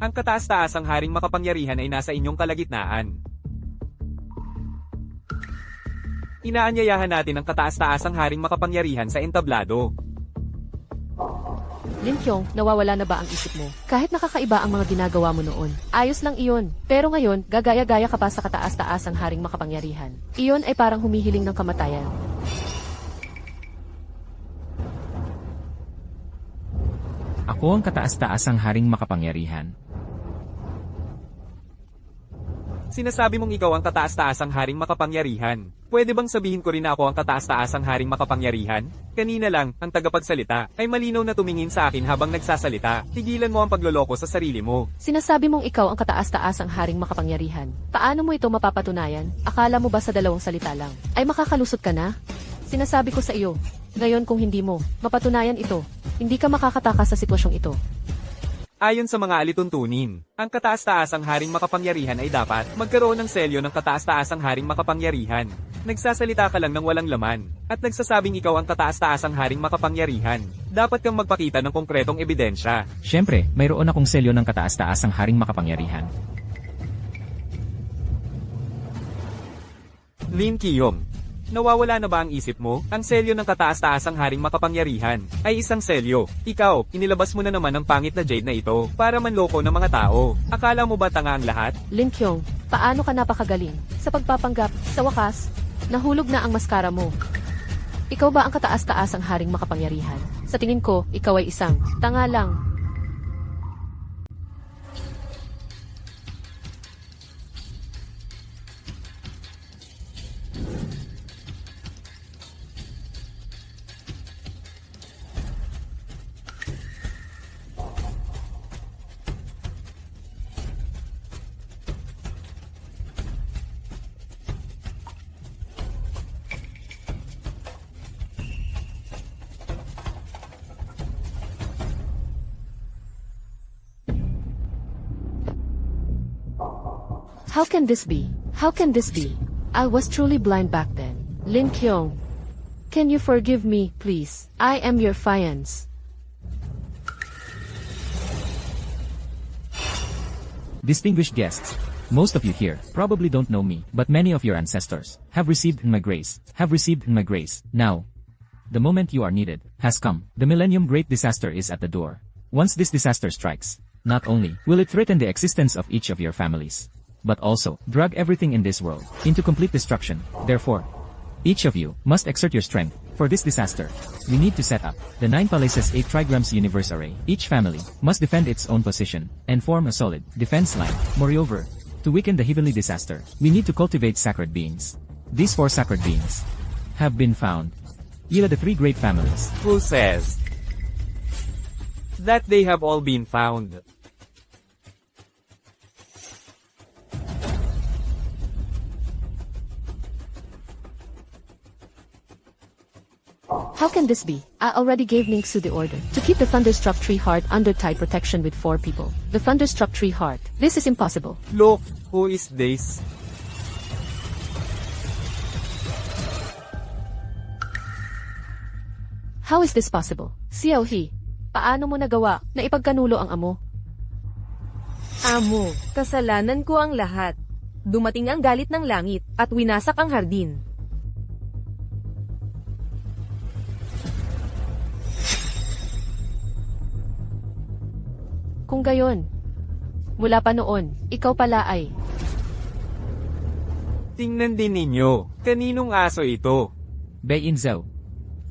Ang kataas-taasang haring makapangyarihan ay nasa inyong kalagitnaan. Inaanyayahan natin ang kataas-taasang haring makapangyarihan sa entablado. Lin Kyong, nawawala na ba ang isip mo? Kahit nakakaiba ang mga ginagawa mo noon, ayos lang iyon. Pero ngayon, gagaya-gaya ka pa sa kataas-taasang haring makapangyarihan. Iyon ay parang humihiling ng kamatayan. Ako ang kataas-taasang haring makapangyarihan. Sinasabi mong ikaw ang kataas-taasang haring makapangyarihan. Pwede bang sabihin ko rin na ako ang kataas-taasang haring makapangyarihan? Kanina lang, ang tagapagsalita, ay malinaw na tumingin sa akin habang nagsasalita. Tigilan mo ang pagloloko sa sarili mo. Sinasabi mong ikaw ang kataas-taasang haring makapangyarihan. Paano mo ito mapapatunayan? Akala mo ba sa dalawang salita lang ay makakalusot ka na? Sinasabi ko sa iyo, ngayon kung hindi mo mapatunayan ito, hindi ka makakatakas sa sitwasyong ito. Ayon sa mga alituntunin, ang kataas-taasang haring makapangyarihan ay dapat magkaroon ng selyo ng kataas-taasang haring makapangyarihan. Nagsasalita ka lang ng walang laman, at nagsasabing ikaw ang kataas-taasang haring makapangyarihan. Dapat kang magpakita ng konkretong ebidensya. Siyempre, mayroon akong selyo ng kataas-taasang haring makapangyarihan. Lin Qiyom, nawawala na ba ang isip mo? Ang selyo ng kataas-taasang haring makapangyarihan ay isang selyo. Ikaw, inilabas mo na naman ang pangit na jade na ito para manloko ng mga tao. Akala mo ba tanga ang lahat? Lin Kyong, paano ka napakagaling? Sa pagpapanggap, sa wakas, nahulog na ang maskara mo. Ikaw ba ang kataas-taasang haring makapangyarihan? Sa tingin ko, ikaw ay isang tanga lang. How can this be? How can this be? I was truly blind back then. Lin Kyong, can you forgive me, please? I am your fiance. Distinguished guests, most of you here probably don't know me, but many of your ancestors have received my grace, Now, the moment you are needed has come. The Millennium Great Disaster is at the door. Once this disaster strikes, not only will it threaten the existence of each of your families, but also drag everything in this world into complete destruction. Therefore, each of you must exert your strength for this disaster. We need to set up the 9 Palaces 8 Trigrams Universe Array. Each family must defend its own position and form a solid defense line. Moreover, to weaken the heavenly disaster, we need to cultivate sacred beings. These 4 sacred beings have been found. Yila the 3 great families. Who says that they have all been found? How can this be? I already gave Ningxu the order to keep the Thunderstruck Tree Heart under tight protection with 4 people. The Thunderstruck Tree Heart. This is impossible. Look, who is this? How is this possible? Xiao He, paano mo nagawa na ipagkanulo ang amo? Amo, kasalanan ko ang lahat. Dumating ang galit ng langit at winasak ang hardin. Kung gayon, mula pa noon, ikaw pala ay Tingnan din ninyo, kaninong aso ito? Bei Inzhou.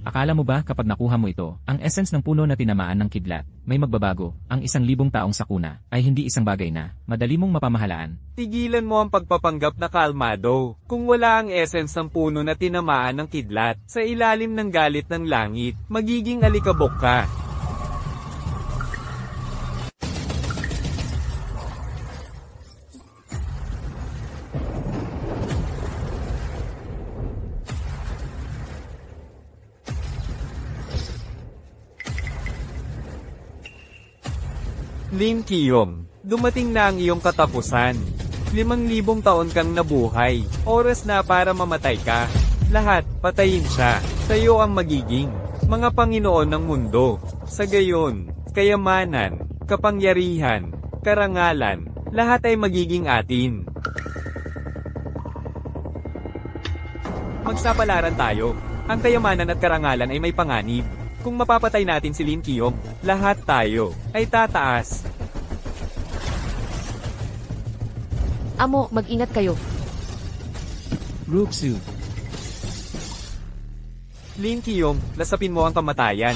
Akala mo ba kapag nakuha mo ito, ang essence ng puno na tinamaan ng kidlat, may magbabago, ang 1,000 taong sakuna, ay hindi isang bagay na, madali mong mapamahalaan. Tigilan mo ang pagpapanggap na kalmado. Kung wala ang essence ng puno na tinamaan ng kidlat, sa ilalim ng galit ng langit, magiging alikabok ka. Lin Qiyom, dumating na ang iyong katapusan. 5,000 taon kang nabuhay. Oras na para mamatay ka. Lahat, patayin siya. Tayo ang magiging mga Panginoon ng mundo. Sa gayon, kayamanan, kapangyarihan, karangalan, lahat ay magiging atin. Magsapalaran tayo. Ang kayamanan at karangalan ay may panganib. Kung mapapatay natin si Lin Qiyom, lahat tayo ay tataas. amo, mag-ingat kayo. Ruxu. Lin Qiyom, lasapin mo ang kamatayan.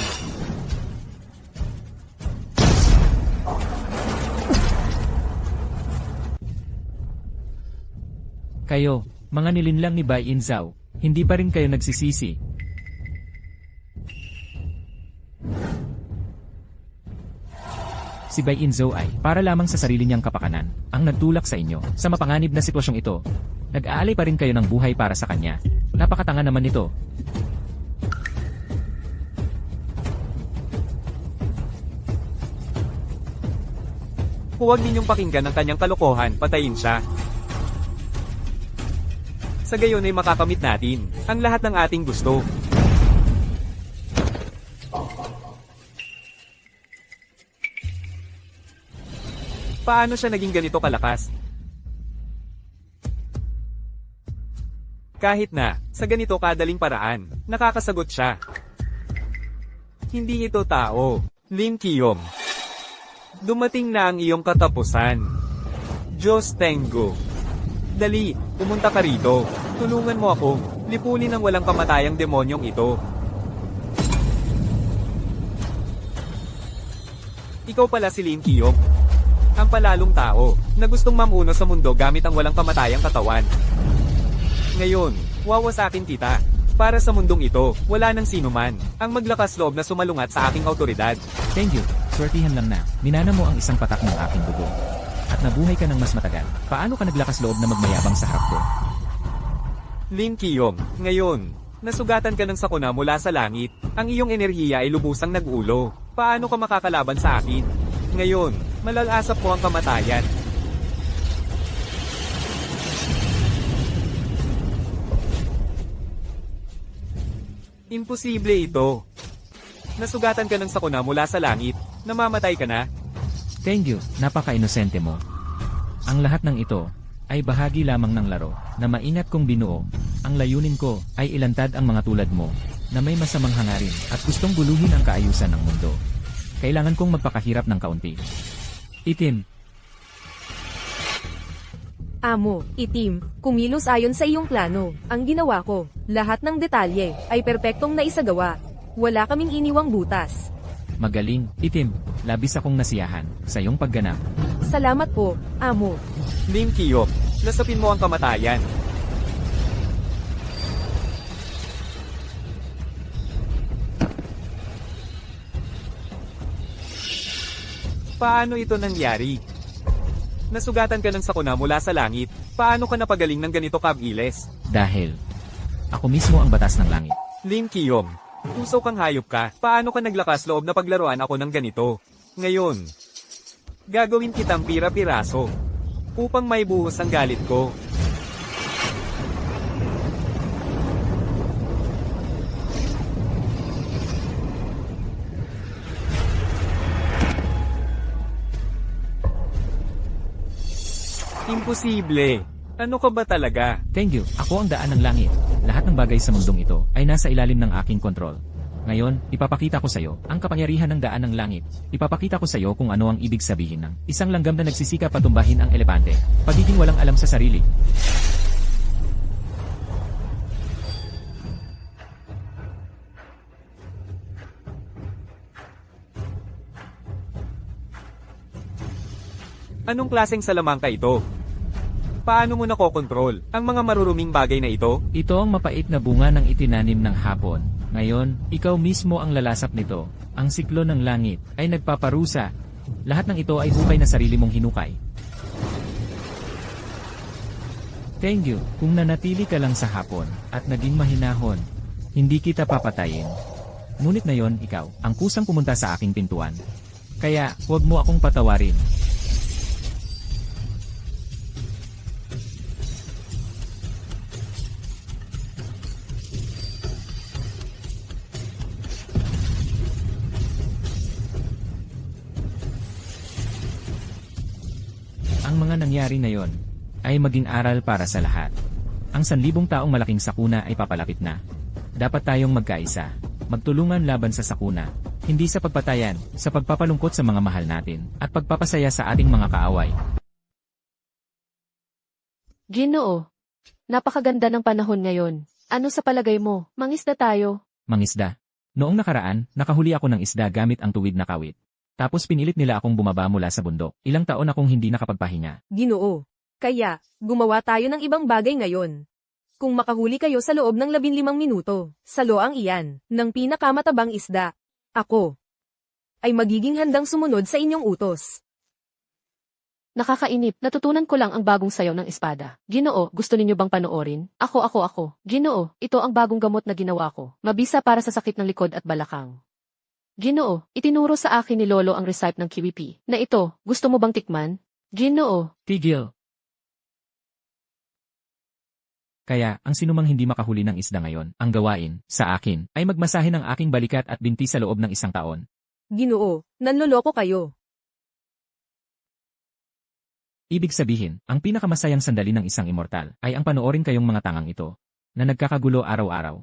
Kayo, mga nilinlang ni Bai Inzao, hindi pa rin kayo nagsisisi. Si Bai Inzao ay, para lamang sa sarili niyang kapakanan, ang nagtulak sa inyo. Sa mapanganib na sitwasyong ito, nag-aalay pa rin kayo ng buhay para sa kanya. Napakatanga naman nito. Huwag ninyong pakinggan ang kanyang kalokohan, patayin siya. Sa gayon ay makakamit natin ang lahat ng ating gusto. Paano siya naging ganito kalakas? Kahit na, sa ganito kadaling paraan, nakakasagot siya. Hindi ito tao, Lim Kiyom. Dumating na ang iyong katapusan. Diyos Tengo. Dali, pumunta ka rito. Tulungan mo ako. Lipunin ang walang pamatayang demonyong ito. Ikaw pala si Lim Kiyom. Ang palalong tao, na gustong mamuno sa mundo gamit ang walang pamatayang katawan. Ngayon, wawasakin kita. Para sa mundong ito, wala nang sinuman ang maglakas loob na sumalungat sa aking autoridad. Thank you, swertihan lang na, minana mo ang isang patak ng aking dugo. At nabuhay ka ng mas matagal. Paano ka naglakas loob na magmayabang sa harap ko? Lim Kiyom, ngayon, nasugatan ka ng sakuna mula sa langit. Ang iyong enerhiya ay lubusang nag-ulo. Paano ka makakalaban sa akin? Ngayon, malalasap ko ang kamatayan. Imposible ito. Nasugatan ka ng sakuna mula sa langit. Namamatay ka na. Thank you, napaka-inosente mo. Ang lahat ng ito ay bahagi lamang ng laro na maingat kong binuo. Ang layunin ko ay ilantad ang mga tulad mo na may masamang hangarin at gustong guluhin ang kaayusan ng mundo. Kailangan kong magpakahirap ng kaunti. Itim, Amo, Itim, kumilos ayon sa iyong plano. Ang ginawa ko, lahat ng detalye, ay perpektong naisagawa. Wala kaming iniwang butas. magaling, Itim, labis akong nasiyahan sa iyong pagganap. Salamat po, Amo. Lim Kiyom, nasapin mo ang kamatayan. Paano ito nangyari? Nasugatan ka ng sakuna mula sa langit. Paano ka napagaling ng ganito kabilis? Dahil, ako mismo ang batas ng langit. Lim Kiyom, puso kang hayop ka. Paano ka naglakas loob na paglaruan ako ng ganito? Ngayon, gagawin kitang pira-piraso upang may buhos ang galit ko. Imposible. Ano ka ba talaga? Thank you, ako ang daan ng langit. Lahat ng bagay sa mundong ito ay nasa ilalim ng aking kontrol. Ngayon, ipapakita ko sa iyo ang kapangyarihan ng daan ng langit. Ipapakita ko sa iyo kung ano ang ibig sabihin ng isang langgam na nagsisikap patumbahin ang elepante. Pagiging walang alam sa sarili. Anong klaseng salamangka ito? Paano mo nakokontrol ang mga maruruming bagay na ito? Ito ang mapait na bunga ng itinanim ng hapon. Ngayon, ikaw mismo ang lalasap nito. Ang siklo ng langit ay nagpaparusa. Lahat ng ito ay hukay na sarili mong hinukay. Thank you, kung nanatili ka lang sa hapon at naging mahinahon, hindi kita papatayin. Ngunit ngayon, ikaw, ang kusang pumunta sa aking pintuan. Kaya, huwag mo akong patawarin. Ang mga nangyari ngayon ay maging aral para sa lahat. Ang 1,000 taong malaking sakuna ay papalapit na. Dapat tayong magkaisa, magtulungan laban sa sakuna, hindi sa pagpatayan, sa pagpapalungkot sa mga mahal natin, at pagpapasaya sa ating mga kaaway. Ginoo, napakaganda ng panahon ngayon. Ano sa palagay mo? Mangisda tayo. Mangisda. Noong nakaraan, nakahuli ako ng isda gamit ang tuwid na kawit. Tapos pinilit nila akong bumaba mula sa bundok. Ilang taon akong hindi nakapagpahinga. Ginoo. Kaya, gumawa tayo ng ibang bagay ngayon. Kung makahuli kayo sa loob ng 15 minuto, salo ang iyan, ng pinakamatabang isda. Ako ay magiging handang sumunod sa inyong utos. Nakakainip, natutunan ko lang ang bagong sayaw ng espada. Ginoo, gusto ninyo bang panoorin? Ako. Ginoo, ito ang bagong gamot na ginawa ko. Mabisa para sa sakit ng likod at balakang. Ginoo, itinuro sa akin ni Lolo ang recipe ng kiwipi. Na ito, gusto mo bang tikman? Ginoo. Tigil! Kaya, ang sinumang hindi makahuli ng isda ngayon, ang gawain, sa akin, ay magmasahe ng aking balikat at binti sa loob ng 1 taon. Ginoo, nanloloko kayo. Ibig sabihin, ang pinakamasayang sandali ng isang immortal ay ang panoorin kayong mga tangang ito, na nagkakagulo araw-araw.